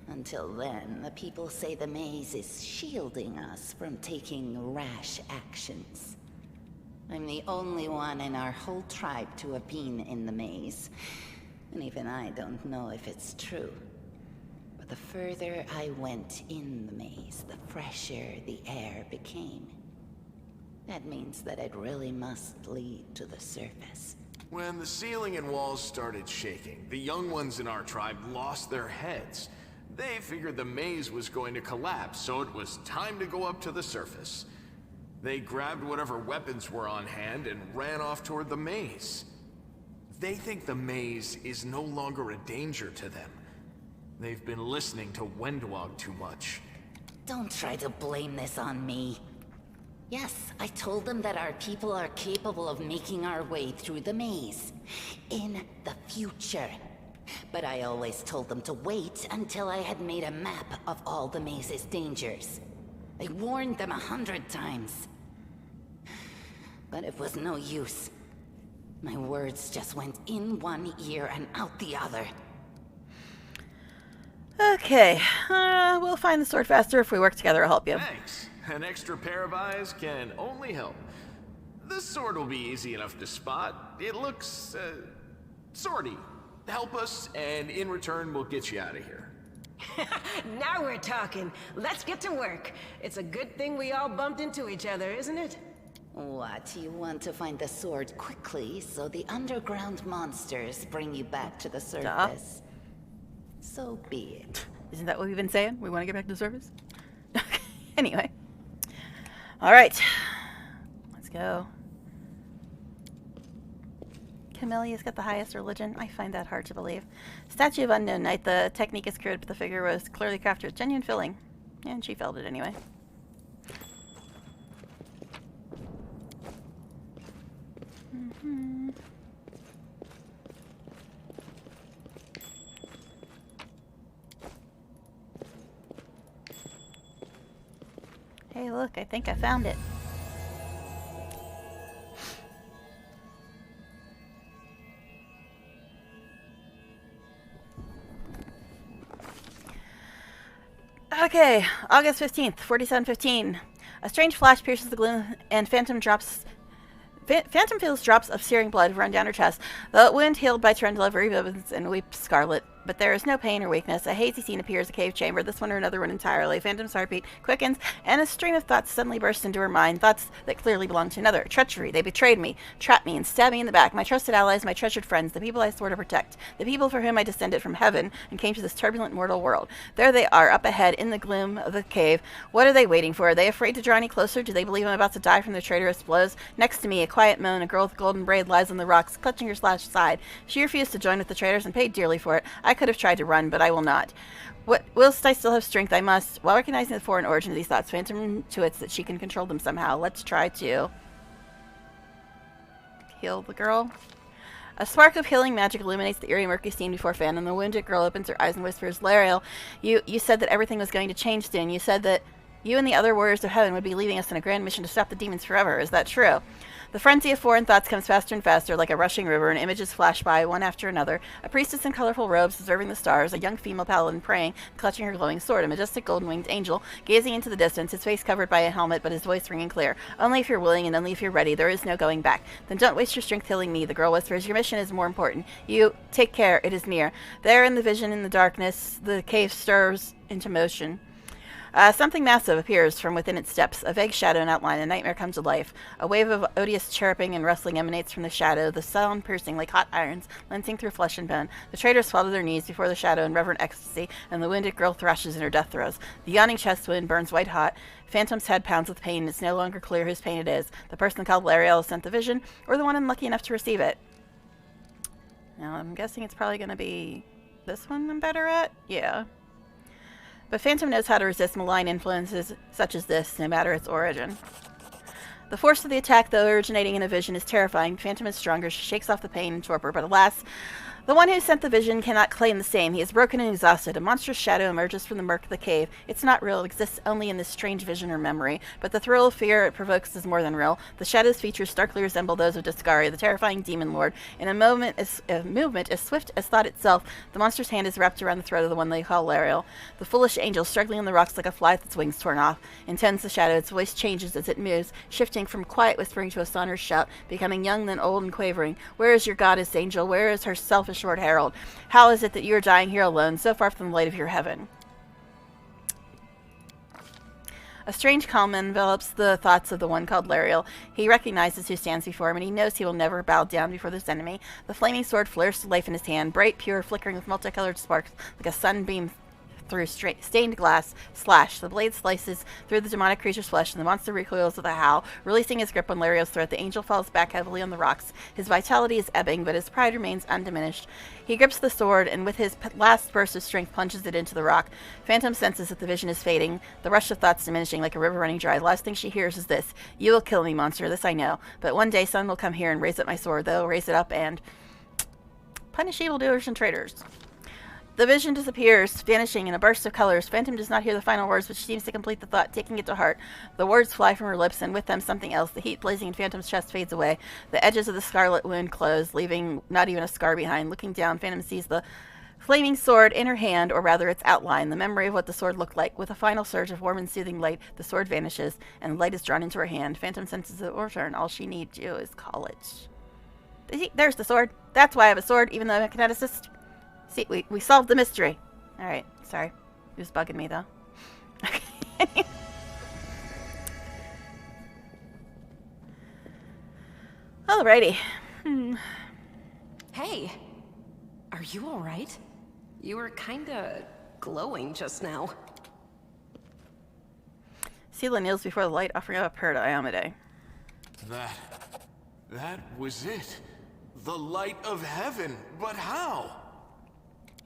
Until then, the people say the maze is shielding us from taking rash actions. I'm the only one in our whole tribe to have been in the maze. And even I don't know if it's true. But the further I went in the maze, the fresher the air became. That means that it really must lead to the surface. When the ceiling and walls started shaking, the young ones in our tribe lost their heads. They figured the maze was going to collapse, so it was time to go up to the surface. They grabbed whatever weapons were on hand and ran off toward the maze. They think the maze is no longer a danger to them. They've been listening to Wendwog too much. Don't try to blame this on me. Yes, I told them that our people are capable of making our way through the maze. In the future. But I always told them to wait until I had made a map of all the maze's dangers. I warned them 100 times. But it was no use. My words just went in one ear and out the other. Okay, we'll find the sword faster if we work together. I'll help you. Thanks. An extra pair of eyes can only help. The sword will be easy enough to spot. It looks, swordy. Help us, and in return, we'll get you out of here. Now we're talking. Let's get to work. It's a good thing we all bumped into each other, isn't it? What, you want to find the sword quickly so the underground monsters bring you back to the surface? So be it. Isn't that what we've been saying? We want to get back to the surface? Anyway. Alright. Let's go. Camelia's got the highest religion. I find that hard to believe. Statue of Unknown Knight. The technique is crude, but the figure was clearly crafted with genuine feeling. And she felt it anyway. Hey, look, I think I found it. Okay, August 15th, 47:15. A strange flash pierces the gloom, and Phantom feels drops of searing blood run down her chest. The wound healed by Trendula reopens and weeps scarlet. But there is no pain or weakness. A hazy scene appears, a cave chamber, this one or another one entirely. Phantom's heartbeat quickens, and a stream of thoughts suddenly bursts into her mind. Thoughts that clearly belong to another. Treachery. They betrayed me, trapped me, and stabbed me in the back. My trusted allies, my treasured friends, the people I swore to protect. The people for whom I descended from heaven and came to this turbulent mortal world. There they are, up ahead, in the gloom of the cave. What are they waiting for? Are they afraid to draw any closer? Do they believe I'm about to die from their traitorous blows? Next to me, a quiet moan. A girl with golden braid lies on the rocks, clutching her slashed side. She refused to join with the traitors and paid dearly for it. I could have tried to run, but I will not. Whilst I still have strength, I must. While recognizing the foreign origin of these thoughts, Phantom intuits that she can control them somehow. Let's try to heal the girl. A spark of healing magic illuminates the eerie murky scene before Phantom. The wounded girl opens her eyes and whispers, Lariel, you said that everything was going to change soon. You said that you and the other warriors of heaven would be leaving us on a grand mission to stop the demons forever. Is that true? The frenzy of foreign thoughts comes faster and faster, like a rushing river, and images flash by, one after another. A priestess in colorful robes, observing the stars, a young female paladin praying, clutching her glowing sword, a majestic golden-winged angel, gazing into the distance, his face covered by a helmet, but his voice ringing clear. Only if you're willing and only if you're ready. There is no going back. Then don't waste your strength healing me, the girl whispers. Your mission is more important. You, take care, it is near. There in the vision in the darkness, the cave stirs into motion. Something massive appears from within its depths, a vague shadow and outline. A nightmare comes to life. A wave of odious chirruping and rustling emanates from the shadow, the sound piercing like hot irons, lancing through flesh and bone. The traitors fall to their knees before the shadow in reverent ecstasy, and the wounded girl thrashes in her death throes. The yawning chest wound burns white hot. Phantom's head pounds with pain. It's no longer clear whose pain it is. The person called Lariel sent the vision, or the one unlucky enough to receive it. Now, I'm guessing it's probably going to be this one I'm better at? Yeah. But Phantom knows how to resist malign influences such as this, no matter its origin. The force of the attack, though originating in a vision, is terrifying. Phantom is stronger. She shakes off the pain and torpor, but alas, the one who sent the vision cannot claim the same. He is broken and exhausted. A monstrous shadow emerges from the murk of the cave. It's not real. It exists only in this strange vision or memory. But the thrill of fear it provokes is more than real. The shadow's features starkly resemble those of Discaria, the terrifying demon lord. In a movement as swift as thought itself, the monster's hand is wrapped around the throat of the one they call Lariel. The foolish angel, struggling on the rocks like a fly with its wings torn off, intends the shadow. Its voice changes as it moves, shifting from quiet whispering to a sonorous shout, becoming young then old and quavering. Where is your goddess, angel? Where is her selfish Lord Herald? How is it that you are dying here alone, so far from the light of your heaven? A strange calm envelops the thoughts of the one called Lariel. He recognizes who stands before him, and he knows he will never bow down before this enemy. The flaming sword flares to life in his hand, bright, pure, flickering with multicolored sparks, like a sunbeam through stained glass. Slash. The blade slices through the demonic creature's flesh, and the monster recoils with a howl. Releasing his grip on Lariel's throat, the angel falls back heavily on the rocks. His vitality is ebbing, but his pride remains undiminished. He grips the sword, and with his last burst of strength plunges it into the rock. Phantom senses that the vision is fading, the rush of thoughts diminishing like a river running dry. The last thing she hears is this: You will kill me, monster, this I know. But one day someone will come here and raise up my sword. They'll raise it up and punish evildoers and traitors. The vision disappears, vanishing in a burst of colors. Phantom does not hear the final words, but she seems to complete the thought, taking it to heart. The words fly from her lips, and with them something else. The heat blazing in Phantom's chest fades away. The edges of the scarlet wound close, leaving not even a scar behind. Looking down, Phantom sees the flaming sword in her hand, or rather its outline, the memory of what the sword looked like. With a final surge of warm and soothing light, the sword vanishes, and light is drawn into her hand. Phantom senses it will return. All she needs to do is call it. There's the sword. That's why I have a sword, even though I'm a kineticist. See, we solved the mystery. Alright, sorry. It was bugging me, though. Alrighty. Hey, are you alright? You were kinda glowing just now. Sela kneels before the light, offering up a prayer to Iomade. That was it. The light of heaven, but how?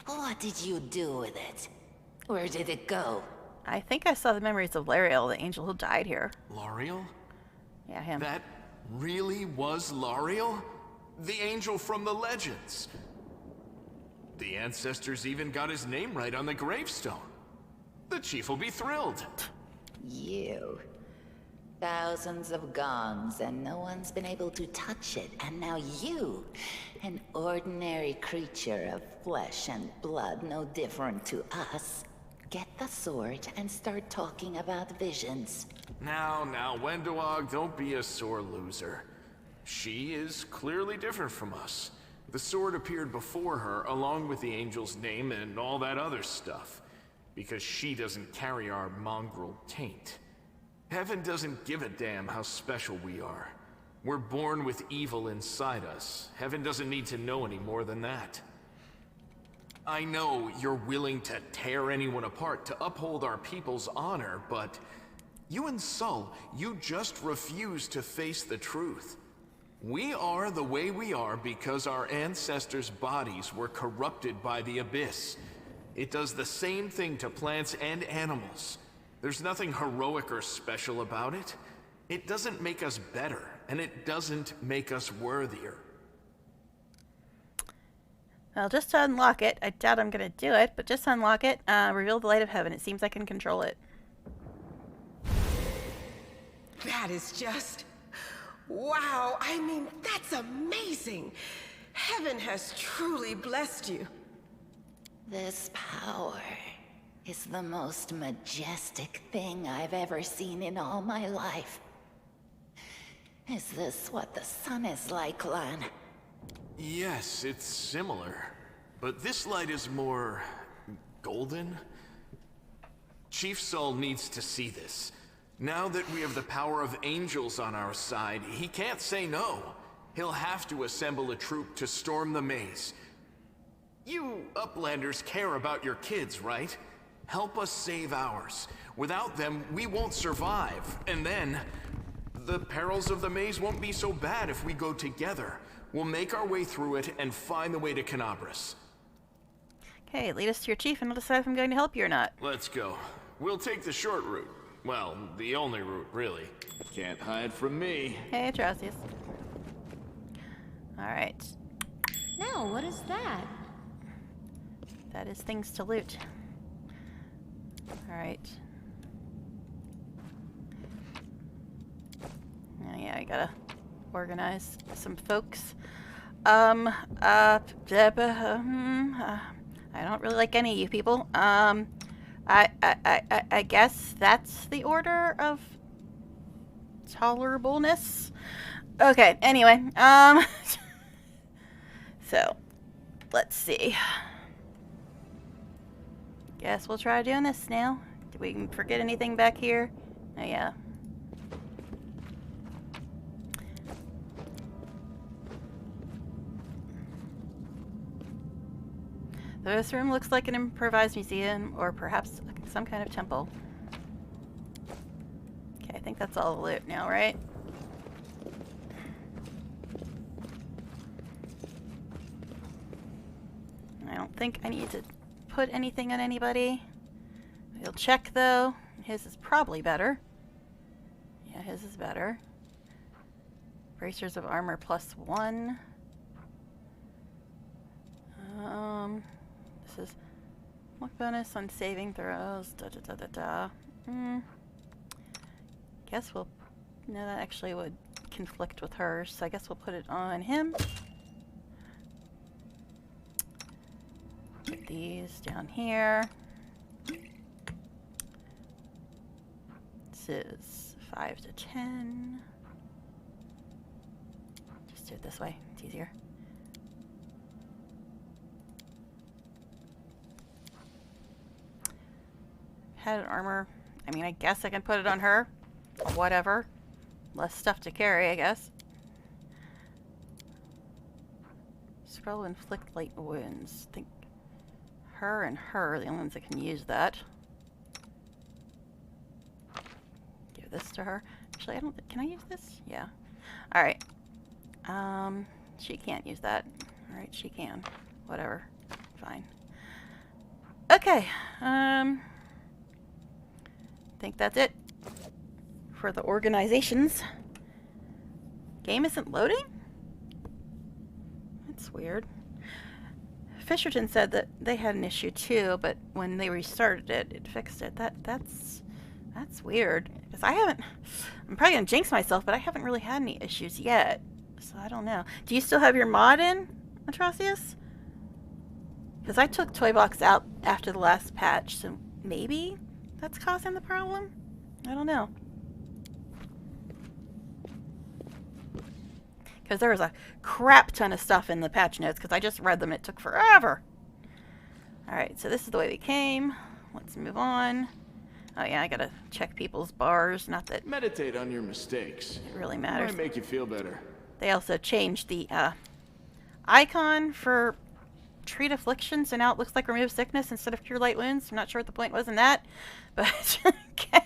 What did you do with it? Where did it go? I think I saw the memories of Lariel, the angel who died here. Lariel? Yeah, him. That really was Lariel? The angel from the legends. The ancestors even got his name right on the gravestone. The chief will be thrilled. You. Thousands of gongs and no one's been able to touch it. And now you, an ordinary creature of flesh and blood, no different to us, get the sword and start talking about visions. Now, Wendowog, don't be a sore loser. She is clearly different from us. The sword appeared before her, along with the angel's name and all that other stuff. Because she doesn't carry our mongrel taint. Heaven doesn't give a damn how special we are. We're born with evil inside us. Heaven doesn't need to know any more than that. I know you're willing to tear anyone apart to uphold our people's honor, but you and Sol, you just refuse to face the truth. We are the way we are because our ancestors' bodies were corrupted by the Abyss. It does the same thing to plants and animals. There's nothing heroic or special about it. It doesn't make us better, and it doesn't make us worthier. Well, just to unlock it, I doubt I'm going to do it, but just to unlock it, reveal the light of heaven. It seems I can control it. That is just... wow, I mean, that's amazing. Heaven has truly blessed you. This power is the most majestic thing I've ever seen in all my life. Is this what the sun is like, Lan? Yes, it's similar. But this light is more... golden? Chief Sol needs to see this. Now that we have the power of angels on our side, he can't say no. He'll have to assemble a troop to storm the maze. You Uplanders care about your kids, right? Help us save ours. Without them, we won't survive. And then, the perils of the maze won't be so bad if we go together. We'll make our way through it and find the way to Canabras. Okay, lead us to your chief and I'll decide if I'm going to help you or not. Let's go. We'll take the short route. Well, the only route, really. Can't hide from me. Hey, Atrocious. Alright. Now, what is that? That is things to loot. Alright. Oh, yeah, I gotta organize some folks. I don't really like any of you people. I guess that's the order of tolerableness. Okay, anyway, so, let's see. Guess we'll try doing this now. Did we forget anything back here? Oh, yeah. This room looks like an improvised museum, or perhaps some kind of temple. Okay, I think that's all the loot now, right? I don't think I need to put anything on anybody. We'll check, though. His is probably better. Yeah, his is better. Bracers of armor +1. This is luck bonus on saving throws. Guess we'll... No, that actually would conflict with hers, so I guess we'll put it on him. Put these down here. This is 5 to 10. Just do it this way. It's easier. Head armor. I mean, I guess I can put it on her. Whatever. Less stuff to carry, I guess. Scroll inflict light wounds. Think her and her are the only ones that can use that. Give this to her. Actually, I don't think... Can I use this? Yeah. Alright. She can't use that. Alright, she can. Whatever. Fine. Okay. Think that's it for the organizations. Game isn't loading? That's weird. Fisherton said that they had an issue too, but when they restarted it, it fixed it. That's weird. Because I'm probably gonna jinx myself, but I haven't really had any issues yet. So I don't know. Do you still have your mod in, Atrocious? Because I took Toybox out after the last patch, so maybe that's causing the problem? I don't know. Because there was a crap ton of stuff in the patch notes, because I just read them. It took forever. Alright, so this is the way we came. Let's move on. Oh yeah, I gotta check people's bars. Not that meditate on your mistakes. It really matters. It might make you feel better. They also changed the icon for treat affliction, so now it looks like remove sickness instead of cure light wounds. I'm not sure what the point was in that, but okay.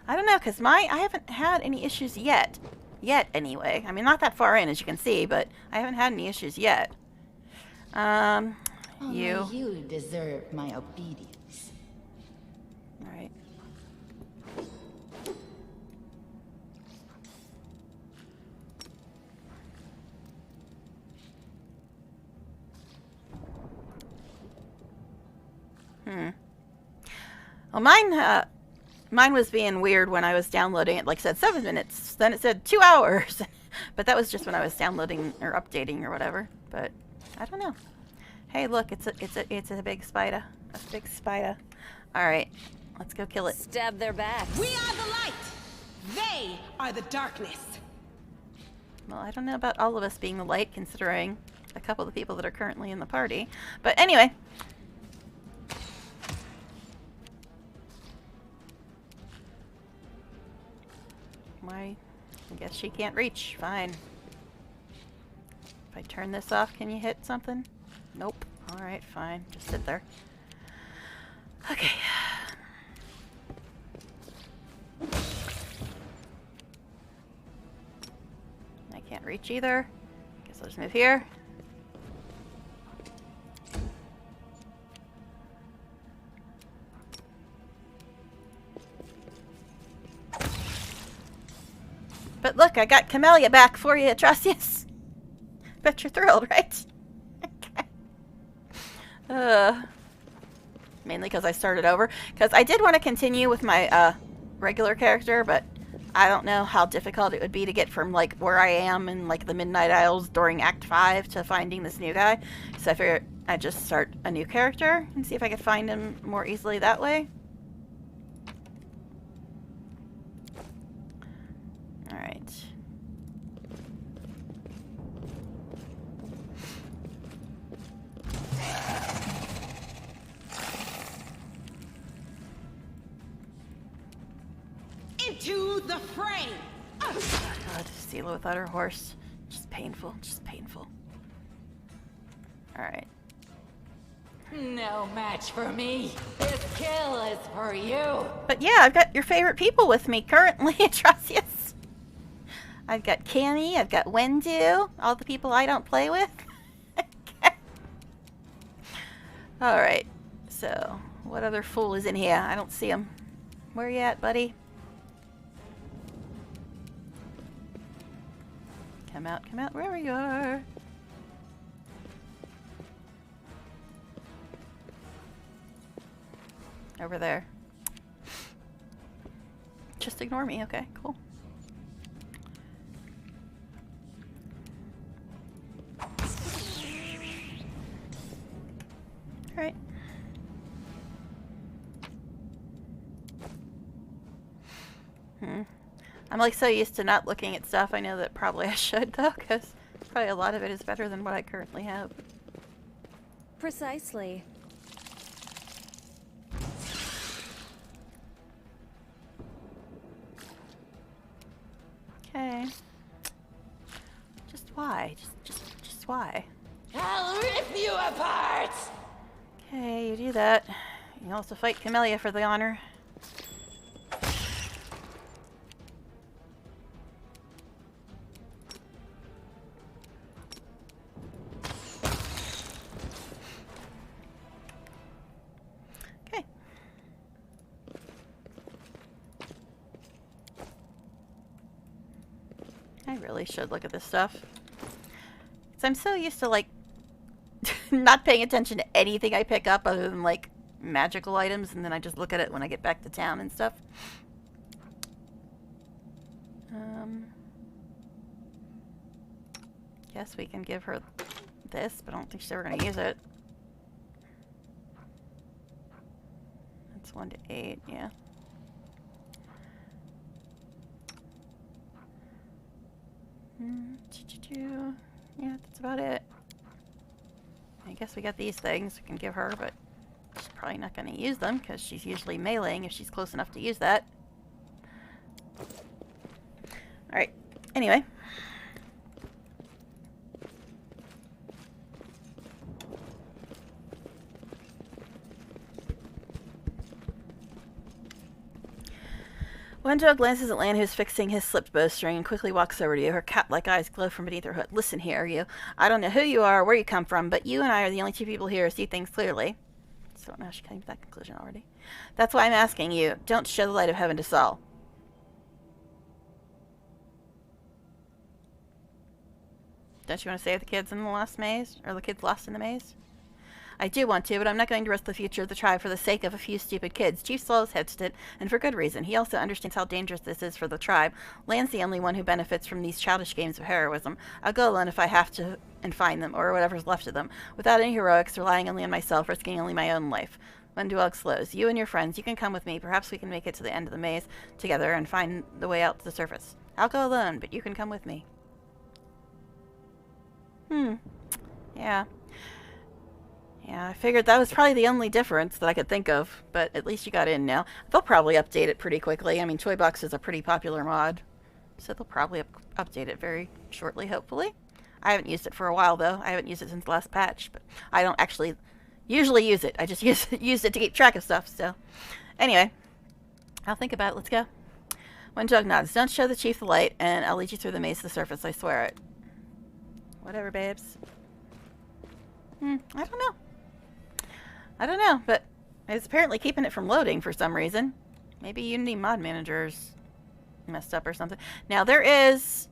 I don't know, because I haven't had any issues yet. Yet, anyway. I mean, not that far in, as you can see, but I haven't had any issues yet. You deserve my obedience. Alright. Well, mine was being weird when I was downloading it. Like I said, 7 minutes. Then it said 2 hours. But that was just when I was downloading or updating or whatever. But I don't know. Hey, look, it's a big spider. A big spider. All right, let's go kill it. Stab their backs. We are the light. They are the darkness. Well, I don't know about all of us being the light, considering a couple of the people that are currently in the party. But anyway. I guess she can't reach. Fine. If I turn this off, can you hit something? Nope. Alright, fine. Just sit there. Okay. I can't reach either. Guess I'll just move here. But look, I got Camellia back for you, Atrocious. Bet you're thrilled, right? Okay. Mainly because I started over. Because I did want to continue with my regular character, but I don't know how difficult it would be to get from like where I am in like the Midnight Isles during Act 5 to finding this new guy. So I figured I'd just start a new character and see if I could find him more easily that way. Alright. Into the fray! God, Stila without her horse. Just painful, just painful. Alright. No match for me. This kill is for you. But yeah, I've got your favorite people with me currently, Atrocious. I've got Cammy, I've got Wendu, all the people I don't play with. Okay. Alright, so what other fool is in here? I don't see him. Where you at, buddy? Come out, wherever you are. Over there. Just ignore me, okay, cool. Alright. I'm like so used to not looking at stuff. I know that probably I should though, because probably a lot of it is better than what I currently have. Precisely. Okay. Just why? Just why? I'll rip you apart. Okay, you do that. You also fight Camellia for the honor. Okay. I really should look at this stuff. 'Cause I'm so used to, like, not paying attention to anything I pick up other than, like, magical items, and then I just look at it when I get back to town and stuff. Guess we can give her this, but I don't think she's ever going to use it. That's 1 to 8, yeah. Yeah, that's about it. I guess we got these things we can give her, but she's probably not going to use them because she's usually meleeing if she's close enough to use that. Alright, anyway. Wendell glances at Lan, who's fixing his slipped bowstring, and quickly walks over to you. Her cat-like eyes glow from beneath her hood. Listen here, you. I don't know who you are or where you come from, but you and I are the only two people here who see things clearly. So I don't know how she came to that conclusion already. That's why I'm asking you. Don't show the light of heaven to Saul. Don't you want to save the kids in the lost maze? Or the kids lost in the maze? I do want to, but I'm not going to risk the future of the tribe for the sake of a few stupid kids. Chief Slow is hesitant, and for good reason. He also understands how dangerous this is for the tribe. Lan's the only one who benefits from these childish games of heroism. I'll go alone if I have to and find them, or whatever's left of them. Without any heroics, relying only on myself, risking only my own life. Wendell slows. You and your friends, you can come with me. Perhaps we can make it to the end of the maze together and find the way out to the surface. I'll go alone, but you can come with me. Yeah. Yeah, I figured that was probably the only difference that I could think of, but at least you got in now. They'll probably update it pretty quickly. I mean, Toy Box is a pretty popular mod, so they'll probably update it very shortly, hopefully. I haven't used it for a while, though. I haven't used it since the last patch, but I don't actually usually use it. I just used it to keep track of stuff, so. Anyway, I'll think about it. Let's go. When Jug nods, don't show the chief the light, and I'll lead you through the maze to the surface, I swear it. Whatever, babes. I don't know. I don't know, but it's apparently keeping it from loading for some reason. Maybe Unity Mod Manager's messed up or something. Now, there was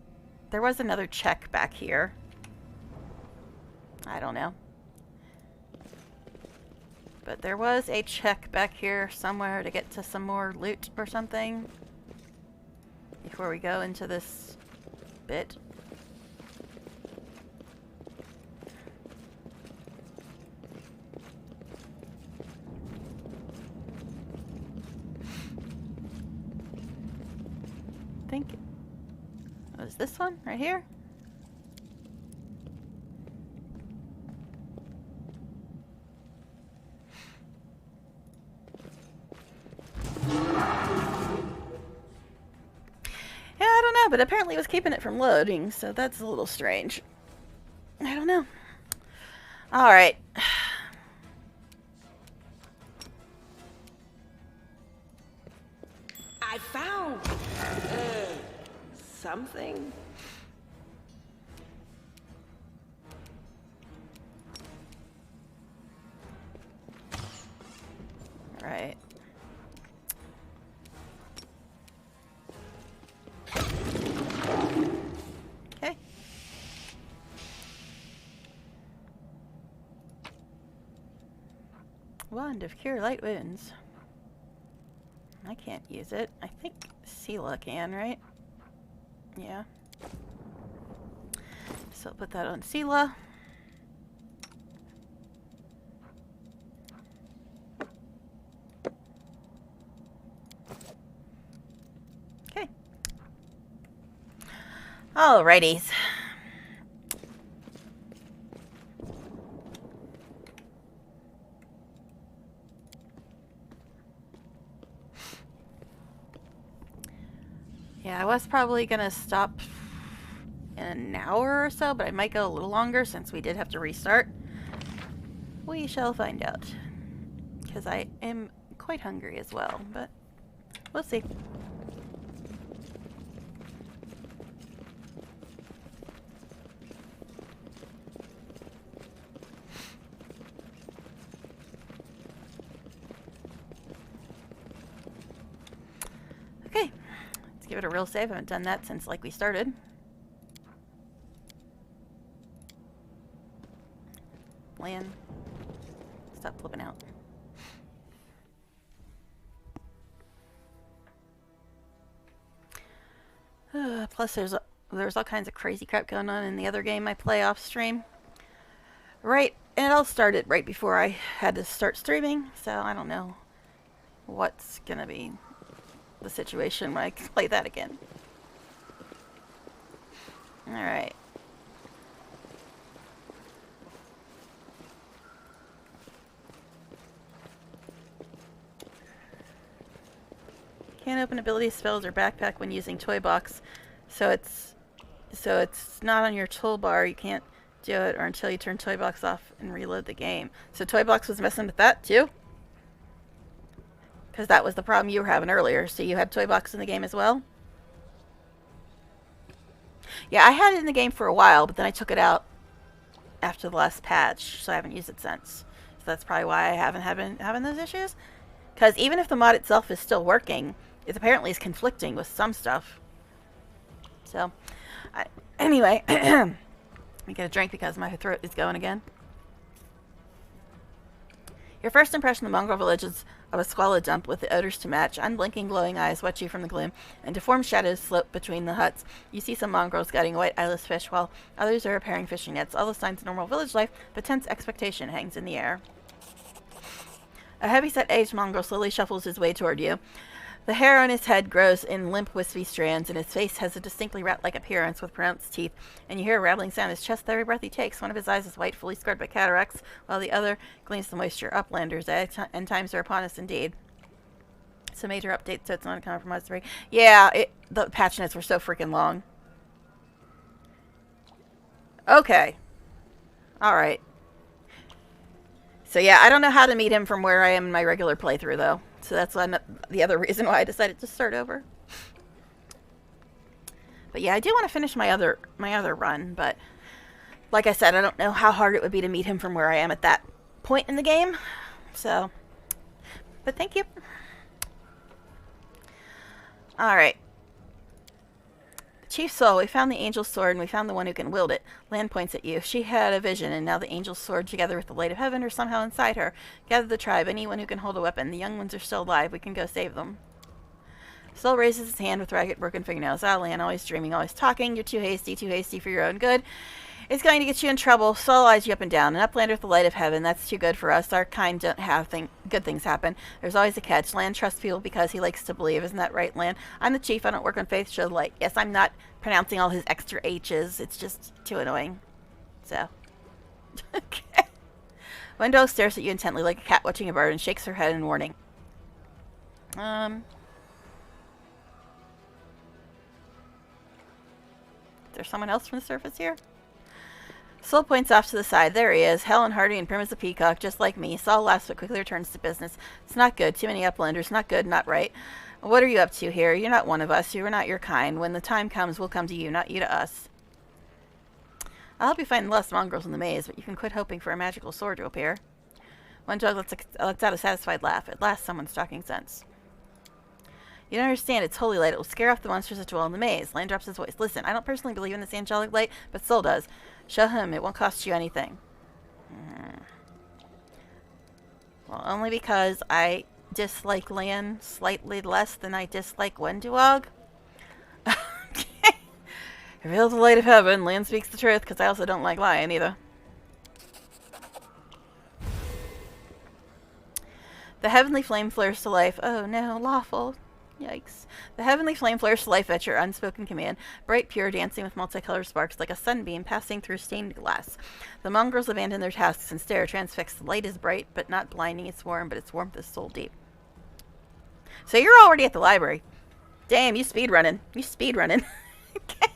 another check back here. I don't know. But there was a check back here somewhere to get to some more loot or something before we go into this bit. I think it was this one right here. Yeah, I don't know, but apparently it was keeping it from loading, so that's a little strange. I don't know. Alright. I found something. Right. Okay. Wand of Cure Light Wounds. I can't use it. I think Sela can, right? Yeah. So I'll put that on Sela. Okay. Alrighties. Yeah, I was probably gonna stop in an hour or so, but I might go a little longer since we did have to restart. We shall find out. because I am quite hungry as well, but we'll see. Okay, let's give it a real save. I haven't done that since like we started. Land. Stop flipping out. Plus, there's all kinds of crazy crap going on in the other game I play off stream. Right, and it all started right before I had to start streaming, so I don't know what's gonna be the situation when I play that again. Alright. Can't open ability spells or backpack when using toy box, so it's not on your toolbar. You can't do it or until you turn toy box off and reload the game. So toy box was messing with that too, because that was the problem you were having earlier. So you had toy box in the game as well. Yeah, I had it in the game for a while, but then I took it out after the last patch, so I haven't used it since. So that's probably why I haven't been having those issues. Because even if the mod itself is still working, it apparently is conflicting with some stuff. So, anyway, let me get a drink because my throat is going again. Your first impression of Mongol village is of a squalid dump with the odors to match. Unblinking glowing eyes watch you from the gloom, and deformed shadows slope between the huts. You see some mongrels guiding a white eyeless fish, while others are repairing fishing nets. All the signs of normal village life, but tense expectation hangs in the air. A heavy-set aged mongrel slowly shuffles his way toward you. The hair on his head grows in limp, wispy strands, and his face has a distinctly rat-like appearance with pronounced teeth, and you hear a rattling sound in his chest with every breath he takes. One of his eyes is white, fully scarred by cataracts, while the other gleams the moisture. Uplanders, and times are upon us indeed. It's a major update, so it's not a compromise. Yeah, the patch notes were so freaking long. Okay. Alright. So yeah, I don't know how to meet him from where I am in my regular playthrough, though. So that's the other reason why I decided to start over. But yeah, I do want to finish my other run, but like I said, I don't know how hard it would be to meet him from where I am at that point in the game. So, but thank you. Alright. Chief Soul, we found the angel's sword and we found the one who can wield it. Lan points at you. She had a vision, and now the angel's sword, together with the light of heaven, are somehow inside her. Gather the tribe, anyone who can hold a weapon. The young ones are still alive. We can go save them. Soul raises his hand with ragged, broken fingernails. Ah, Lan, always dreaming, always talking. You're too hasty for your own good. It's going to get you in trouble. Soul eyes you up and down. An uplander with the light of heaven. That's too good for us. Our kind don't have good things happen. There's always a catch. Lan trusts people because he likes to believe. Isn't that right, Lan? I'm the chief. I don't work on faith. Show the light. Yes, I'm not pronouncing all his extra H's. It's just too annoying. So. Okay. Wendell stares at you intently like a cat watching a bird and shakes her head in warning. Is there someone else from the surface here? Soul points off to the side. There he is, hell and hearty and prim as a peacock, just like me. Saul laughs but quickly returns to business. It's not good. Too many uplanders. Not good, not right. What are you up to here? You're not one of us. You're not your kind. When the time comes, we'll come to you, not you to us. I'll help you find less mongrels in the maze, but you can quit hoping for a magical sword to appear. One dog lets out a satisfied laugh. At last, someone's talking sense. You don't understand. It's holy light. It will scare off the monsters that dwell in the maze. Lan drops his voice. Listen, I don't personally believe in this angelic light, but Soul does. Show him. It won't cost you anything. Well, only because I dislike Lan slightly less than I dislike Wenduog. Okay. Reveal the light of heaven. Lan speaks the truth, because I also don't like lying either. The heavenly flame flares to life. Oh no, lawful. Yikes. The heavenly flame flares to life at your unspoken command, bright, pure, dancing with multicolored sparks like a sunbeam passing through stained glass. The mongrels abandon their tasks and stare, transfixed. The light is bright, but not blinding. It's warm, but its warmth is soul deep. So you're already at the library. Damn, you speedrunning. You speedrunning. Okay.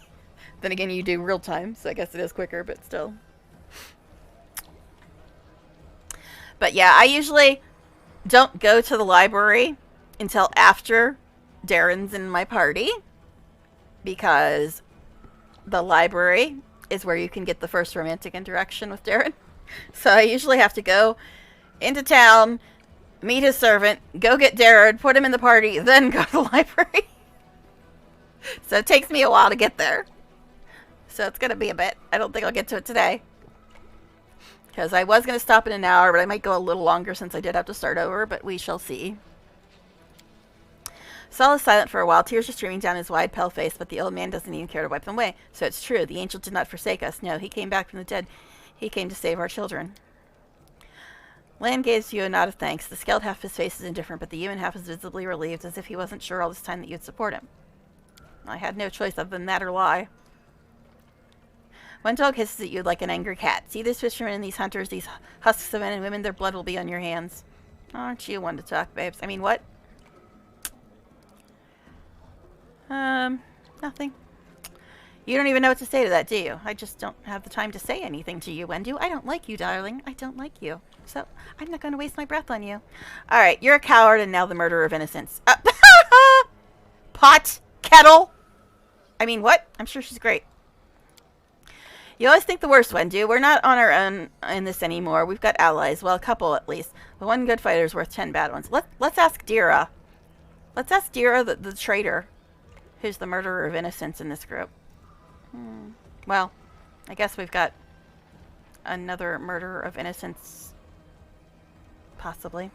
Then again, you do real time, so I guess it is quicker, but still. But yeah, I usually don't go to the library until after Darren's in my party, because the library is where you can get the first romantic interaction with Darren. So I usually have to go into town, meet his servant, go get Darren, put him in the party, then go to the library. So it takes me a while to get there. So it's going to be a bit. I don't think I'll get to it today. Because I was going to stop in an hour, but I might go a little longer since I did have to start over, but we shall see. Saul is silent for a while, tears are streaming down his wide, pale face, but the old man doesn't even care to wipe them away. So it's true, the angel did not forsake us. No, he came back from the dead. He came to save our children. Lan gives you a nod of thanks. The scaled half of his face is indifferent, but the human half is visibly relieved, as if he wasn't sure all this time that you'd support him. I had no choice other than that or lie. One dog hisses at you like an angry cat. See these fishermen and these hunters, these husks of men and women, their blood will be on your hands. Aren't you one to talk, babes? I mean, what? Nothing. You don't even know what to say to that, do you? I just don't have the time to say anything to you, Wendu. I don't like you, darling. I don't like you. So, I'm not going to waste my breath on you. Alright, you're a coward and now the murderer of innocence. Pot! Kettle! I mean, what? I'm sure she's great. You always think the worst, Wendu. We're not on our own in this anymore. We've got allies. Well, a couple at least. But one good fighter is worth 10 bad ones. Let's ask Dira. Let's ask Dira, the traitor, who's the murderer of innocence in this group. Well, I guess we've got another murderer of innocence. Possibly.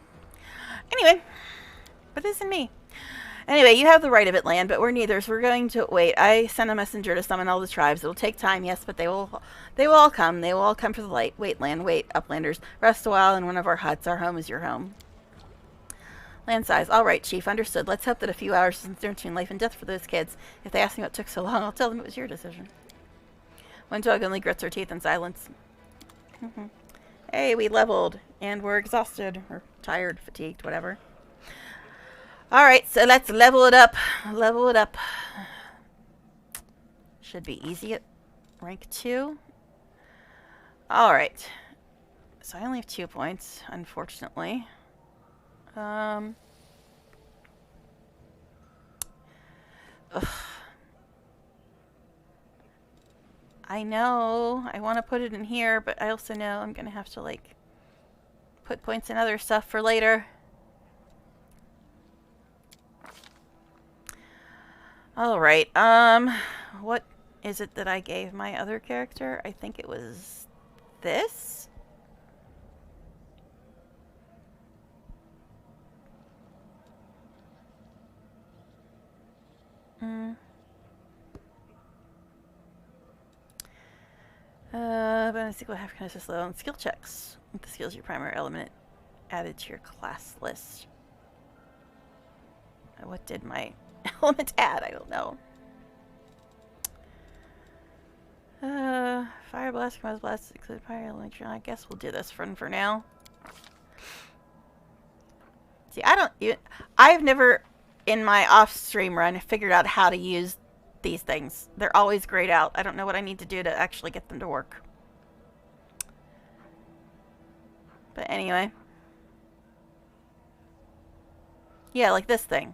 Anyway. But this isn't me. Anyway, you have the right of it, Lan, but we're neither, so we're going to wait. I sent a messenger to summon all the tribes. It'll take time, yes, but they will all come. They will all come for the light. Wait, Lan, wait, Uplanders. Rest a while in one of our huts. Our home is your home. Lan sighs. All right, Chief, understood. Let's hope that a few hours is between life and death for those kids. If they ask me what took so long, I'll tell them it was your decision. One dog only grits her teeth in silence. Hey, we leveled, and we're exhausted, or tired, fatigued, whatever. Alright, so let's level it up. Level it up. Should be easy at rank 2. Alright. So I only have 2 points, unfortunately. Ugh. I know I want to put it in here, but I also know I'm going to have to, like, put points in other stuff for later. Alright, what is it that I gave my other character? I think it was this? Bonus equal half kineticist low on skill checks. With the skills your primary element added to your class list. What did my element add? I don't know. Fire blast, combos blast, include fire element. I guess we'll do this for now. See, I've never in my off-stream run figured out how to use these things. They're always grayed out. I don't know what I need to do to actually get them to work. But anyway. Yeah, like this thing.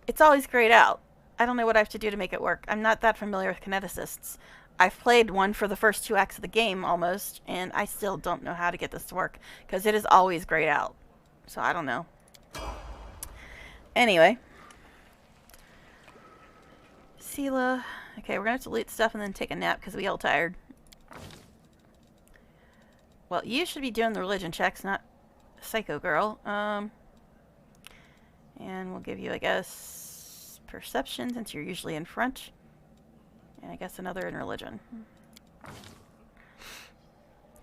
It's always grayed out. I don't know what I have to do to make it work. I'm not that familiar with kineticists. I've played one for the first 2 acts of the game almost, and I still don't know how to get this to work, because it is always grayed out. So I don't know. Anyway. Sela. Okay, we're going to have to loot stuff and then take a nap, because we all tired. Well, you should be doing the religion checks, not Psycho Girl. And we'll give you, I guess, perception, since you're usually in front. And I guess another in religion.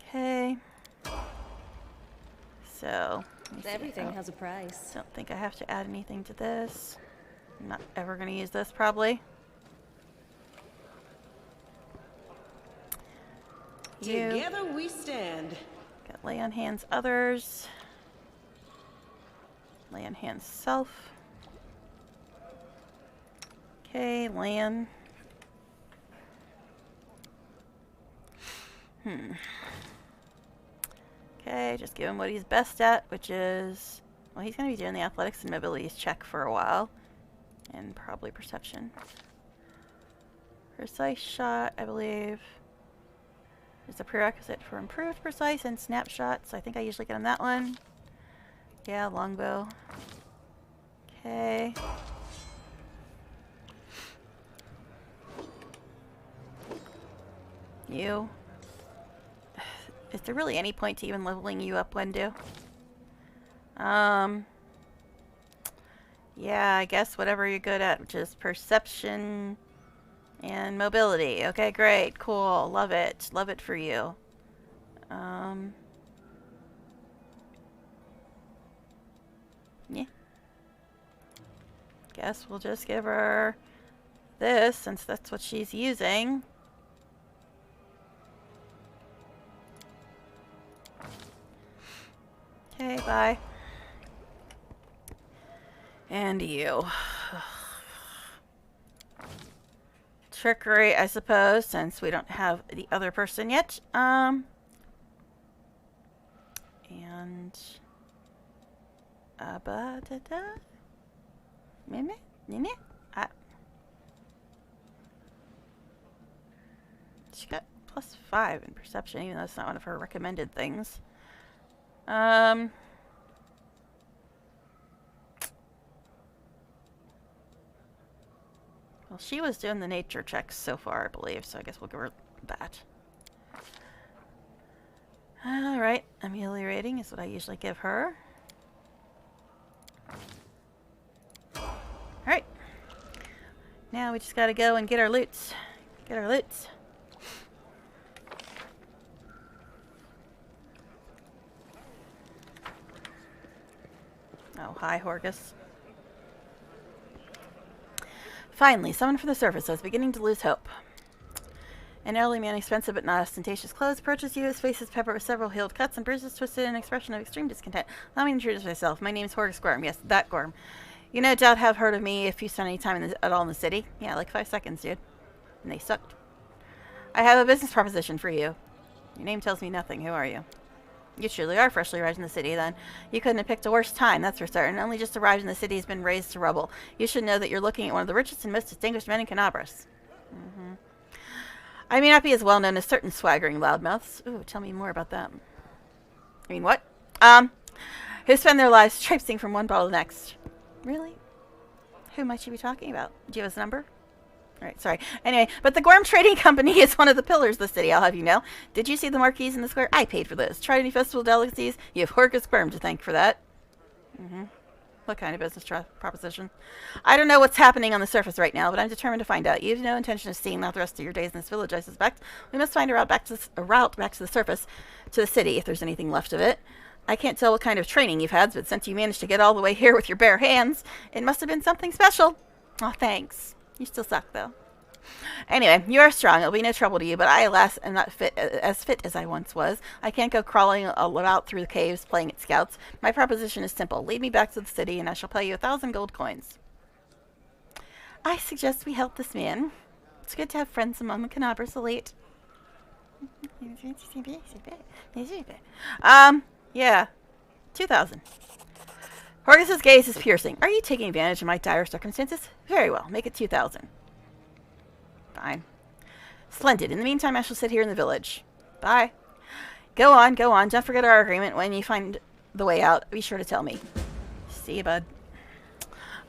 Okay. So, everything has a price. Don't think I have to add anything to this. I'm not ever going to use this, probably. Together we stand. Got lay on hands others. Lay on hands self. Okay, Lan. Okay, just give him what he's best at, which is... Well, he's going to be doing the athletics and mobilities check for a while. And probably perception. Precise shot, I believe, is a prerequisite for improved precise and snapshot, so I think I usually get him that one. Yeah, longbow. Okay. You. Is there really any point to even leveling you up, Wendu? Yeah, I guess whatever you're good at, which is perception and mobility. Okay, great, cool, love it for you. Yeah. Guess we'll just give her this, since that's what she's using. Okay, bye. And you. Trickery, I suppose, since we don't have the other person yet. And... ba-da-da. Mimi? Nini? She got +5 in perception, even though it's not one of her recommended things. Well, she was doing the nature checks so far, I believe, so I guess we'll give her that. Alright, ameliorating is what I usually give her. Alright. Now we just gotta go and get our loots. Get our loots. Oh, hi, Horgus. Finally, someone from the surface. I was beginning to lose hope. An elderly man, expensive but not ostentatious clothes, approaches you. His face is peppered with several healed cuts and bruises, twisted in an expression of extreme discontent. Allow me to introduce myself. My name is Horgus Gorm. Yes, that Gorm. You no doubt have heard of me if you spent any time at all in the city. Yeah, like 5 seconds, dude. And they sucked. I have a business proposition for you. Your name tells me nothing. Who are you? You truly are freshly arrived in the city, then. You couldn't have picked a worse time, that's for certain. Only just arrived in the city has been razed to rubble. You should know that you're looking at one of the richest and most distinguished men in Canabras. I may not be as well known as certain swaggering loudmouths. Ooh, tell me more about them. I mean, what? Who spend their lives traipsing from one bottle to the next. Really? Who might you be talking about? Do you have his number? Alright, sorry. Anyway, but the Gorm Trading Company is one of the pillars of the city, I'll have you know. Did you see the marquees in the square? I paid for those. Tried any festival delicacies? You have Horgus Gorm to thank for that. What kind of business proposition? I don't know what's happening on the surface right now, but I'm determined to find out. You have no intention of staying out the rest of your days in this village, I suspect. We must find a route back to the surface, to the city, if there's anything left of it. I can't tell what kind of training you've had, but since you managed to get all the way here with your bare hands, it must have been something special. Oh, thanks. You still suck, though. Anyway, you are strong. It'll be no trouble to you, but I, alas, am not fit as I once was. I can't go crawling about through the caves playing at scouts. My proposition is simple. Lead me back to the city, and I shall pay you 1,000 gold coins. I suggest we help this man. It's good to have friends among the Canabras elite. Yeah. 2,000. Horgus's gaze is piercing. Are you taking advantage of my dire circumstances? Very well. Make it 2,000. Fine. Splendid. In the meantime, I shall sit here in the village. Bye. Go on, go on. Don't forget our agreement. When you find the way out, be sure to tell me. See you, bud.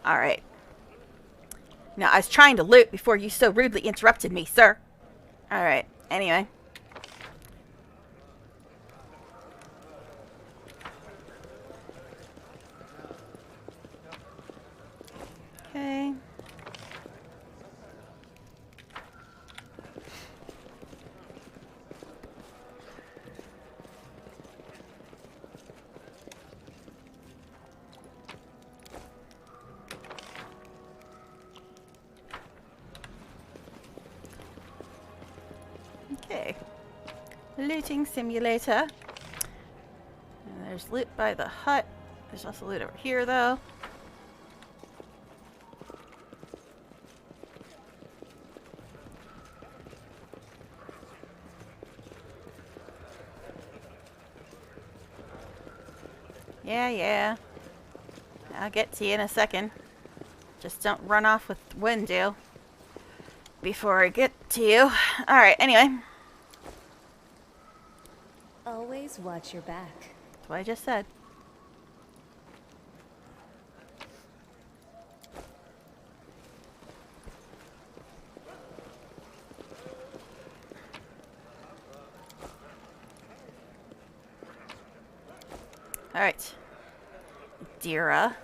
Alright. Now, I was trying to loot before you so rudely interrupted me, sir. Alright. Anyway. Okay. Okay. Looting simulator. And there's loot by the hut. There's also loot over here, though. Yeah, yeah. I'll get to you in a second. Just don't run off with Windu before I get to you. Alright, anyway. Always watch your back. That's what I just said. Alright. Dira.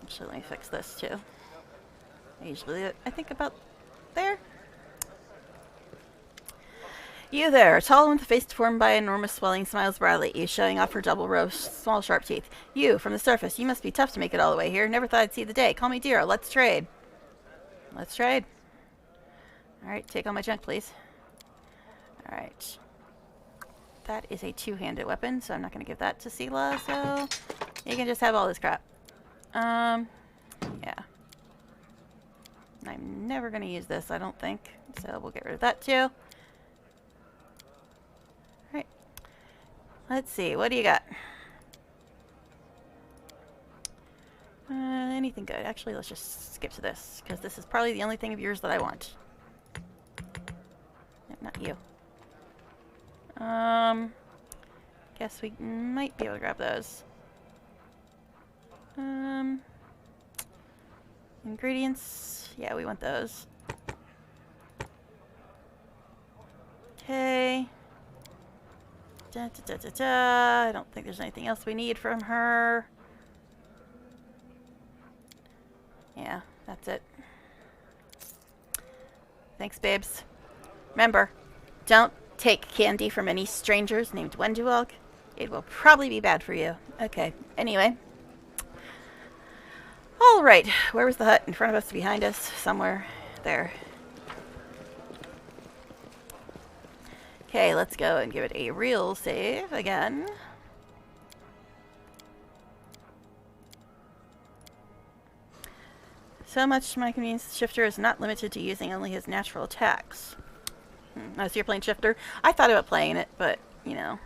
Actually, let me fix this too. I usually do it, I think, about there. You there, tall with a face deformed by enormous swelling, smiles broadly at you, showing off her double row of small sharp teeth. You, from the surface, you must be tough to make it all the way here. Never thought I'd see the day. Call me Dira. Let's trade. Let's trade. Alright, take all my junk, please. Alright. That is a two-handed weapon, so I'm not going to give that to Sela, so you can just have all this crap. Yeah. I'm never going to use this, I don't think, so we'll get rid of that too. Alright. Let's see, what do you got? Anything good. Actually, let's just skip to this, because this is probably the only thing of yours that I want. Not you. Guess we might be able to grab those. Ingredients. Yeah, we want those. Okay. Da, da, da, da, da. I don't think there's anything else we need from her. Yeah, that's it. Thanks, babes. Remember, don't take candy from any strangers named Wenduog. It will probably be bad for you. Okay, anyway. Alright, where was the hut? In front of us, behind us? Somewhere there. Okay, let's go and give it a real save again. So much to my convenience, Shifter is not limited to using only his natural attacks. Oh, so you're playing Shifter? I thought about playing it, but, you know.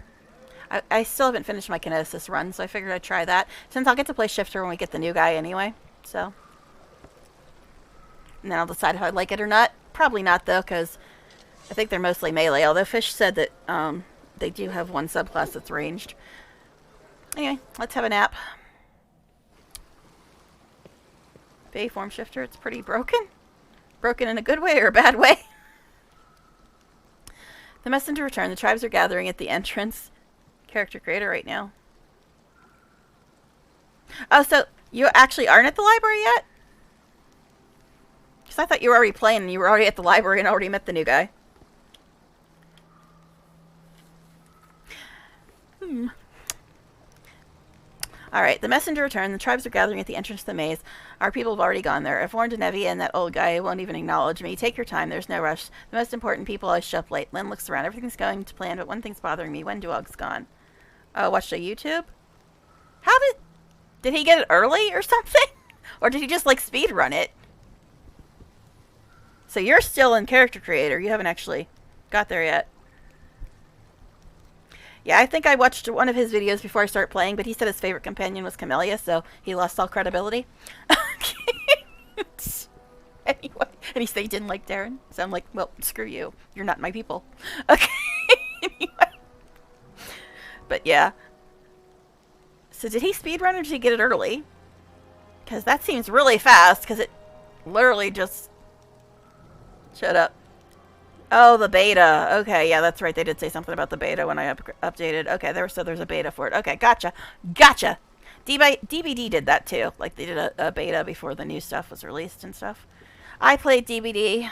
I still haven't finished my kineticist run, so I figured I'd try that. Since I'll get to play Shifter when we get the new guy anyway, so. And then I'll decide if I like it or not. Probably not, though, because I think they're mostly melee, although Fish said that they do have one subclass that's ranged. Anyway, let's have a nap. Bay form Shifter, it's pretty broken. Broken in a good way or a bad way? The messenger returned. The tribes are gathering at the entrance. Character creator right now. Oh, so you actually aren't at the library yet? Because I thought you were already playing and you were already at the library and already met the new guy. Alright, the messenger returned. The tribes are gathering at the entrance to the maze. Our people have already gone there. I've warned Nevi and that old guy won't even acknowledge me. Take your time. There's no rush. The most important people always show up late. Lynn looks around. Everything's going to plan, but one thing's bothering me. Wenduog's gone. Oh, watched a YouTube? How did he get it early or something? Or did he just, like, speed run it? So you're still in character creator. You haven't actually got there yet. Yeah, I think I watched one of his videos before I started playing, but he said his favorite companion was Camellia, so he lost all credibility. Anyway, and he said he didn't like Darren, so I'm like, well, screw you. You're not my people. Okay. Anyway. But yeah. So did he speedrun or did he get it early? Because that seems really fast, because it literally just... Shut up. Oh, the beta. Okay, yeah, that's right. They did say something about the beta when I updated. Okay, there's a beta for it. Okay, gotcha. Gotcha! DBD did that too. Like, they did a beta before the new stuff was released and stuff. I played DBD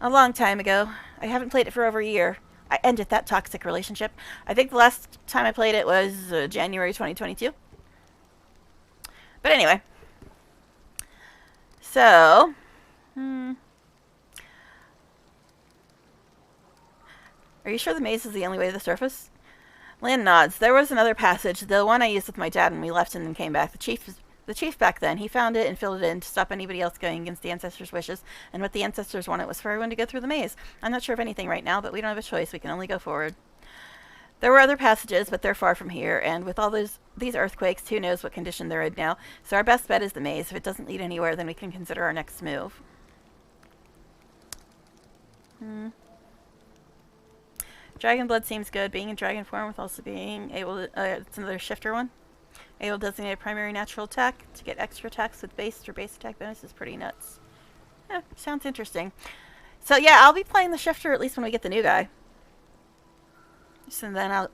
a long time ago. I haven't played it for over a year. I ended that toxic relationship. I think the last time I played it was January 2022. But anyway. So... Are you sure the maze is the only way to the surface? Lynn nods. There was another passage, the one I used with my dad when we left and then came back. The chief back then, he found it and filled it in to stop anybody else going against the ancestors' wishes, and what the ancestors wanted was for everyone to go through the maze. I'm not sure of anything right now, but we don't have a choice. We can only go forward. There were other passages, but they're far from here, and with all these earthquakes, who knows what condition they're in now. So our best bet is the maze. If it doesn't lead anywhere, then we can consider our next move. Dragon blood seems good. Being in dragon form with also being able to... it's another shifter one. Able to designate a primary natural attack to get extra attacks with base or base attack bonus is pretty nuts. Yeah, sounds interesting. So yeah, I'll be playing the shifter at least when we get the new guy. So then I'll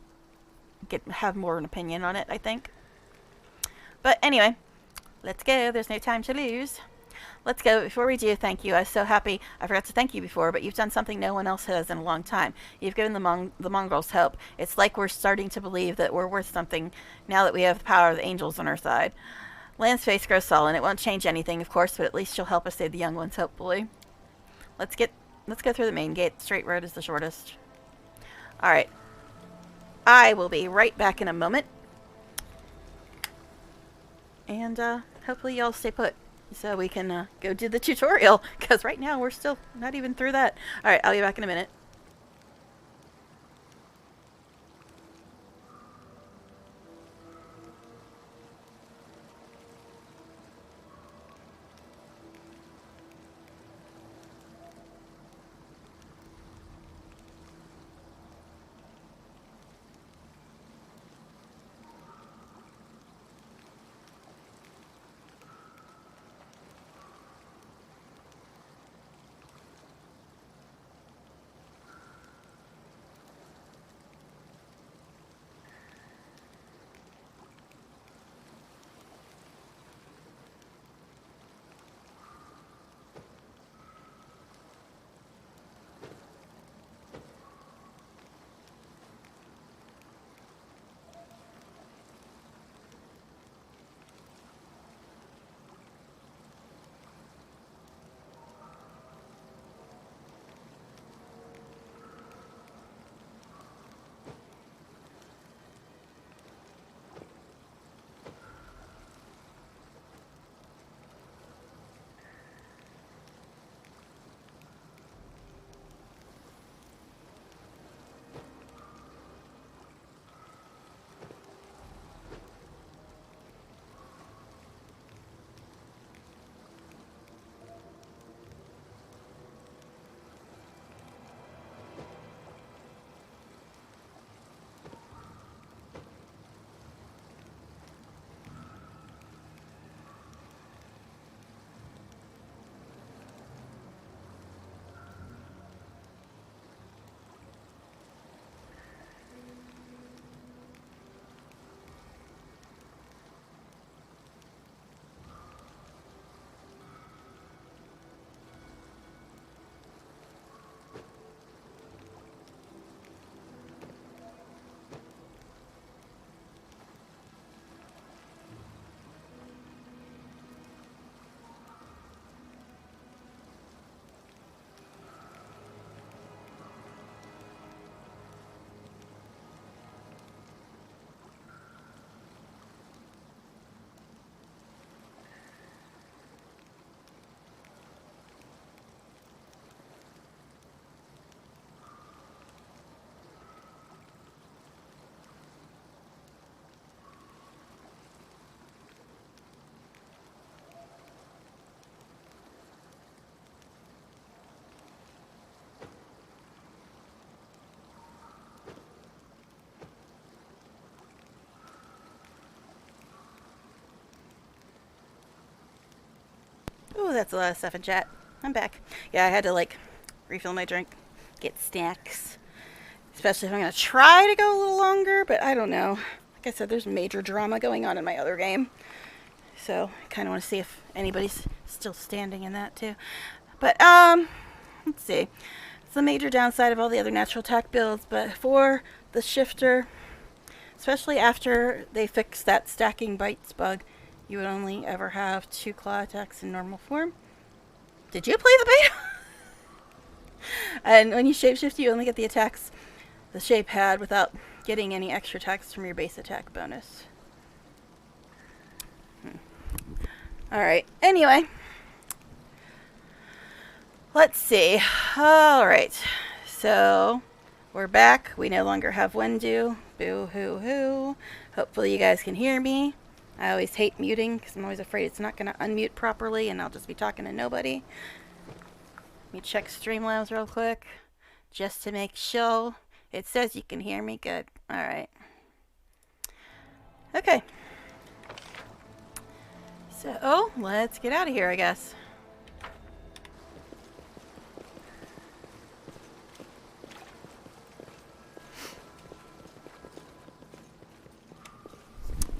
have more of an opinion on it, I think. But anyway, let's go. There's no time to lose. Let's go. Before we do, thank you. I was so happy. I forgot to thank you before, but you've done something no one else has in a long time. You've given the Mongols hope. It's like we're starting to believe that we're worth something now that we have the power of the angels on our side. Land's face grows sullen. It won't change anything, of course, but at least she'll help us save the young ones, hopefully. Let's go through the main gate. Straight road is the shortest. Alright. I will be right back in a moment. And hopefully y'all stay put so we can go do the tutorial, because right now we're still not even through that. Alright, I'll be back in a minute. Ooh, that's a lot of stuff in chat. I'm back. Yeah, I had to, like, refill my drink, get snacks. Especially if I'm going to try to go a little longer, but I don't know. Like I said, there's major drama going on in my other game. So, I kind of want to see if anybody's still standing in that, too. But, let's see. It's the major downside of all the other natural attack builds, but for the shifter, especially after they fix that stacking bites bug, you would only ever have 2 claw attacks in normal form. Did you play the beta? And when you shapeshift, you only get the attacks the shape had without getting any extra attacks from your base attack bonus. Alright, anyway. Let's see. Alright, so We're back. We no longer have Wendu. Boo hoo hoo. Hopefully you guys can hear me. I always hate muting because I'm always afraid it's not going to unmute properly and I'll just be talking to nobody. Let me check Streamlabs real quick just to make sure. It says you can hear me. Good. Alright. Okay. So, let's get out of here, I guess.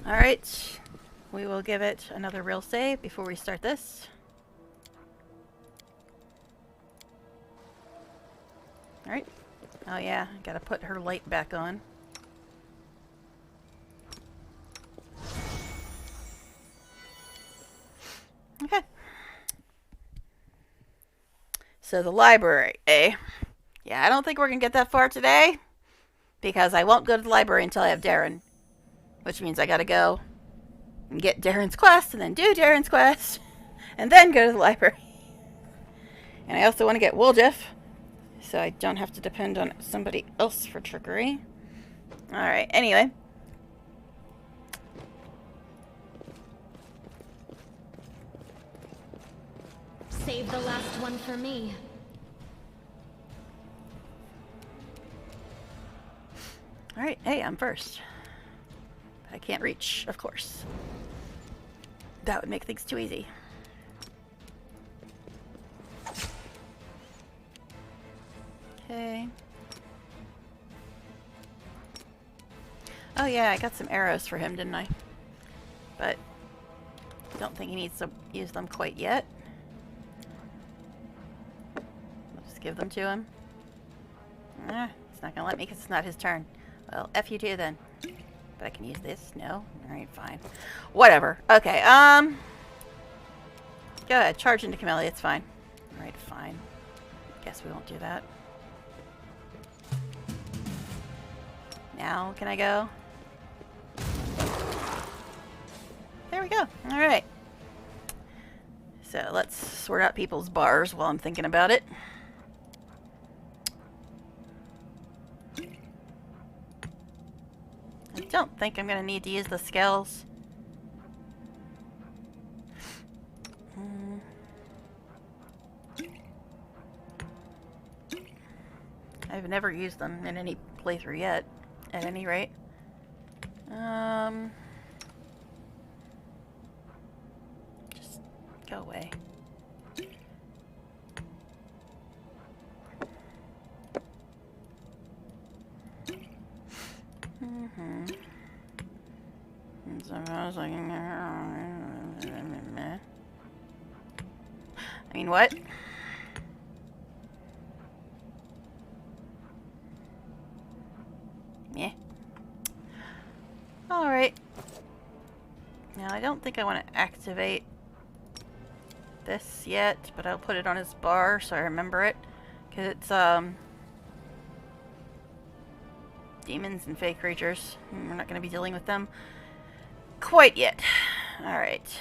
Alright. We will give it another real save before we start this. Alright. Oh yeah, gotta put her light back on. Okay. So the library, eh? Yeah, I don't think we're gonna get that far today. Because I won't go to the library until I have Darren. Which means I gotta go and get Darren's quest and then do Darren's quest. And then go to the library. And I also want to get Woljif. So I don't have to depend on somebody else for trickery. Alright, anyway. Save the last one for me. Alright, hey, I'm first. I can't reach, of course. That would make things too easy. Okay. Oh yeah, I got some arrows for him, didn't I? But I don't think he needs to use them quite yet. I'll just give them to him. It's not gonna let me because it's not his turn. Well, F you too then. But I can use this? No? Alright, fine. Whatever. Okay, go ahead, charge into Camellia, it's fine. Alright, fine. Guess we won't do that. Now, can I go? There we go. Alright. So, let's sort out people's bars while I'm thinking about it. I don't think I'm going to need to use the scales. I've never used them in any playthrough yet, at any rate. Just go away. I mean, what? Yeah. Alright. Now, I don't think I want to activate this yet, but I'll put it on his bar so I remember it. Because it's, demons and fey creatures. We're not going to be dealing with them quite yet. Alright.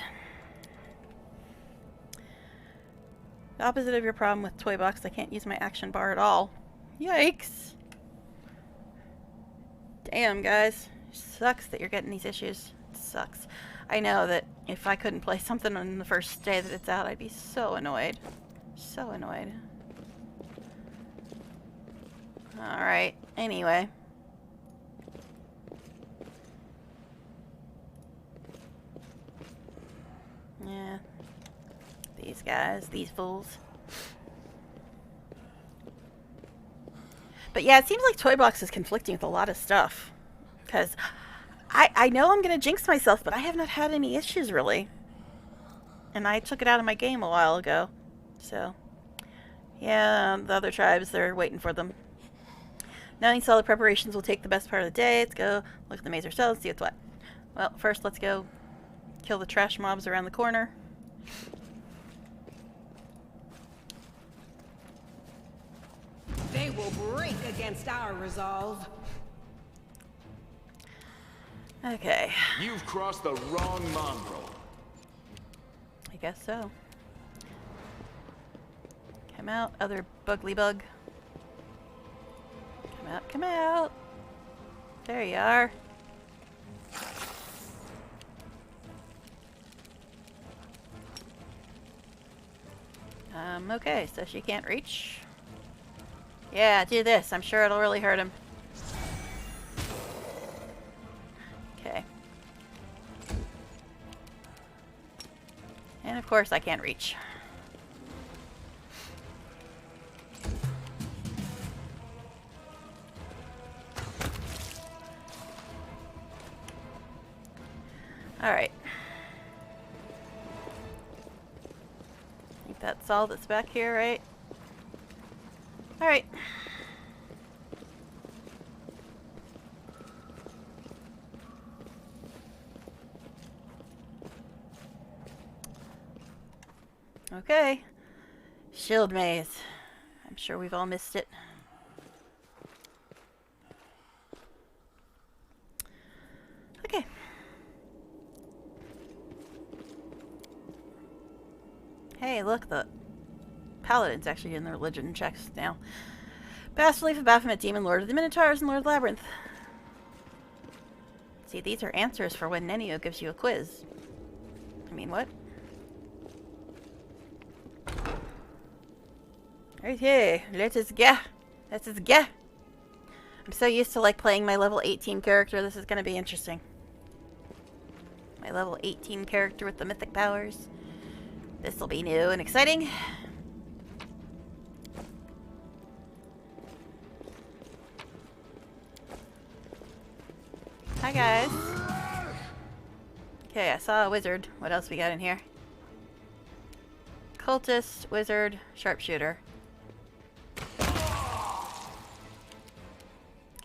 The opposite of your problem with Toy Box, I can't use my action bar at all. Yikes. Damn, guys. Sucks that you're getting these issues. It sucks. I know that if I couldn't play something on the first day that it's out, I'd be so annoyed. So annoyed. Alright, anyway. Yeah. These guys, these fools. But yeah, it seems like Toy Box is conflicting with a lot of stuff. Because I know I'm going to jinx myself, but I have not had any issues, really. And I took it out of my game a while ago. So, yeah, the other tribes, they're waiting for them. Now these solid preparations will take the best part of the day. Let's go look at the maze ourselves, see what's what. Well, first let's go kill the trash mobs around the corner. They will break against our resolve. Okay. You've crossed the wrong mongrel. I guess so. Come out, other bugly bug. Come out, come out. There you are. Okay, so she can't reach. Yeah, do this. I'm sure it'll really hurt him. Okay. And of course I can't reach. Alright. I think that's all that's back here, right? Alright. Okay. Shield maze. I'm sure we've all missed it. Okay. Hey, look, the Paladin's actually doing the religion checks now. Bas-Relief of Baphomet, Demon Lord of the Minotaurs, and Lord of the Labyrinth. See, these are answers for when Nenio gives you a quiz. I mean, what? Okay, let us go. Let us go. I'm so used to like playing my level 18 character. This is going to be interesting. My level 18 character with the mythic powers. This will be new and exciting. Hi guys. Okay, I saw a wizard. What else we got in here? Cultist, wizard, sharpshooter.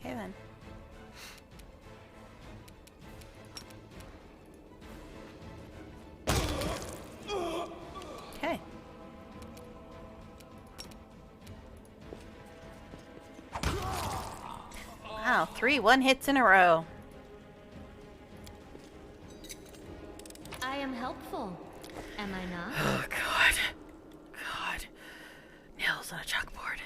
Okay then. Okay. Wow, 3 one-hits in a row. I am helpful, am I not? Oh god. God. Nails on a chalkboard.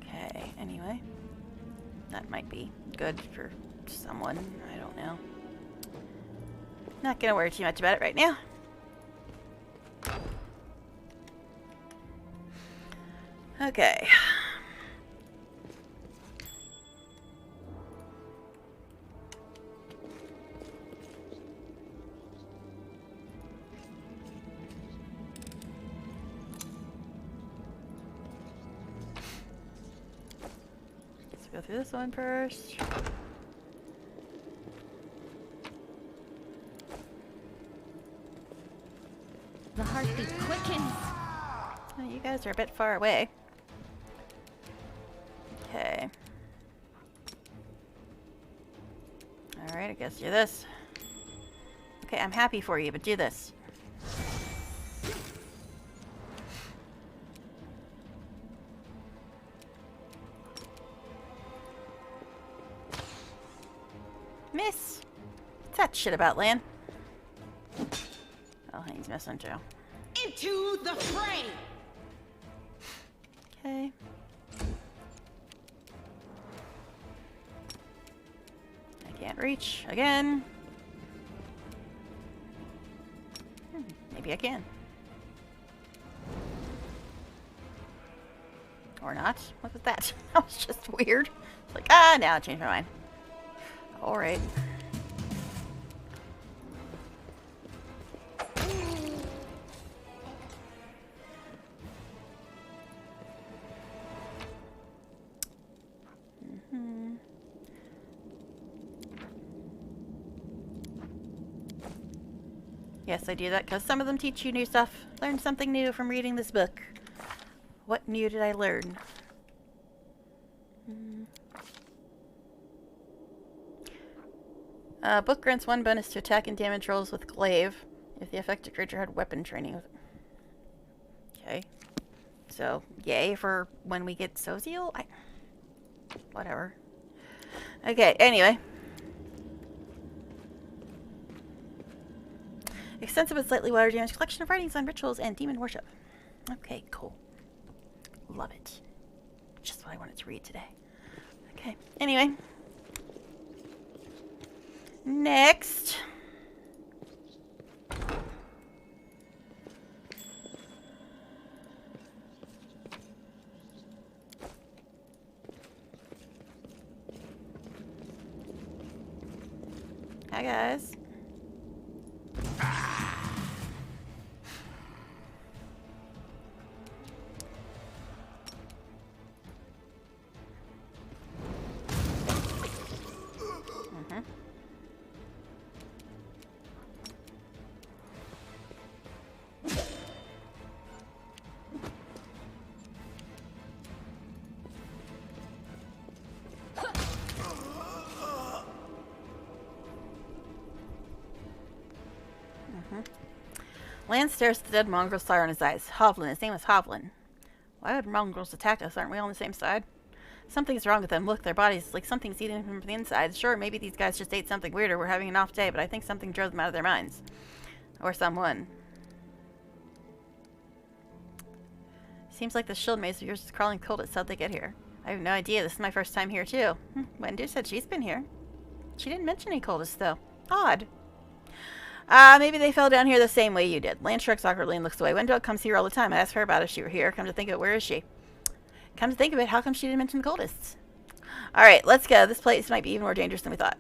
Okay, anyway. That might be good for someone. I don't know. Not gonna worry too much about it right now. Okay. Let's go through this one first. The heartbeat quickens. Oh, you guys are a bit far away. Okay. Alright, I guess do this. Okay, I'm happy for you, but do this. Miss! What's that shit about, Lan? Oh, he's missing too. Into the fray! Okay. I can't reach again. Maybe I can. Or not. What was that? That was just weird. It's like, now I changed my mind. Alright. Yes, I do that because some of them teach you new stuff. Learn something new from reading this book. What new did I learn? Book grants 1 bonus to attack and damage rolls with glaive if the affected creature had weapon training with it. Okay. So, yay for when we get Soziel? Whatever. Okay, anyway. Extensive and slightly water damage collection of writings on rituals and demon worship. Okay, cool. Love it. I wanted to read today. Okay. Anyway. Next. Hi, guys. Lance stares at the dead mongrel's fire in his eyes. Hovland. His name is Hovland. Why would mongrels attack us? Aren't we all on the same side? Something's wrong with them. Look, their bodies, like something's eating them from the inside. Sure, maybe these guys just ate something weird or we're having an off day, but I think something drove them out of their minds. Or someone. Seems like the shield maze of yours is crawling cold. How'd they get here? I have no idea. This is my first time here, too. Wendu said she's been here. She didn't mention any coldest, though. Odd. Maybe they fell down here the same way you did. Lance shrugs awkwardly and looks away. Wendell comes here all the time. I ask her about it if she were here. Come to think of it, where is she? Come to think of it, how come she didn't mention the cultists? Alright, let's go. This place might be even more dangerous than we thought.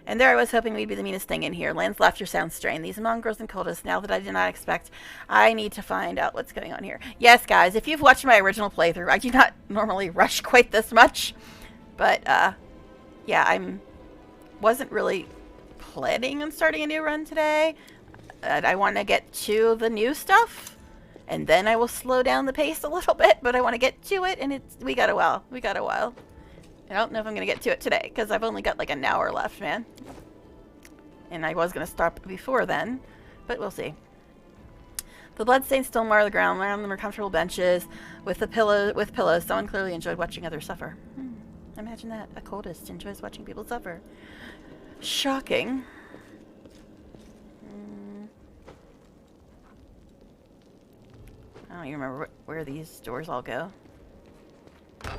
And there I was hoping we'd be the meanest thing in here. Lance's laughter sounds strained. These mongrels and cultists, now that I did not expect, I need to find out what's going on here. Yes, guys, if you've watched my original playthrough, I do not normally rush quite this much. But, yeah, wasn't really planning on starting a new run today. I want to get to the new stuff, and then I will slow down the pace a little bit, but I want to get to it, and we got a while. I don't know if I'm going to get to it today, because I've only got like an hour left, man. And I was going to stop before then, but we'll see. The bloodstains still mar the ground. Around them are comfortable benches with pillows. Someone clearly enjoyed watching others suffer. Imagine that. A cultist enjoys watching people suffer. Shocking. I don't even remember where these doors all go. Oh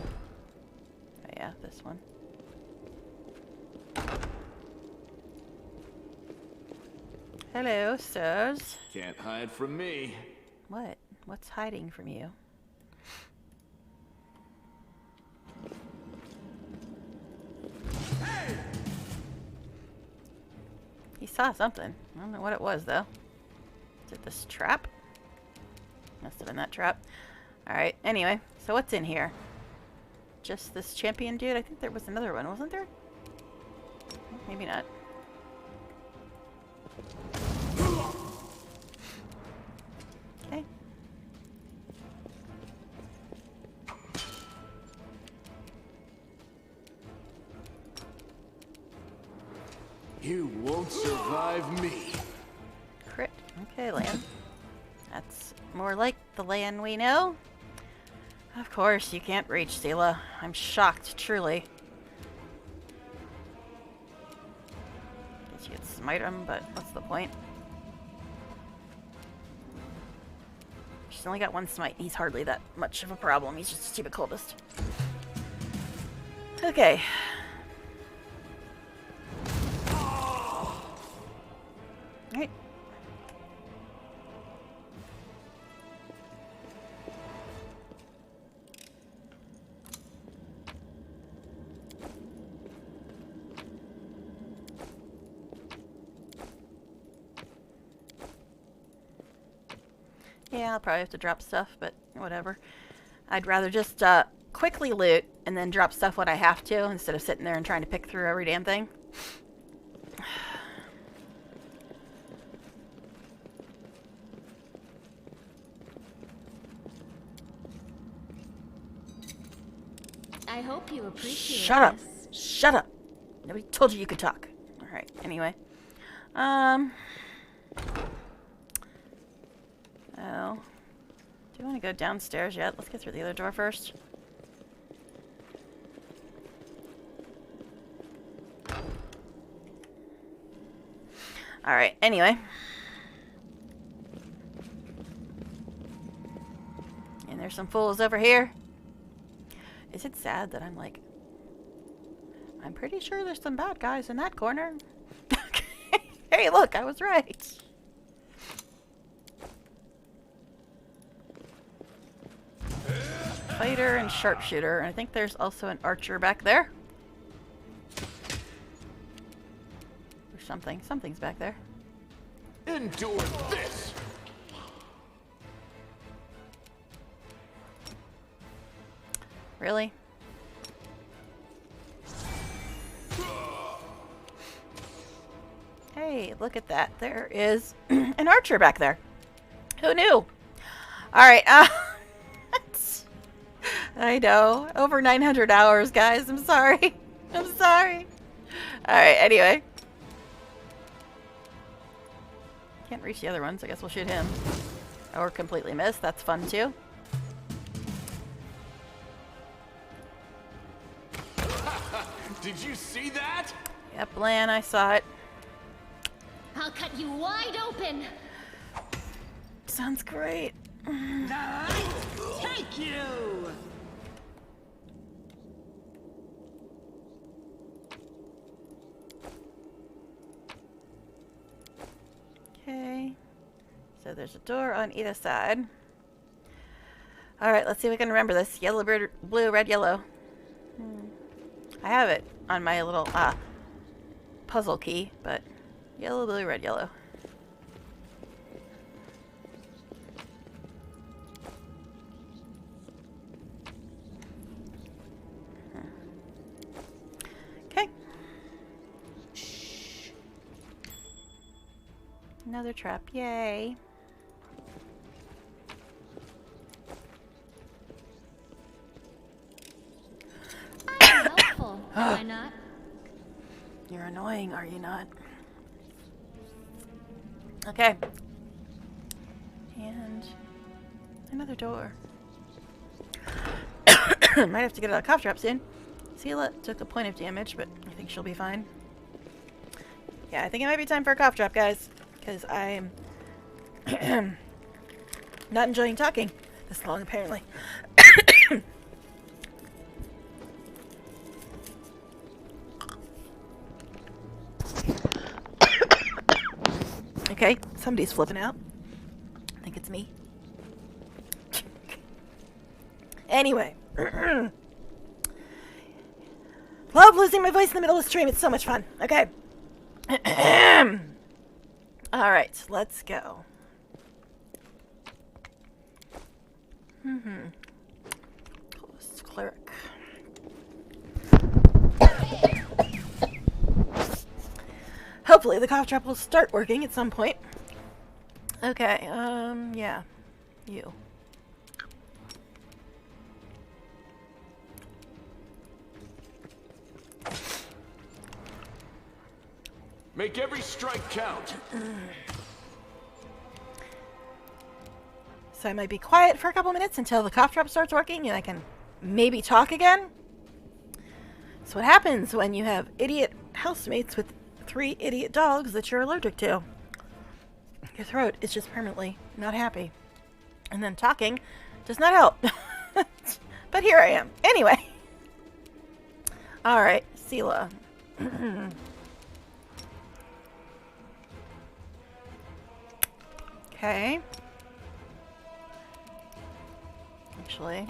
yeah, this one. Hello, sirs. Can't hide from me. What? What's hiding from you? Hey! He saw something. I don't know what it was, though. Is it this trap? Must have been that trap. Alright, anyway. So what's in here? Just this champion dude? I think there was another one, wasn't there? Maybe not. Okay. You won't survive me. Crit. Okay, Lan. That's more like the Lan we know. Of course, you can't reach, Seela. I'm shocked, truly. Guess you could smite him, but what's the point? She's only got one smite. He's hardly that much of a problem. He's just a stupid cultist. Okay. Alright. Yeah, I'll probably have to drop stuff, but whatever. I'd rather just quickly loot and then drop stuff when I have to instead of sitting there and trying to pick through every damn thing. I hope you appreciate Shut up! this. Shut up! Nobody told you you could talk. Alright, anyway. Oh. Do you want to go downstairs yet? Let's get through the other door first. Alright, anyway. And there's some fools over here. Is it sad that I'm like, I'm pretty sure there's some bad guys in that corner? Hey, look, I was right. Fighter and sharpshooter. I think there's also an archer back there. Or something. Something's back there. Endure this! Really? Hey, look at that. There is an archer back there. Who knew? Alright, I know. Over 900 hours, guys. I'm sorry. I'm sorry. Alright, anyway. Can't reach the other ones. I guess we'll shoot him. Or completely miss. That's fun, too. Did you see that? Yep, Lan, I saw it. I'll cut you wide open. Sounds great. Take you! Okay. So there's a door on either side. Alright, let's see if we can remember this. Yellow, blue, red, yellow. I have it on my little puzzle key, but yellow, blue, red, yellow. Okay. Shh. Another trap. Yay. Helpful, am I not? You're annoying, are you not? Okay. And another door. Might have to get a cough drop soon. Sela took a point of damage, but I think she'll be fine. Yeah, I think it might be time for a cough drop, guys. Because I'm not enjoying talking this long, apparently. Okay, somebody's flipping out. I think it's me. Anyway. Love losing my voice in the middle of the stream. It's so much fun. Okay. Alright, let's go. Cleric. Hopefully the cough drop will start working at some point. Okay, yeah. You. Make every strike count. So I might be quiet for a couple minutes until the cough drop starts working and I can maybe talk again. That's what happens when you have idiot housemates with 3 idiot dogs that you're allergic to. Your throat is just permanently not happy. And then talking does not help. But here I am. Anyway. Alright, Sela. Okay. Actually.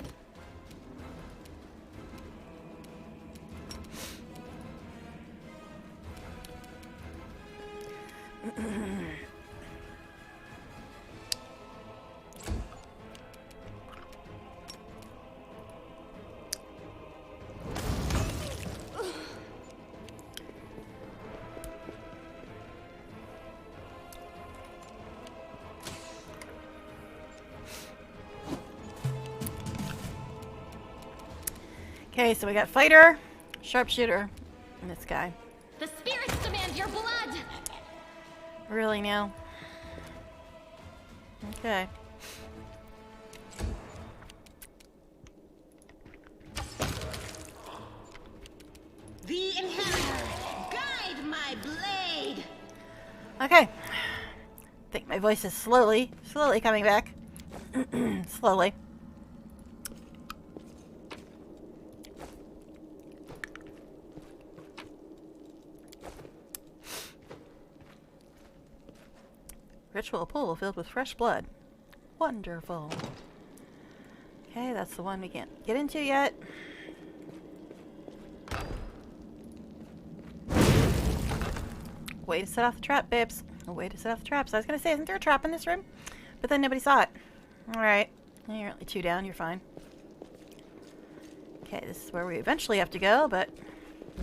Okay, so we got fighter, sharpshooter, and this guy. The spirits demand your blood! Really now? Okay. The Inheritor, guide my blade! Okay. I think my voice is slowly coming back. Slowly. Ritual pool filled with fresh blood. Wonderful. Okay, that's the one we can't get into yet. Way to set off the trap, babes. A way to set off the traps. I was gonna say, isn't there a trap in this room? But then nobody saw it. Alright. You're only 2 down, you're fine. Okay, this is where we eventually have to go, but...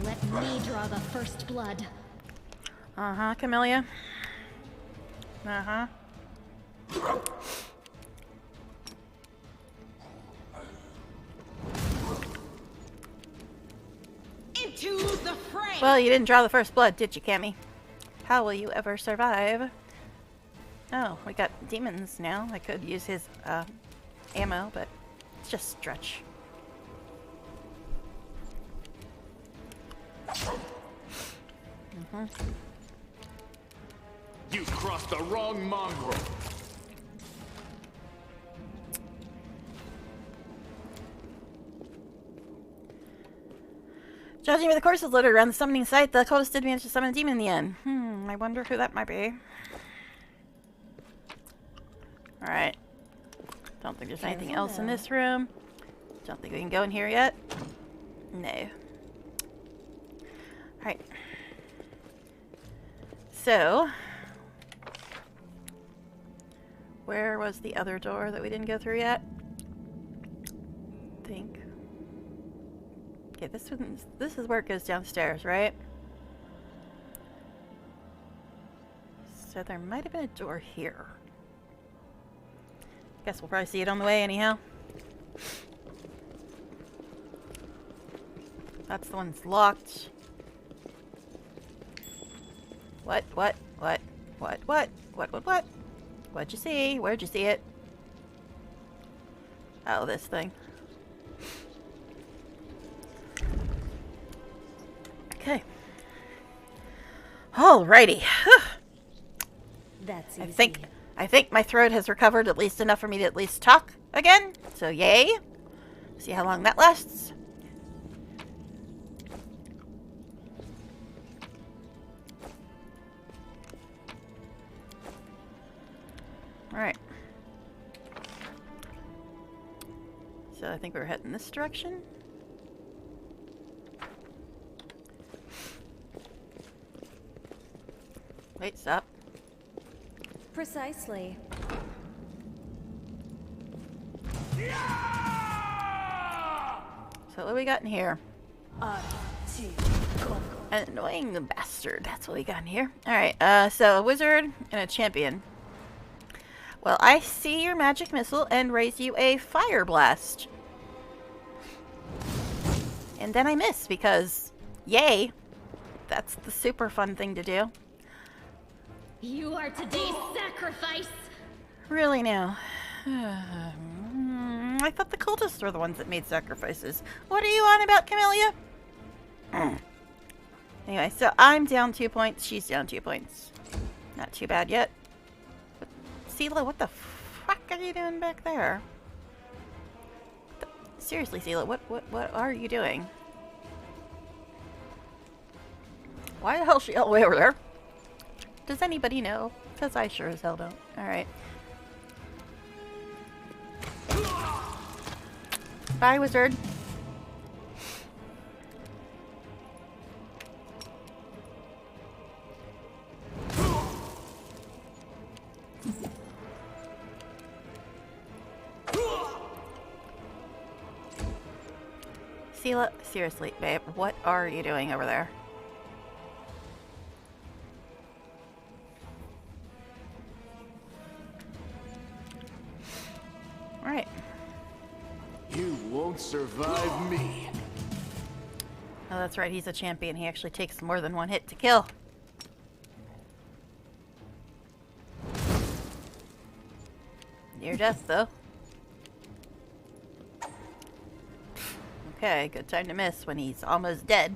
Let me draw the first blood. Uh-huh, Camellia. Uh-huh. Into the fray! Well, you didn't draw the first blood, did you, Cammy? How will you ever survive? Oh, we got demons now. I could use his ammo, but it's just stretch. You crossed the wrong mongrel. Judging by the corpses littered around the summoning site, the cultist did manage to summon a demon in the end. I wonder who that might be. Alright. Don't think there's anything else in this room. Don't think we can go in here yet. No. Alright. So, where was the other door that we didn't go through yet? I think. Okay, this is where it goes downstairs, right? So there might have been a door here. Guess we'll probably see it on the way anyhow. That's the one that's locked. What? What'd you see? Where'd you see it? Oh, this thing. Okay. Alrighty. That's I easy. I think my throat has recovered at least enough for me to at least talk again. So yay. See how long that lasts. Alright. So I think we're heading this direction. Wait, stop. Precisely. So what do we got in here? An annoying bastard. That's what we got in here. Alright, so a wizard and a champion. Well, I see your magic missile and raise you a fire blast. And then I miss because, yay, that's the super fun thing to do. You are today's sacrifice! Really now? I thought the cultists were the ones that made sacrifices. What are you on about, Camellia? Anyway, so I'm down 2 points. She's down 2 points. Not too bad yet. Sela, what the fuck are you doing back there? Seriously, Sela, what are you doing? Why the hell is she all the way over there? Does anybody know? Because I sure as hell don't. Alright. Bye, wizard. Sela, seriously, babe, what are you doing over there? Alright. You won't survive me. Oh, that's right, he's a champion. He actually takes more than one hit to kill. Near death, though. Okay, good time to miss when he's almost dead.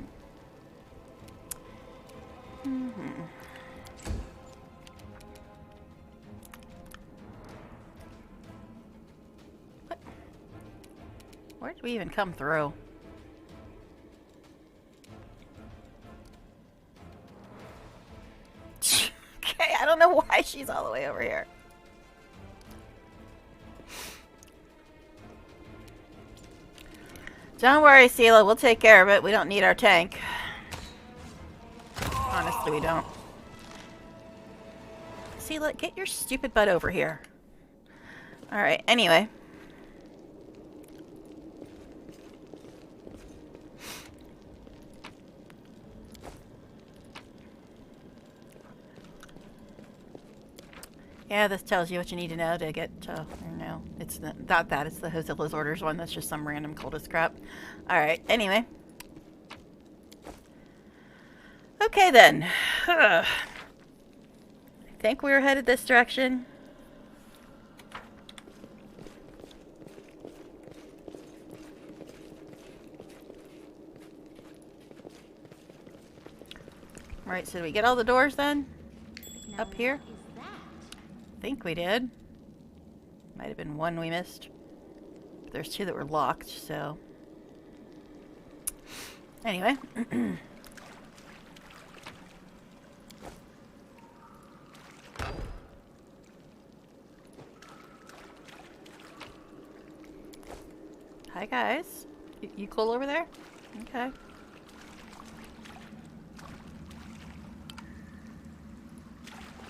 What? Where did we even come through? Okay, I don't know why she's all the way over here. Don't worry, Sela. We'll take care of it. We don't need our tank. Honestly, we don't. Sela, get your stupid butt over here. Alright, anyway. Yeah, this tells you what you need to know to get to, no, it's not that, it's the Hozilla's Orders one, that's just some random cultist crap. Alright, anyway. Okay then. I think we were headed this direction. Right, so did we get all the doors then? Up here? I think we did. Might have been one we missed. But there's two that were locked, so. Anyway. Hi guys. You cool over there? Okay.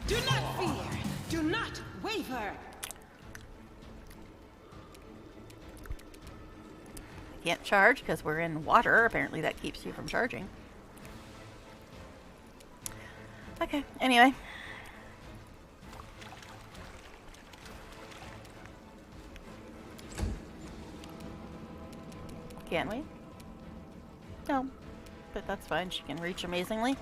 Do not fear! Do not waver! Can't charge because we're in water. Apparently that keeps you from charging. Okay, anyway. Can we? No. But that's fine. She can reach amazingly.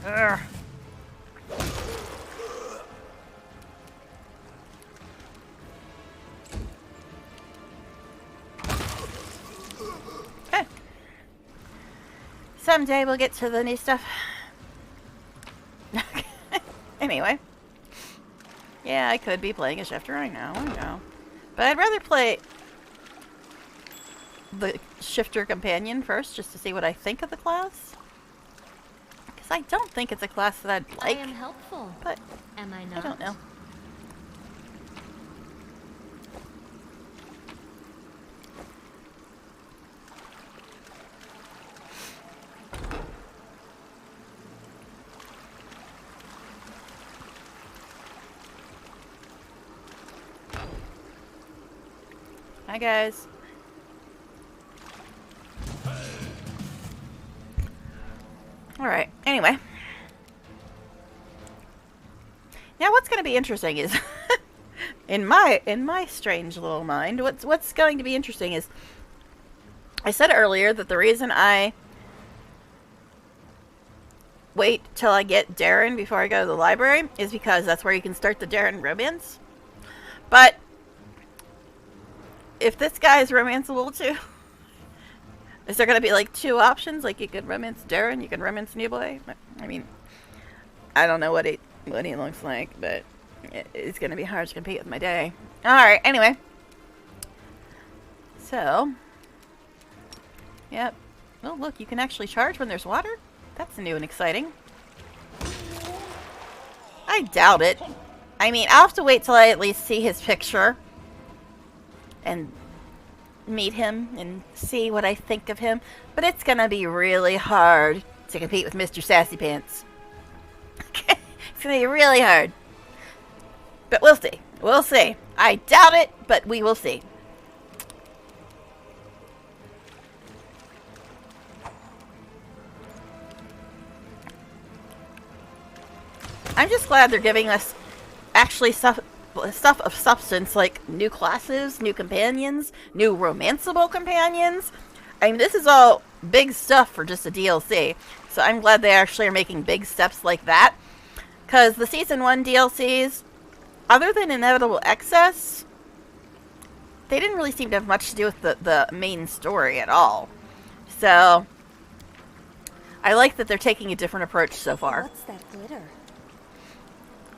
Urgh. Okay. Someday we'll get to the new stuff. Anyway. Yeah, I could be playing a shifter, I know. But I'd rather play the shifter companion first, just to see what I think of the class. Because I don't think it's a class that I'd like. I am helpful. But am I not? I don't know. Hi guys. Alright, anyway. Now what's going to be interesting is in my strange little mind, what's going to be interesting is I said earlier that the reason I wait till I get Darren before I go to the library is because that's where you can start the Darren romance. But if this guy is romanceable too, is there going to be like two options? Like you could romance Darren, you can romance New Boy. I mean, I don't know what he looks like, but it's going to be hard to compete with my day. Alright, anyway. So, yep. Oh, look, you can actually charge when there's water? That's new and exciting. I doubt it. I mean, I'll have to wait till I at least see his picture and meet him and see what I think of him. But it's going to be really hard to compete with Mr. Sassy Pants. It's going to be really hard. But we'll see. We'll see. I doubt it, but we will see. I'm just glad they're giving us actually stuff of substance, like new classes, new companions, new romanceable companions. I mean, this is all big stuff for just a DLC. So I'm glad they actually are making big steps like that. Because the Season 1 DLCs, other than Inevitable Excess, they didn't really seem to have much to do with the main story at all. So, I like that they're taking a different approach so far. What's that glitter?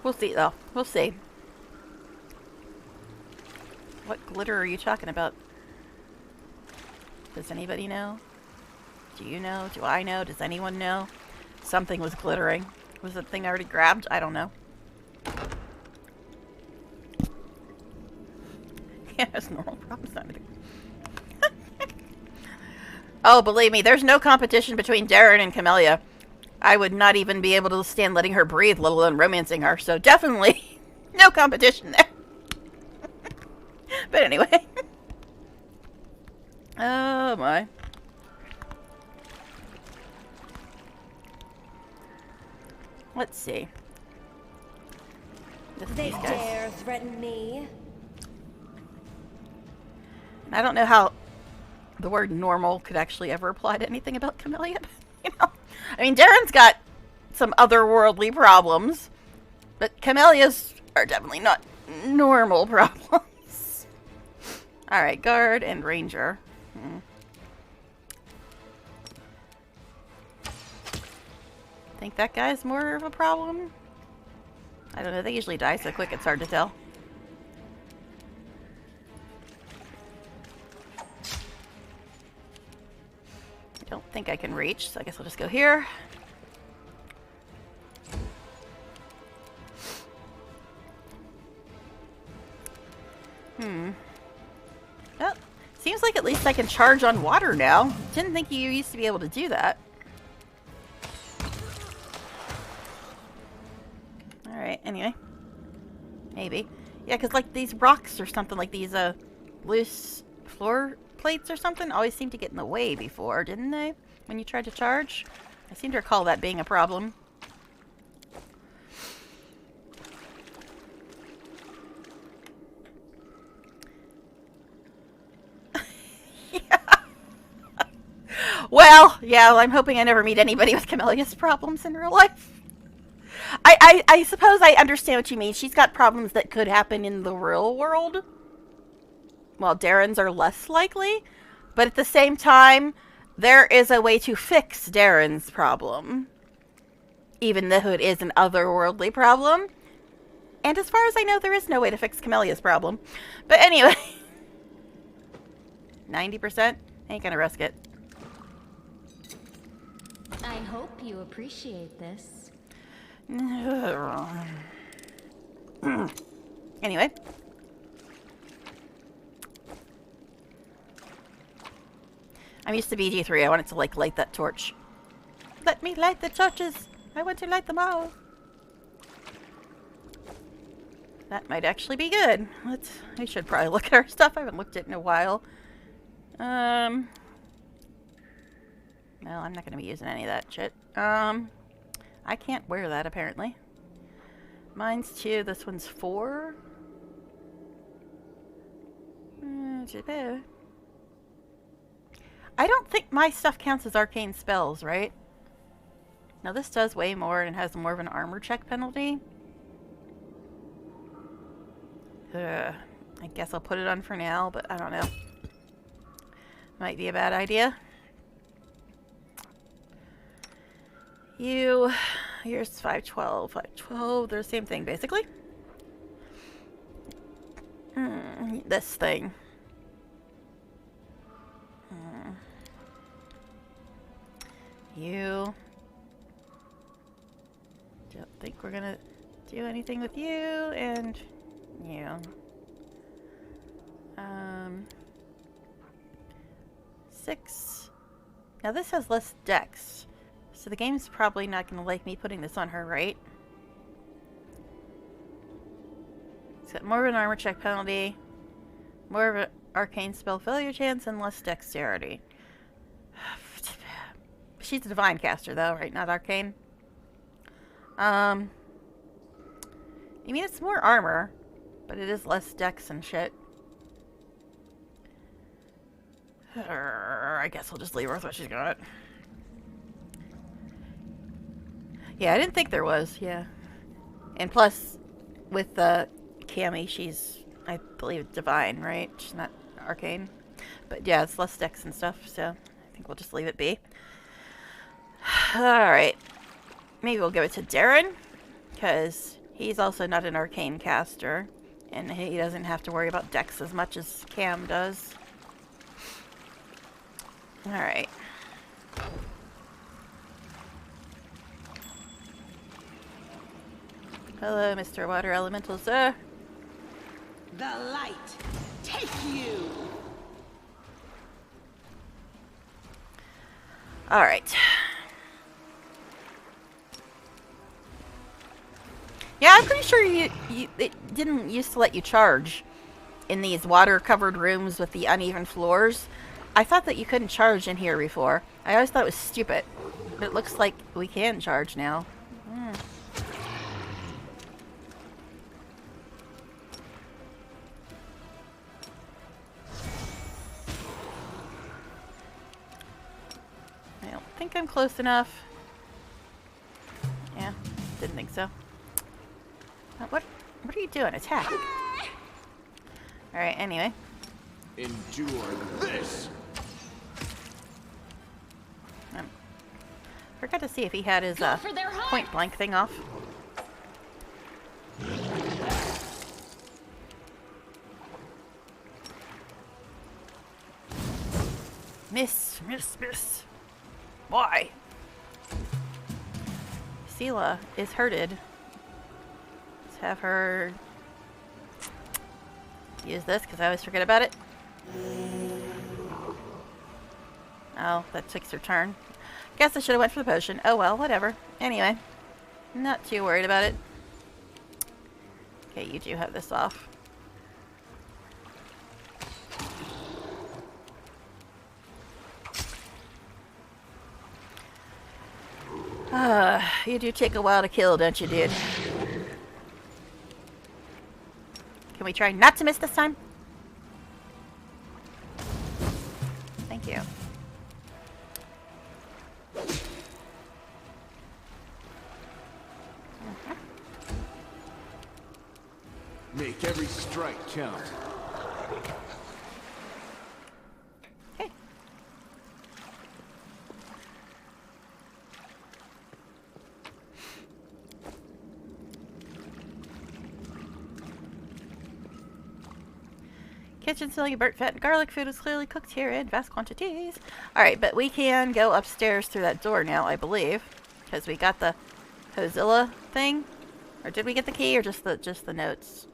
We'll see, though. We'll see. What glitter are you talking about? Does anybody know? Do you know? Do I know? Does anyone know? Something was glittering. Was the thing already grabbed? I don't know. Yeah, it's normal problems. Oh, believe me, there's no competition between Darren and Camellia. I would not even be able to stand letting her breathe, let alone romancing her. So definitely no competition there. But anyway. Oh my. Let's see. They dare threaten me. I don't know how the word normal could actually ever apply to anything about Camellia. You know, I mean, Darren's got some otherworldly problems, but Camellia's are definitely not normal problems. All right, guard and ranger. Think that guy's more of a problem? I don't know. They usually die so quick it's hard to tell. I don't think I can reach, so I guess I'll just go here. Well, seems like at least I can charge on water now. Didn't think you used to be able to do that. Alright, anyway. Maybe. Yeah, because like these rocks or something, like these loose floor plates or something, always seemed to get in the way before, didn't they? When you tried to charge? I seem to recall that being a problem. Well, yeah, I'm hoping I never meet anybody with Camellia's problems in real life. I suppose I understand what you mean. She's got problems that could happen in the real world. Well, Darren's are less likely. But at the same time, there is a way to fix Darren's problem. Even though it is an otherworldly problem. And as far as I know, there is no way to fix Camellia's problem. But anyway. 90%? Ain't gonna risk it. I hope you appreciate this. Anyway. I'm used to BG3. I wanted to like light that torch. Let me light the torches. I want to light them all. That might actually be good. I should probably look at our stuff. I haven't looked at it in a while. Well, I'm not going to be using any of that shit. I can't wear that, apparently. Mine's 2. This one's 4. I don't think my stuff counts as arcane spells, right? Now, this does way more and has more of an armor check penalty. I guess I'll put it on for now, but I don't know. Might be a bad idea. Here's 512. 512, they're the same thing, basically. This thing. You. Don't think we're gonna do anything with you, and you. 6. Now this has less dex. So the game's probably not going to like me putting this on her, right? It's got more of an armor check penalty, more of an arcane spell failure chance, and less dexterity. She's a divine caster, though, right? Not arcane. I mean, it's more armor, but it is less dex and shit. I guess I'll just leave her with what she's got. Yeah, I didn't think there was, yeah. And plus, with Cammy, she's, I believe, divine, right? She's not arcane. But yeah, it's less dex and stuff, so I think we'll just leave it be. Alright. Maybe we'll give it to Darren, because he's also not an arcane caster, and he doesn't have to worry about dex as much as Cam does. Alright. Hello, Mr. Water Elemental, sir. The light, take you! Alright. Yeah, I'm pretty sure it didn't used to let you charge in these water-covered rooms with the uneven floors. I thought that you couldn't charge in here before. I always thought it was stupid. But it looks like we can charge now. I don't think I'm close enough. Yeah, didn't think so. What are you doing? Attack. Alright, anyway. Endure this! Forgot to see if he had his point blank thing off. Miss. Why? Sela is hurted. Let's have her use this, because I always forget about it. Oh, that takes her turn. Guess I should have went for the potion. Oh well, whatever. Anyway, not too worried about it. Okay, you do have this off. You do take a while to kill, don't you, dude? Can we try not to miss this time? Thank you. Make every strike count. Okay. Kitchen selling burnt fat and garlic food is clearly cooked here in vast quantities. Alright, but we can go upstairs through that door now, I believe. Because we got the Hozilla thing. Or did we get the key, or just the notes?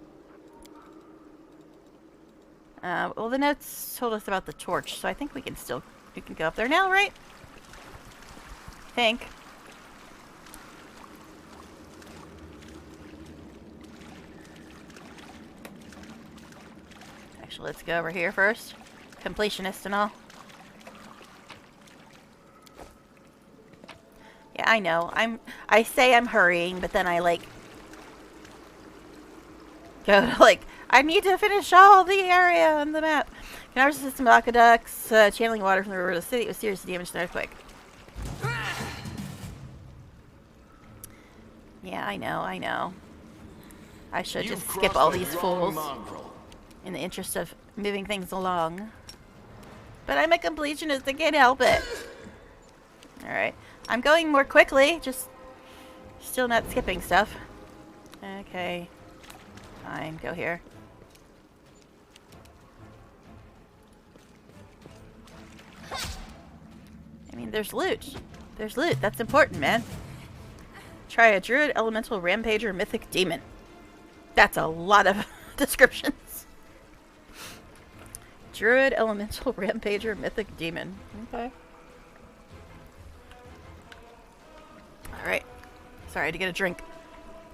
Well, the notes told us about the torch, so I think we can go up there now, right? I think. Actually, let's go over here first. Completionist and all. Yeah, I know. I say I'm hurrying, but then I go to I need to finish all the area on the map. Canarva system of aqueducts, channeling water from the river to the city was seriously damaged in an earthquake. Yeah, I know. I should just skip all these fools in the interest of moving things along. But I'm a completionist, I can't help it. Alright. I'm going more quickly, just still not skipping stuff. Okay. Fine, go here. I mean, there's loot. There's loot. That's important, man. Try a druid, elemental, rampager, mythic, demon. That's a lot of descriptions. Druid, elemental, rampager, mythic, demon. Okay. Alright. Sorry, to get a drink.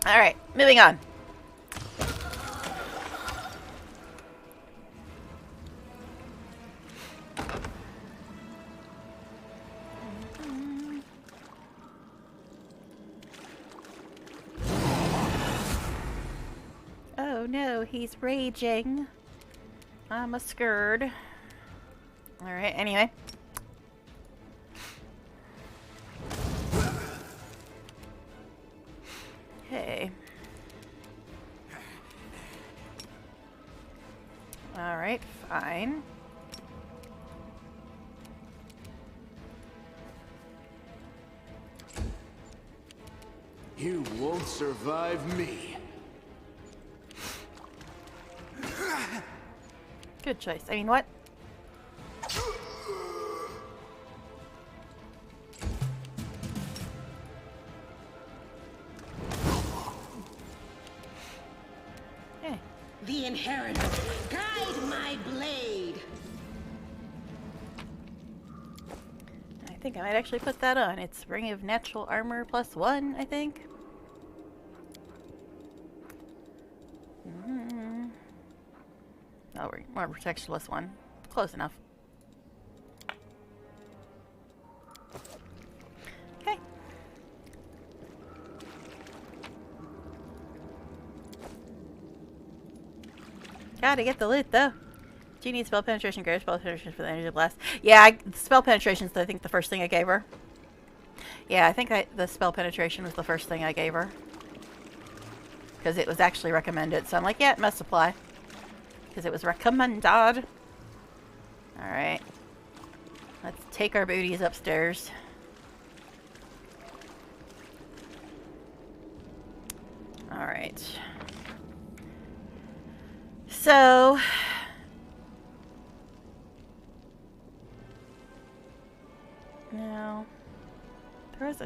Alright, moving on. Oh no, he's raging. I'm scared. Alright, anyway. Okay. Alright, fine. You won't survive me. Good choice. I mean, what? Okay. The inheritor, guide my blade. I think I might actually put that on. It's Ring of Natural Armor +1, I think. Oh, more protection +1. Close enough. Okay. Gotta get the loot, though. Do you need spell penetration? Greater spell penetration for the energy blast. Yeah, spell penetration is, I think, the first thing I gave her. Yeah, I think the spell penetration was the first thing I gave her. Because it was actually recommended. So I'm like, yeah, it must apply. Because it was recommended. Alright. Let's take our booties upstairs. Alright. So... now... there is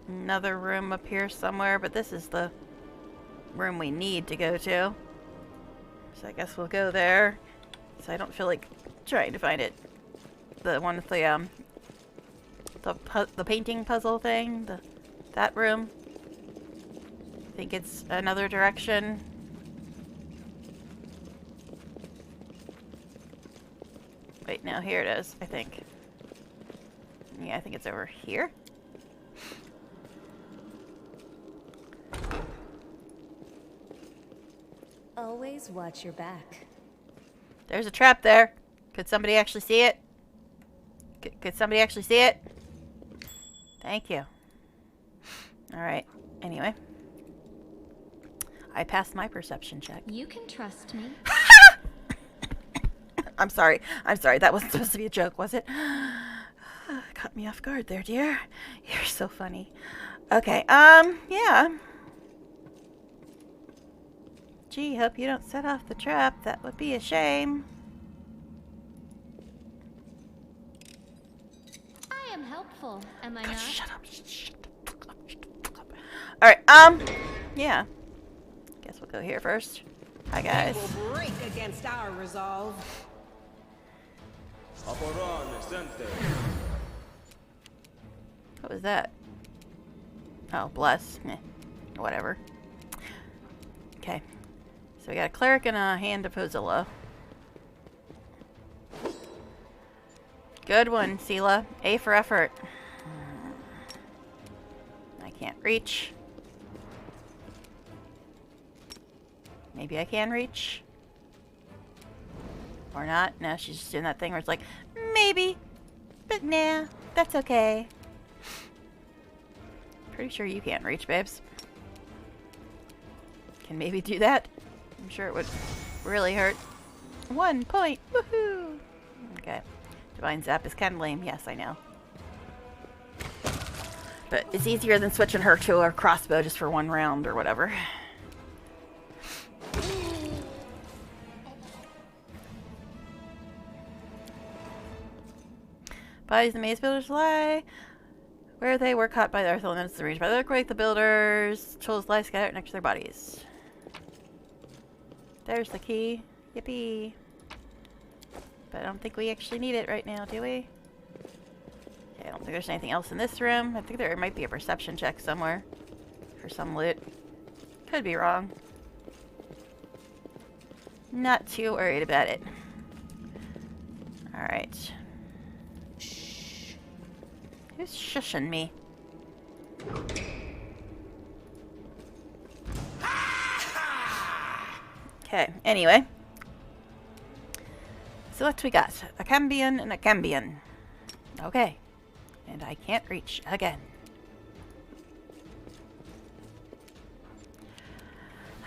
another room up here somewhere, but this is the room we need to go to. So I guess we'll go there. So I don't feel like trying to find it. The one with the painting puzzle thing, that room. I think it's another direction. Wait, no, here it is, I think. Yeah, I think it's over here. Always watch your back. There's a trap there. Could somebody actually see it? Could somebody actually see it? Thank you. Alright, anyway. I passed my perception check. You can trust me. I'm sorry. I'm sorry. That wasn't supposed to be a joke, was it? Caught me off guard there, dear. You're so funny. Okay, yeah. Gee, hope you don't set off the trap. That would be a shame. I am helpful, am I God, not? shut up. Shut the fuck up. Shut the fuck up. Alright, yeah. Guess we'll go here first. Hi, guys. They will break against our resolve. What was that? Oh, bless. Meh. Whatever. Okay. So we got a cleric and a hand of Hozilla. Good one, Sela. A for effort. I can't reach. Maybe I can reach. Or not. No, she's just doing that thing where it's like, maybe. But nah, that's okay. Pretty sure you can't reach, babes. Can maybe do that. I'm sure it would really hurt. 1 point. Woohoo! Okay. Divine Zap is kind of lame. Yes, I know. But it's easier than switching her to a crossbow just for 1 round or whatever. Bodies the maze builders lie. Where they were caught by the earth elements, the range by the earthquake, the builders' tools lie scattered next to their bodies. There's the key. Yippee. But I don't think we actually need it right now, do we? Okay, I don't think there's anything else in this room. I think there might be a perception check somewhere for some loot. Could be wrong. Not too worried about it. Alright. Shh. Who's shushing me? Okay, anyway. So what we got? A Cambion and a Cambion. Okay. And I can't reach again.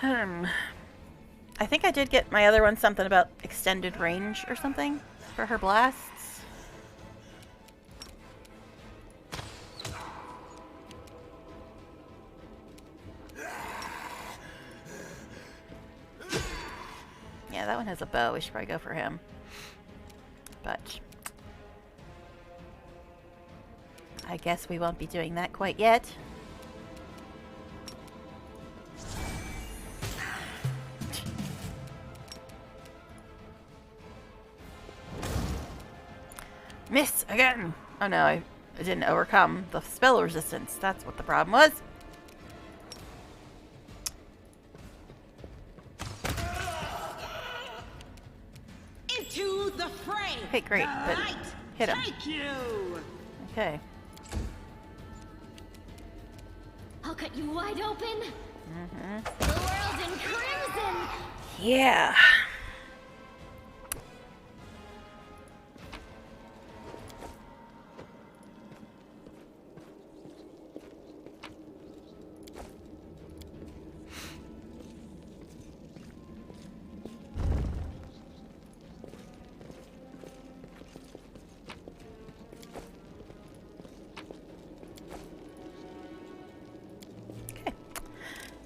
I think I did get my other one something about extended range or something for her blasts. Yeah, that one has a bow. We should probably go for him. But I guess we won't be doing that quite yet. Miss again! Oh no, I didn't overcome the spell resistance. That's what the problem was. Into the fray! Okay, great, but hit him. Take you! Okay. I'll cut you wide open. Mm-hmm. The world in crimson. Yeah.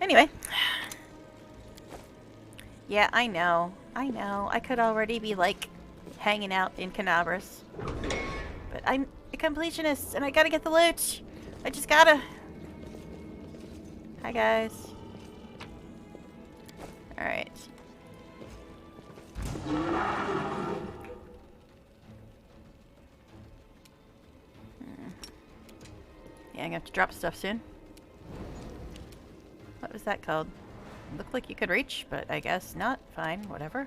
Anyway. Yeah, I know. I know. I could already be, like, hanging out in Canabras. But I'm a completionist, and I gotta get the loot. I just gotta. Hi, guys. Alright. Yeah, I'm gonna have to drop stuff soon. What was that called? Looked like you could reach, but I guess not. Fine, whatever.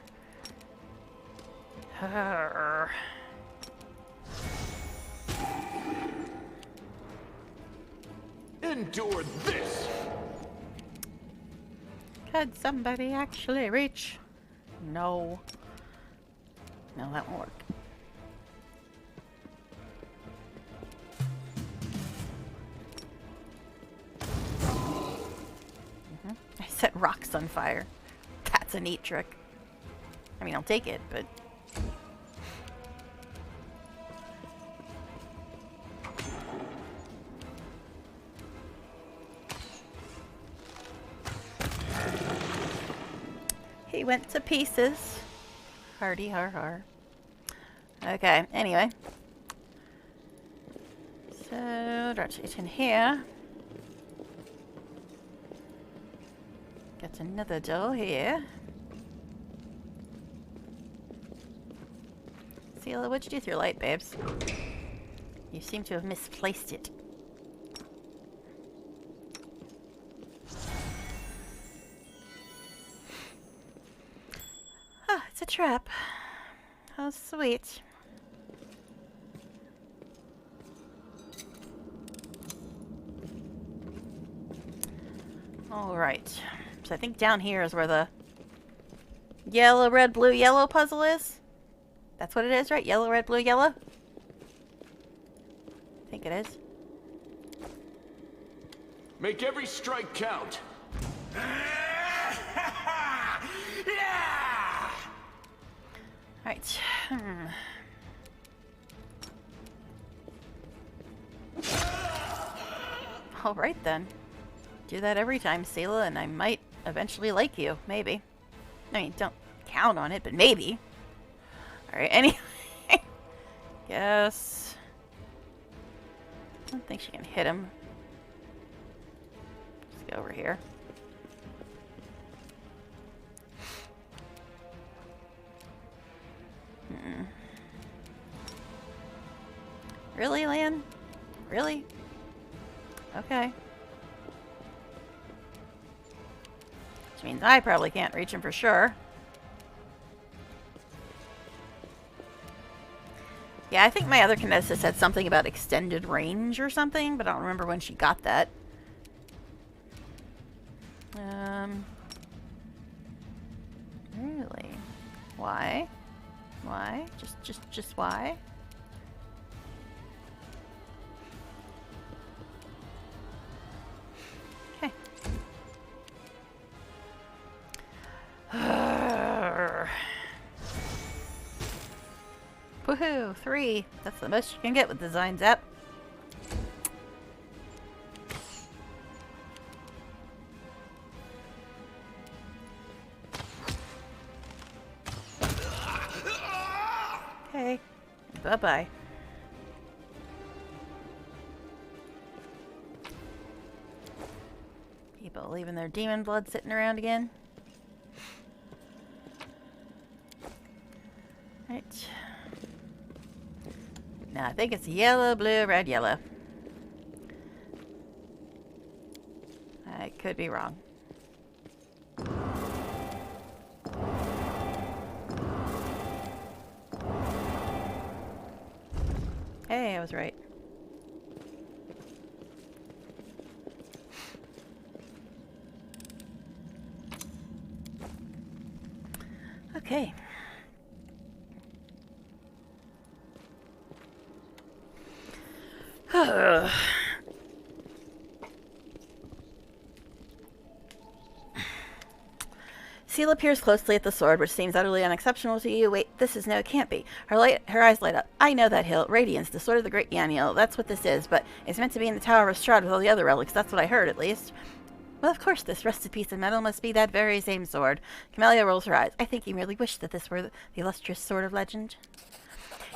Endure this! Could somebody actually reach? No. No, that won't work. I set rocks on fire. That's a neat trick. I mean, I'll take it, but... He went to pieces. Hardy har har. Okay, anyway. So, drop it in here. Get another door here. Seela, what'd you do with your light, babes? You seem to have misplaced it. Ah, it's a trap. How sweet. Alright. So I think down here is where the yellow, red, blue, yellow puzzle is. That's what it is, right? Yellow, red, blue, yellow? I think it is. Make every strike count. Alright. Alright then. Do that every time, Seela, and I might eventually like you. Maybe. I mean, don't count on it, but maybe. Alright, anyway. Yes. I don't think she can hit him. Let's go over here. Really, Lan? Really? Okay. Which means I probably can't reach him for sure. Yeah, I think my other kineticist said something about extended range or something, but I don't remember when she got that. Really? Why? Why? Just why? Okay. Woohoo! 3. That's the most you can get with Design Zap. Bye-bye. People leaving their demon blood sitting around again. Right. Now I think it's yellow, blue, red, yellow. I could be wrong. Hey, I was right. Okay. Seal peers closely at the sword, which seems utterly unexceptional to you. Wait, this is no, it can't be. Her eyes light up. I know that hill. Radiance, the sword of the great Yaniel. That's what this is, but it's meant to be in the Tower of Strahd with all the other relics. That's what I heard, at least. Well, of course, this rusted piece of metal must be that very same sword. Camellia rolls her eyes. I think he merely wished that this were the illustrious sword of legend.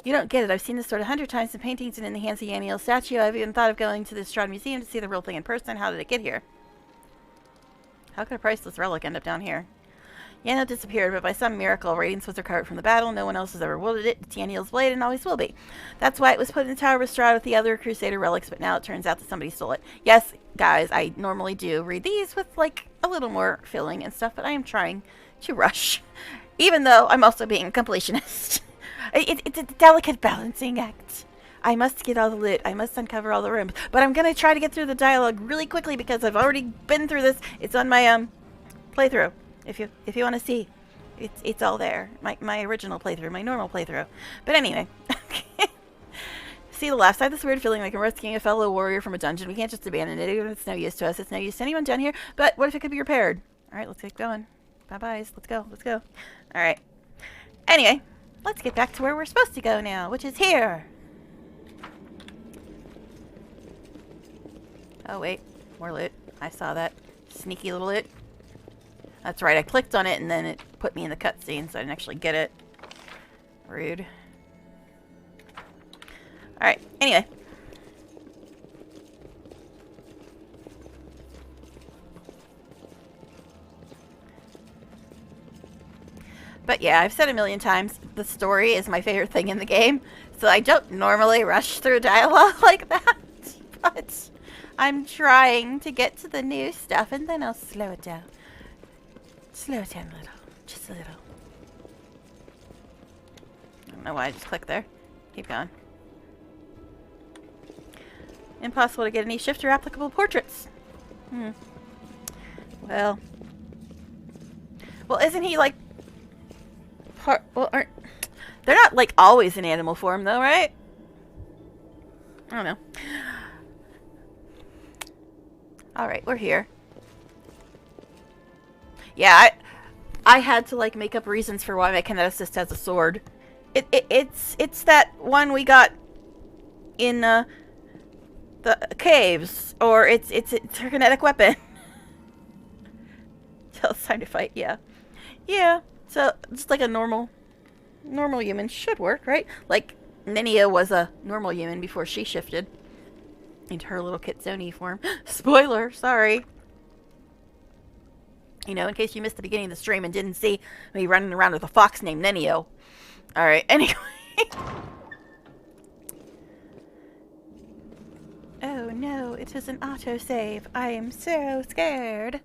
You don't get it. I've seen this sword 100 times in paintings and in the hands of Yaniel's statue. I've even thought of going to the Strahd Museum to see the real thing in person. How did it get here? How could a priceless relic end up down here? Yaniel disappeared, but by some miracle, Radiance was recovered from the battle. No one else has ever wielded it. It's Yaniel's blade and always will be. That's why it was put in the Tower of Strahd with the other Crusader relics, but now it turns out that somebody stole it. Yes, guys, I normally do read these with, like, a little more filling and stuff, but I am trying to rush, even though I'm also being a completionist. It's a delicate balancing act. I must get all the loot. I must uncover all the rooms. But I'm going to try to get through the dialogue really quickly because I've already been through this. It's on my playthrough. If you want to see, it's all there. My original playthrough, my normal playthrough. But anyway, see the left side. This weird feeling like I'm rescuing a fellow warrior from a dungeon. We can't just abandon it. It's no use to us. It's no use to anyone down here. But what if it could be repaired? All right, let's get going. Bye byes. Let's go. Let's go. All right. Anyway, let's get back to where we're supposed to go now, which is here. Oh wait, more loot. I saw that sneaky little loot. That's right, I clicked on it and then it put me in the cutscene, so I didn't actually get it. Rude. Alright, anyway. But yeah, I've said a million times, the story is my favorite thing in the game, so I don't normally rush through dialogue like that, but I'm trying to get to the new stuff and then I'll slow it down. Slow it down a little. Just a little. I don't know why I just clicked there. Keep going. Impossible to get any shifter applicable portraits. Well, isn't he like part? Well, they're not like always in animal form though, right? I don't know. All right, we're here. Yeah, I had to like make up reasons for why my kineticist has a sword. It's that one we got in the caves, or it's her kinetic weapon. Till it's time to fight. Yeah. So just like a normal human should work, right? Like Nenia was a normal human before she shifted into her little Kitsune form. Spoiler, sorry. You know, in case you missed the beginning of the stream and didn't see me running around with a fox named Nenio. Alright, anyway. Oh no, it is an autosave. I am so scared.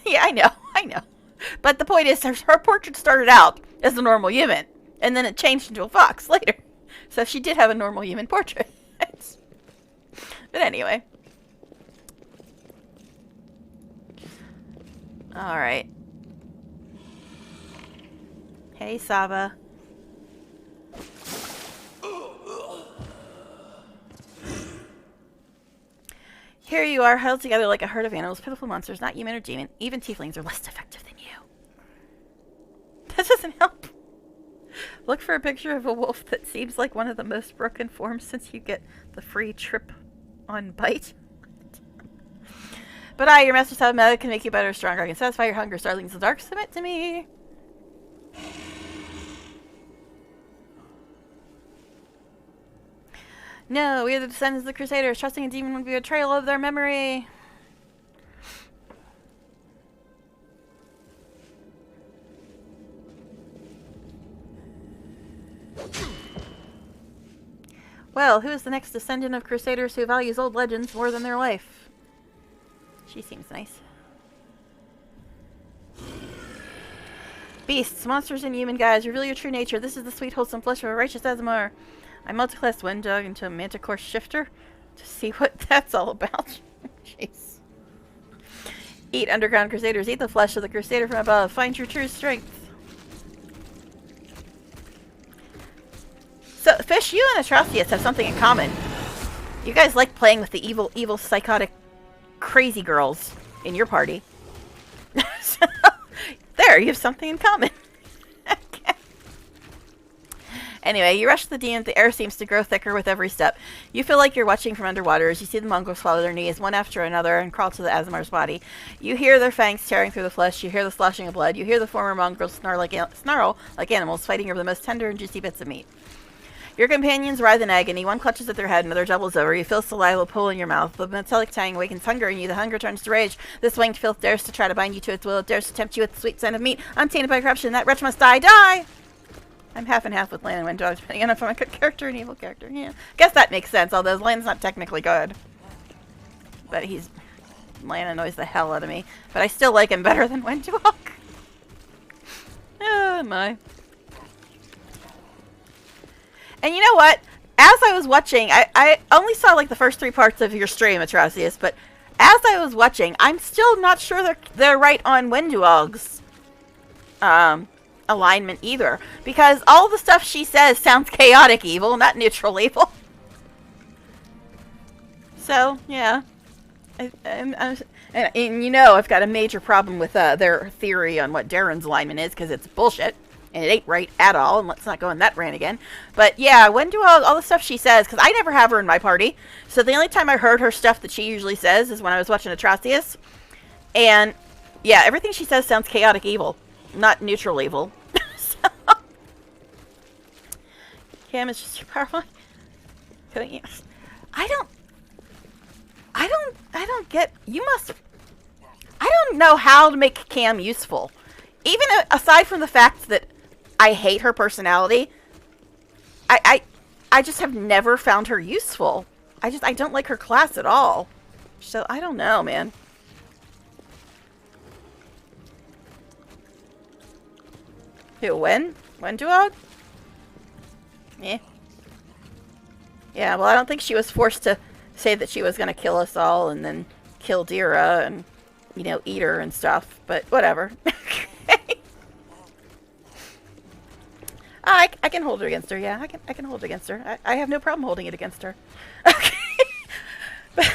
Yeah, I know. But the point is, her portrait started out as a normal human, and then it changed into a fox later. So she did have a normal human portrait. But anyway. Alright. Hey, Saba. Here you are, huddled together like a herd of animals, pitiful monsters, not human or demon. Even tieflings are less effective than you. That doesn't help. Look for a picture of a wolf that seems like one of the most broken forms since you get the free trip on bite. But your master's have meta can make you better, stronger. I can satisfy your hunger. Starlings in the dark, submit to me. No, we are the descendants of the Crusaders. Trusting a demon would be a betrayal of their memory. Well, who is the next descendant of Crusaders who values old legends more than their life? She seems nice. Beasts, monsters, and human guys, reveal your true nature. This is the sweet, wholesome flesh of a righteous Azamar. I multiclassed one dog into a manticore shifter to see what that's all about. Jeez. Eat, underground crusaders. Eat the flesh of the crusader from above. Find your true strength. So, Fish, you and Atrocious have something in common. You guys like playing with the evil, psychotic, crazy girls in your party. So, there, you have something in common. Okay. Anyway, you rush the demon. The air seems to grow thicker with every step. You feel like you're watching from underwater as you see the mongrels follow their knees, one after another, and crawl to the Azamar's body. You hear their fangs tearing through the flesh. You hear the sloshing of blood. You hear the former mongrels snarl like animals, fighting over the most tender and juicy bits of meat. Your companions writhe in agony. One clutches at their head, another doubles over. You feel saliva pull in your mouth. The metallic tang awakens hunger in you. The hunger turns to rage. This winged filth dares to try to bind you to its will. It dares to tempt you with the sweet scent of meat. Untainted by corruption, that wretch must die. Die! I'm half and half with Lan and Windog, depending on if I'm a good character or an evil character. Yeah. Guess that makes sense, although Lan's not technically good. But Lan annoys the hell out of me. But I still like him better than Windog. Oh my. And you know what? As I was watching, I only saw like the first 3 parts of your stream, Atrocious, but as I was watching, I'm still not sure they're right on Windog's alignment either. Because all the stuff she says sounds chaotic evil, not neutral evil. So, yeah. And you know I've got a major problem with their theory on what Darren's alignment is, because it's bullshit. And it ain't right at all, and let's not go on that rant again. But yeah, Windog, all the stuff she says, because I never have her in my party, so the only time I heard her stuff that she usually says is when I was watching Atrocious. And yeah, everything she says sounds chaotic evil, not neutral evil. So, Cam is just too powerful. I don't get, I don't know how to make Cam useful. Even aside from the fact that I hate her personality, I just have never found her useful. I don't like her class at all. So, I don't know, man. Who, Windog? Eh. Yeah, well, I don't think she was forced to say that she was going to kill us all and then kill Dira and, you know, eat her and stuff. But whatever. I can hold it against her. Yeah, I can hold it against her. I have no problem holding it against her. Okay. But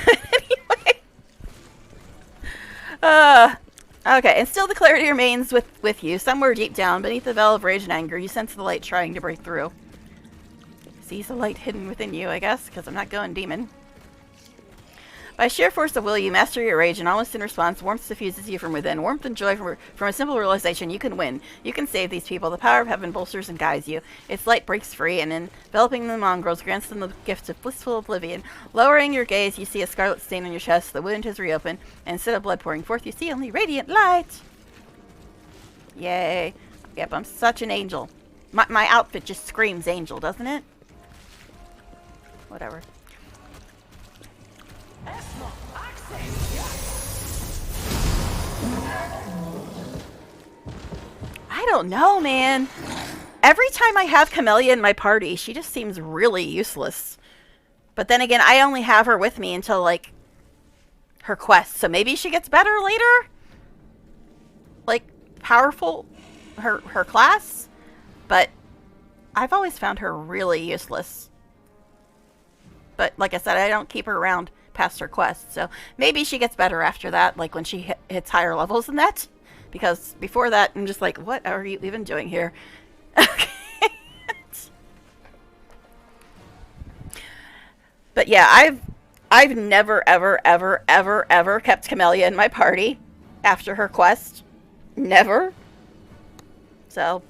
anyway. Okay, and still the clarity remains with you. Somewhere deep down, beneath the veil of rage and anger, you sense the light trying to break through. Sees the light hidden within you, I guess, because I'm not going demon. By sheer force of will, you master your rage, and almost in response, warmth suffuses you from within. Warmth and joy from a simple realization you can win. You can save these people. The power of heaven bolsters and guides you. Its light breaks free, and enveloping the mongrels grants them the gift of blissful oblivion. Lowering your gaze, you see a scarlet stain on your chest. The wound has reopened, and instead of blood pouring forth, you see only radiant light. Yay. Yep, I'm such an angel. My outfit just screams angel, doesn't it? Whatever. I don't know, man. Every time I have Camellia in my party, she just seems really useless. But then again, I only have her with me until, like, her quest. So maybe she gets better later? Like, powerful, her class? But I've always found her really useless. But like I said, I don't keep her around past her quest. So maybe she gets better after that, like when she hits higher levels than that. Because before that, I'm just like, what are you even doing here? Okay. But yeah, I've never, ever kept Camellia in my party after her quest. Never. So,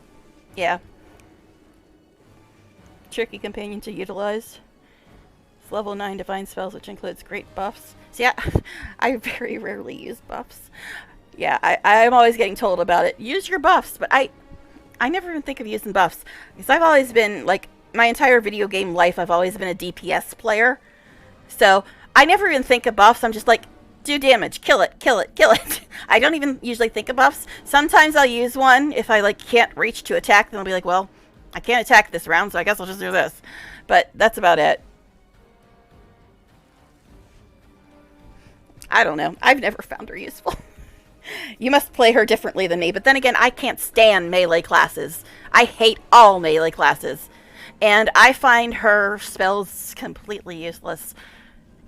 yeah. Tricky companion to utilize. with level 9 divine spells, which includes great buffs. So yeah, I very rarely use buffs. Yeah, I'm always getting told about it. Use your buffs, but I never even think of using buffs. Because I've always been, like, my entire video game life, I've always been a DPS player. So I never even think of buffs. I'm just like, do damage, kill it, kill it, kill it. I don't even usually think of buffs. Sometimes I'll use one if I, like, can't reach to attack. Then I'll be like, well, I can't attack this round, so I guess I'll just do this. But that's about it. I don't know. I've never found her useful. You must play her differently than me. But then again, I can't stand melee classes. I hate all melee classes. And I find her spells completely useless.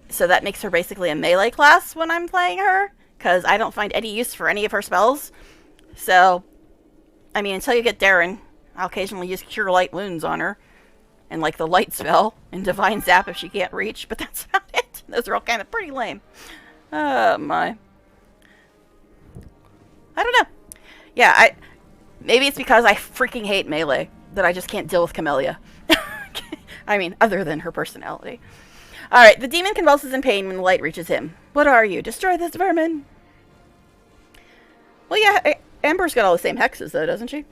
So that makes her basically a melee class when I'm playing her. Because I don't find any use for any of her spells. So, I mean, until you get Darren, I'll occasionally use Cure Light Wounds on her. And like the light spell. And Divine Zap if she can't reach. But that's about it. Those are all kind of pretty lame. Oh my. I don't know. Yeah, maybe it's because I freaking hate melee that I just can't deal with Camellia. I mean, other than her personality. Alright, the demon convulses in pain when the light reaches him. What are you? Destroy this vermin! Well, yeah, Ember's got all the same hexes, though, doesn't she?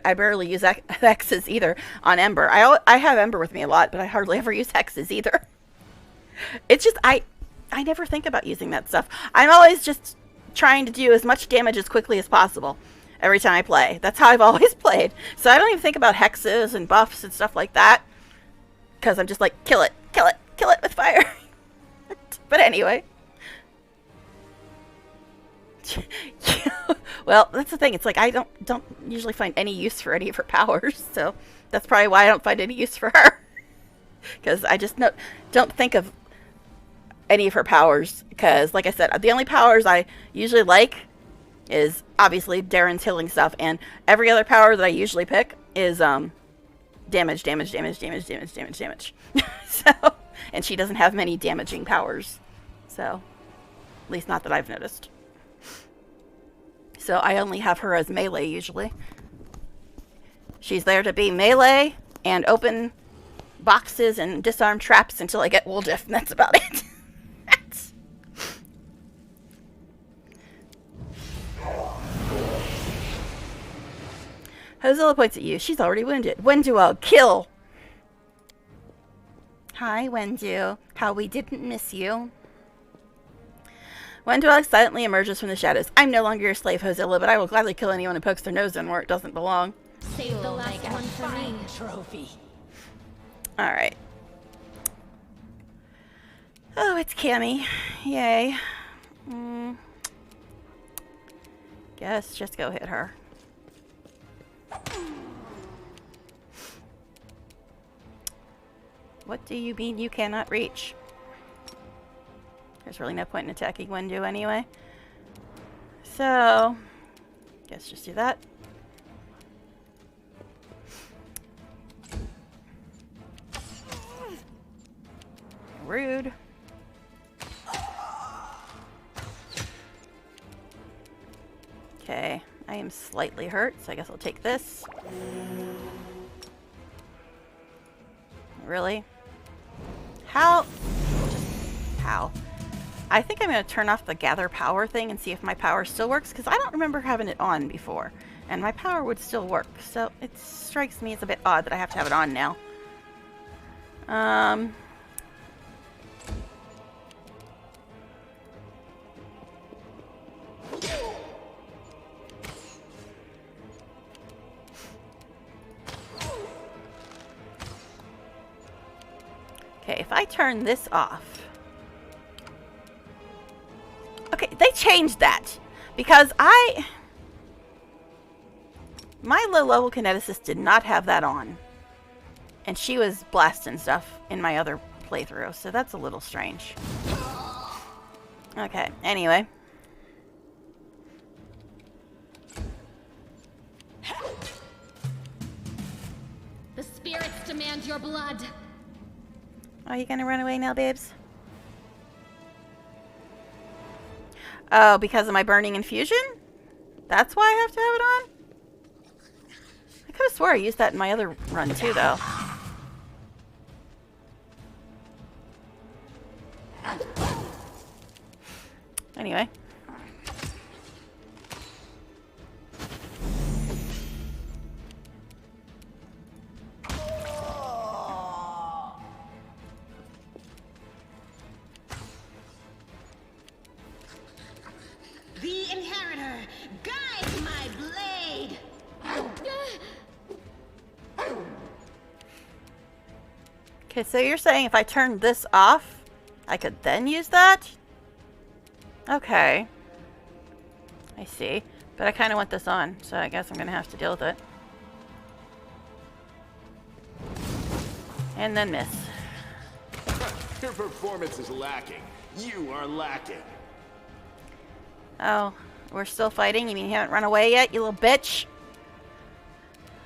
I barely use hexes either on Ember. I have Ember with me a lot, but I hardly ever use hexes either. It's just, I never think about using that stuff. I'm always just trying to do as much damage as quickly as possible every time I play. That's how I've always played. So I don't even think about hexes and buffs and stuff like that. Because I'm just like, kill it, kill it, kill it with fire. But anyway. Well, that's the thing. It's like I don't usually find any use for any of her powers. So that's probably why I don't find any use for her. Because I just don't think of any of her powers, because like I said, the only powers I usually like is obviously Darren's healing stuff, and every other power that I usually pick is damage. So, and she doesn't have many damaging powers, so at least not that I've noticed. So I only have her as melee usually. She's there to be melee and open boxes and disarm traps until I get Woldiff, and that's about it. Hozilla points at you. She's already wounded. Wendu, kill! Hi, Wendu. How we didn't miss you. Wendu silently emerges from the shadows. I'm no longer your slave, Hozilla, but I will gladly kill anyone who pokes their nose in where it doesn't belong. Save the last one for me. Trophy. Alright. Oh, it's Cammy. Yay. Guess just go hit her. What do you mean you cannot reach? There's really no point in attacking Wendu anyway. So, guess just do that. Rude. Okay, I am slightly hurt, so I guess I'll take this. Really? How? How? I think I'm going to turn off the gather power thing and see if my power still works, because I don't remember having it on before. And my power would still work, so it strikes me as a bit odd that I have to have it on now. Okay, if I turn this off. Okay, they changed that. Because my low-level kineticist did not have that on. And she was blasting stuff in my other playthrough, so that's a little strange. Okay, anyway. The spirits demand your blood. Are you gonna run away now, babes? Oh, because of my burning infusion? That's why I have to have it on? I could have swore I used that in my other run too, though. Okay. The Inheritor, guide my blade! Okay, so you're saying if I turn this off, I could then use that? Okay. I see. But I kind of want this on, so I guess I'm going to have to deal with it. And then miss. Your performance is lacking. You are lacking. Oh, we're still fighting? You mean you haven't run away yet, you little bitch?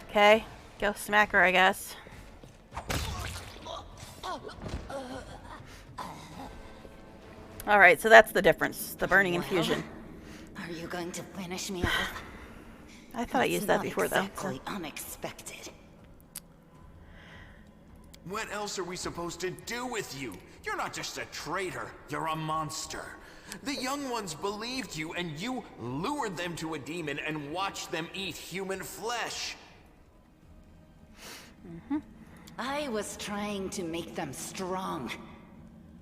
Okay, go smack her, I guess. Alright, so that's the difference. The burning infusion. Are you going to finish me off? I thought I used that before, though. Exactly unexpected. What else are we supposed to do with you? You're not just a traitor, you're a monster. The young ones believed you, and you lured them to a demon and watched them eat human flesh. I was trying to make them strong.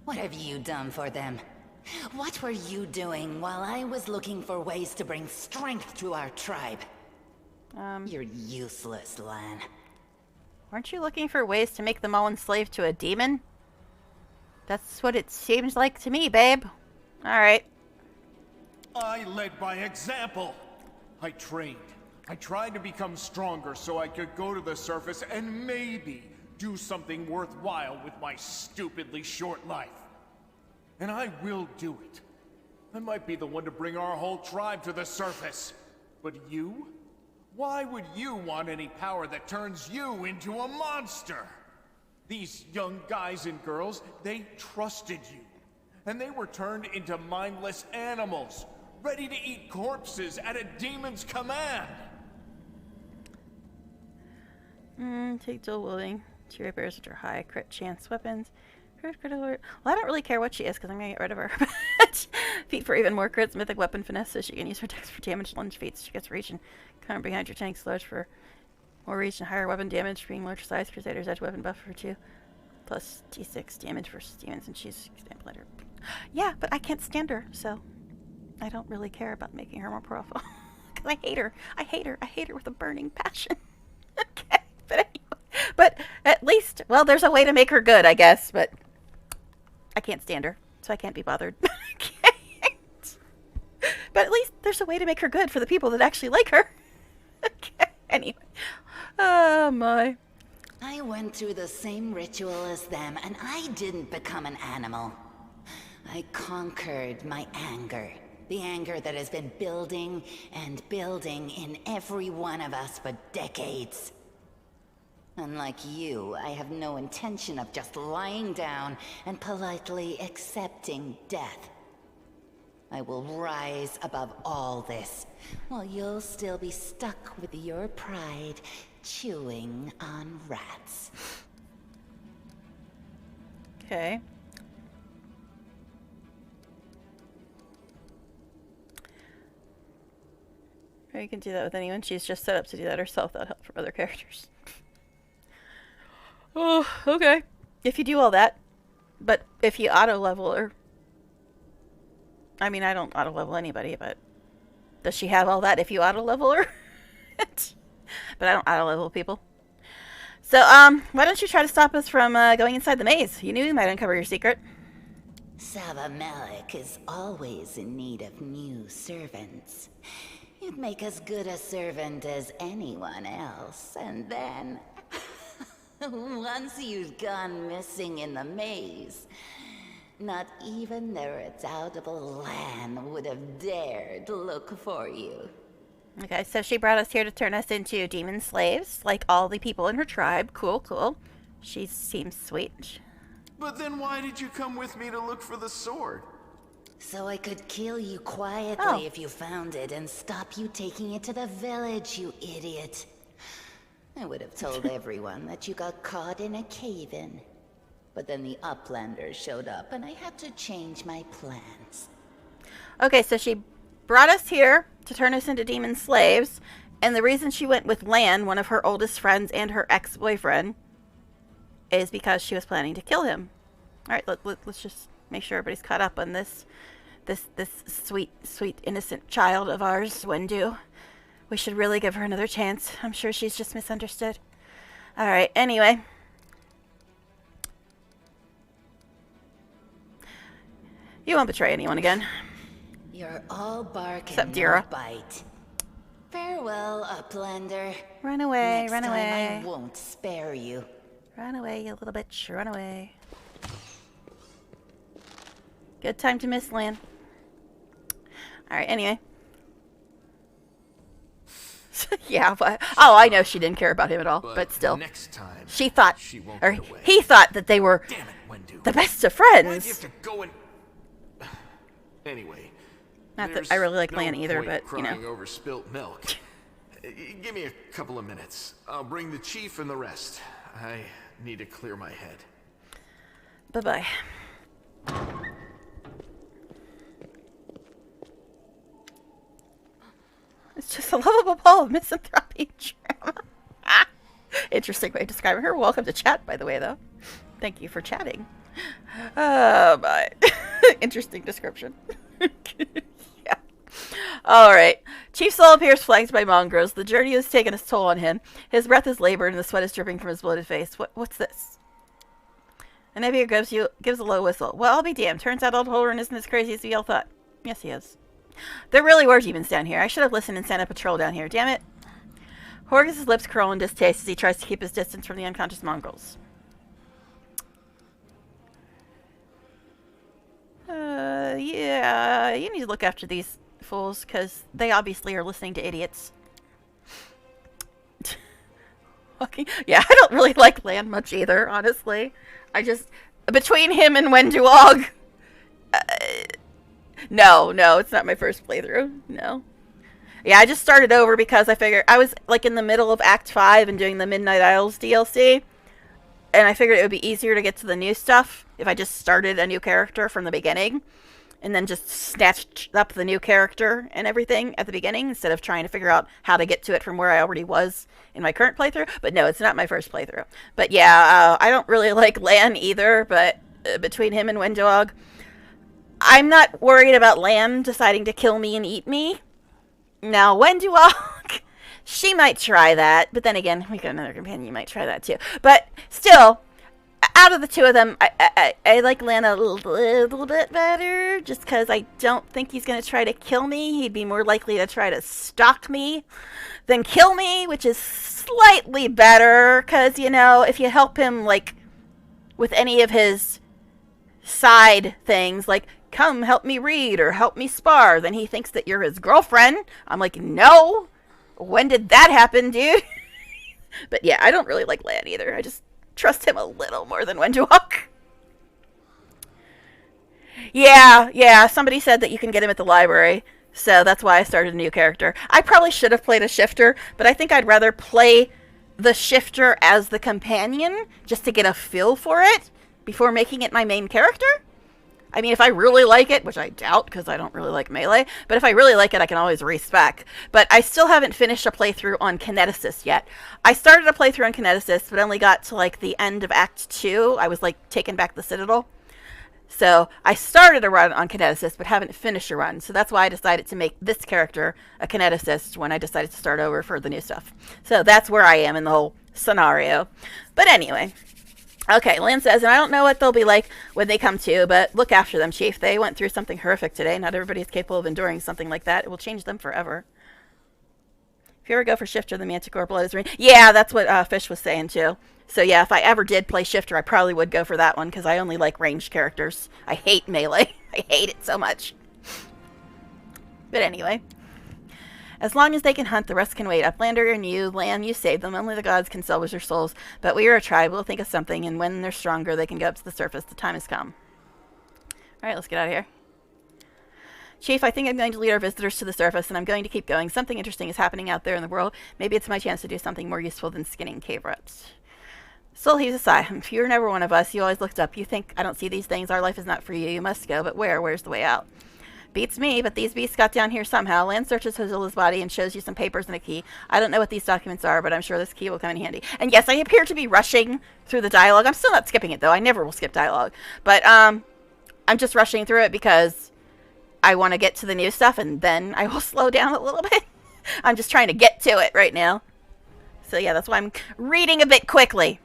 What have you done for them? What were you doing while I was looking for ways to bring strength to our tribe? You're useless, Lan. Weren't you looking for ways to make them all enslaved to a demon? That's what it seems like to me, babe. Alright. I led by example. I trained. I tried to become stronger so I could go to the surface and maybe do something worthwhile with my stupidly short life. And I will do it. I might be the one to bring our whole tribe to the surface. But you? Why would you want any power that turns you into a monster? These young guys and girls, they trusted you. And they were turned into mindless animals, ready to eat corpses at a demon's command. Take dual wielding. 2 repairs which are high. Crit chance weapons. Critical. Well, I don't really care what she is because I'm going to get rid of her. Feet for even more crits. Mythic weapon finesse so she can use her dex for damage. Lunge feats. She gets reach and counter behind your tank. Sludge for more reach and higher weapon damage. Being larger size. Crusader's edge weapon buff for 2. Plus T6 damage versus demons. And she's stamp letter. Yeah, but I can't stand her, so I don't really care about making her more powerful. Because I hate her. I hate her. I hate her with a burning passion. Okay, but anyway. But at least, well, there's a way to make her good, I guess, but I can't stand her, so I can't be bothered. But at least there's a way to make her good for the people that actually like her. Okay, anyway. Oh, my. I went through the same ritual as them, and I didn't become an animal. I conquered my anger. The anger that has been building and building in every one of us for decades. Unlike you, I have no intention of just lying down and politely accepting death. I will rise above all this, while you'll still be stuck with your pride, chewing on rats. Okay. Or you can do that with anyone. She's just set up to do that herself without help from other characters. Oh, okay. If you do all that. But if you auto-level her... I mean, I don't auto-level anybody, but... Does she have all that if you auto-level her? But I don't auto-level people. So, why don't you try to stop us from going inside the maze? You knew we might uncover your secret. Sava Malik is always in need of new servants. You'd make as good a servant as anyone else, and then... once you've gone missing in the maze, not even the redoubtable Lan would have dared look for you. Okay, so she brought us here to turn us into demon slaves, like all the people in her tribe. Cool, cool. She seems sweet. But then why did you come with me to look for the sword? So I could kill you quietly if you found it and stop you taking it to the village, you idiot. I would have told everyone that you got caught in a cave-in. But then the Uplanders showed up and I had to change my plans. Okay, so she brought us here to turn us into demon slaves, and the reason she went with Lan, one of her oldest friends and her ex-boyfriend, is because she was planning to kill him. All right, let's just make sure everybody's caught up on this sweet, innocent child of ours, Wendu. We should really give her another chance. I'm sure she's just misunderstood. All right, anyway. You won't betray anyone again. You're all bark Except and Dira. no bite. Farewell, Uplander. Run away, Next run time away. I won't spare you. Run away, you little bitch. Run away. Good time to miss Lan. Alright, anyway. Yeah, but... Oh, I know she didn't care about him at all, but still. Next time, she thought... she won't or get away. he thought that they were Damn it, Wendu. the best of Why'd friends. you have to go and... Anyway. Not that I really like Lan either, but, you know. Crying over spilt milk. Give me a couple of minutes. I'll bring the chief and the rest. I need to clear my head. Bye-bye. It's just a lovable ball of misanthropy drama. Interesting way of describing her. Welcome to chat, by the way, though. Thank you for chatting. Oh, my. Interesting description. Yeah. Alright. Chief Soul appears flanked by mongrels. The journey has taken its toll on him. His breath is labored and the sweat is dripping from his bloated face. What's this? An Navier gives a low whistle. Well, I'll be damned. Turns out old Holren isn't as crazy as we all thought. Yes, he is. There really were demons down here. I should have listened and sent a patrol down here. Damn it. Horgus' lips curl in distaste as he tries to keep his distance from the unconscious mongrels. Yeah, you need to look after these fools, because they obviously are listening to idiots. Yeah, I don't really like Lan much either, honestly. I just... Between him and Wenduog... No, it's not my first playthrough. No. Yeah, I just started over because I figured... I was, like, in the middle of Act 5 and doing the Midnight Isles DLC. And I figured it would be easier to get to the new stuff if I just started a new character from the beginning. And then just snatched up the new character and everything at the beginning instead of trying to figure out how to get to it from where I already was in my current playthrough. But no, it's not my first playthrough. But yeah, I don't really like Lan either, but between him and Wenduog, I'm not worried about Lan deciding to kill me and eat me. Now, Wenduog, she might try that, but then again, we got another companion, you might try that too. But still, out of the two of them, I like Lan a little bit better, just because I don't think he's going to try to kill me. He'd be more likely to try to stalk me than kill me, which is slightly better, because, you know, if you help him, like, with any of his side things, like, come help me read or help me spar, then he thinks that you're his girlfriend. I'm like, no. When did that happen, dude? But yeah, I don't really like Lan either. I just trust him a little more than Wenduog. Yeah, somebody said that you can get him at the library, so that's why I started a new character. I probably should have played a shifter, but I think I'd rather play the shifter as the companion, just to get a feel for it, before making it my main character. I mean, if I really like it, which I doubt because I don't really like Melee, but if I really like it, I can always respec. But I still haven't finished a playthrough on Kineticist yet. I started a playthrough on Kineticist, but only got to, like, the end of Act 2. I was, like, taking back the Citadel. So I started a run on Kineticist, but haven't finished a run. So that's why I decided to make this character a Kineticist when I decided to start over for the new stuff. So that's where I am in the whole scenario. But anyway... Okay, Lan says, and I don't know what they'll be like when they come to, but look after them, Chief. They went through something horrific today. Not everybody is capable of enduring something like that. It will change them forever. If you ever go for Shifter, the Manticore Blood is... Yeah, that's what Fish was saying, too. So yeah, if I ever did play Shifter, I probably would go for that one, because I only like ranged characters. I hate Melee. I hate it so much. But anyway... As long as they can hunt, the rest can wait. Uplander and you, Lan, you saved them. Only the gods can salvage their souls. But we are a tribe. We'll think of something, and when they're stronger, they can go up to the surface. The time has come. Alright, let's get out of here. Chief, I think I'm going to lead our visitors to the surface, and I'm going to keep going. Something interesting is happening out there in the world. Maybe it's my chance to do something more useful than skinning cave rats. Soul heaves a sigh. If you were never one of us, you always looked up. You think, I don't see these things. Our life is not for you. You must go. But where? Where's the way out? Beats me, but these beasts got down here somehow. Land searches Hozilla's body and shows you some papers and a key. I don't know what these documents are, but I'm sure this key will come in handy. And yes, I appear to be rushing through the dialogue. I'm still not skipping it, though. I never will skip dialogue. But I'm just rushing through it because I want to get to the new stuff, and then I will slow down a little bit. I'm just trying to get to it right now. So yeah, that's why I'm reading a bit quickly.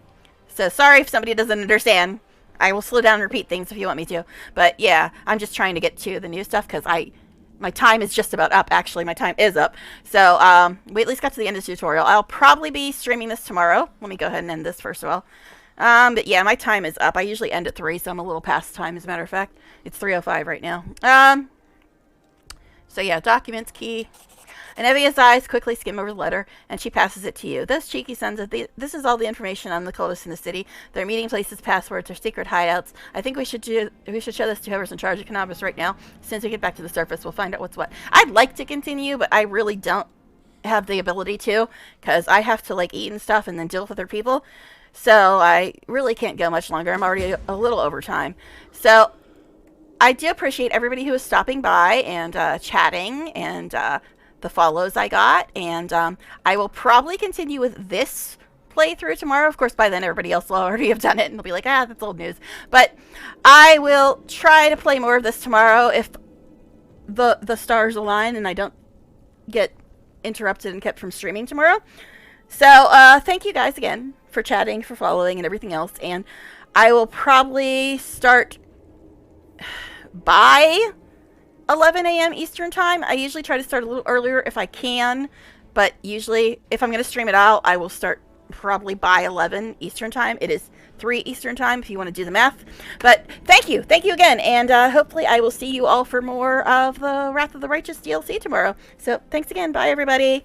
So sorry if somebody doesn't understand. I will slow down and repeat things if you want me to. But yeah, I'm just trying to get to the new stuff because my time is just about up. Actually, my time is up. So we at least got to the end of the tutorial. I'll probably be streaming this tomorrow. Let me go ahead and end this first of all. But yeah, my time is up. I usually end at 3, so I'm a little past time, as a matter of fact. It's 3:05 right now. So yeah, documents, key. And Evia's eyes quickly skim over the letter, and she passes it to you. Those cheeky sons of this is all the information on the cultists in the city. Their meeting places, passwords, their secret hideouts. I think we should show this to whoever's in charge of Canobus right now. As soon as we get back to the surface, we'll find out what's what. I'd like to continue, but I really don't have the ability to, because I have to like eat and stuff and then deal with other people. So I really can't go much longer. I'm already a little over time. So I do appreciate everybody who is stopping by and chatting and the follows I got, and I will probably continue with this playthrough tomorrow. Of course, by then everybody else will already have done it, and they'll be like, that's old news. But I will try to play more of this tomorrow if the stars align and I don't get interrupted and kept from streaming tomorrow. So thank you guys again for chatting, for following, and everything else. And I will probably start by 11 a.m. Eastern time. I usually try to start a little earlier if I can, but usually if I'm going to stream it out, I will start probably by 11 Eastern time. It is 3 Eastern time if you want to do the math. But thank you again, and hopefully I will see you all for more of the Wrath of the Righteous DLC tomorrow. So thanks again. Bye, everybody.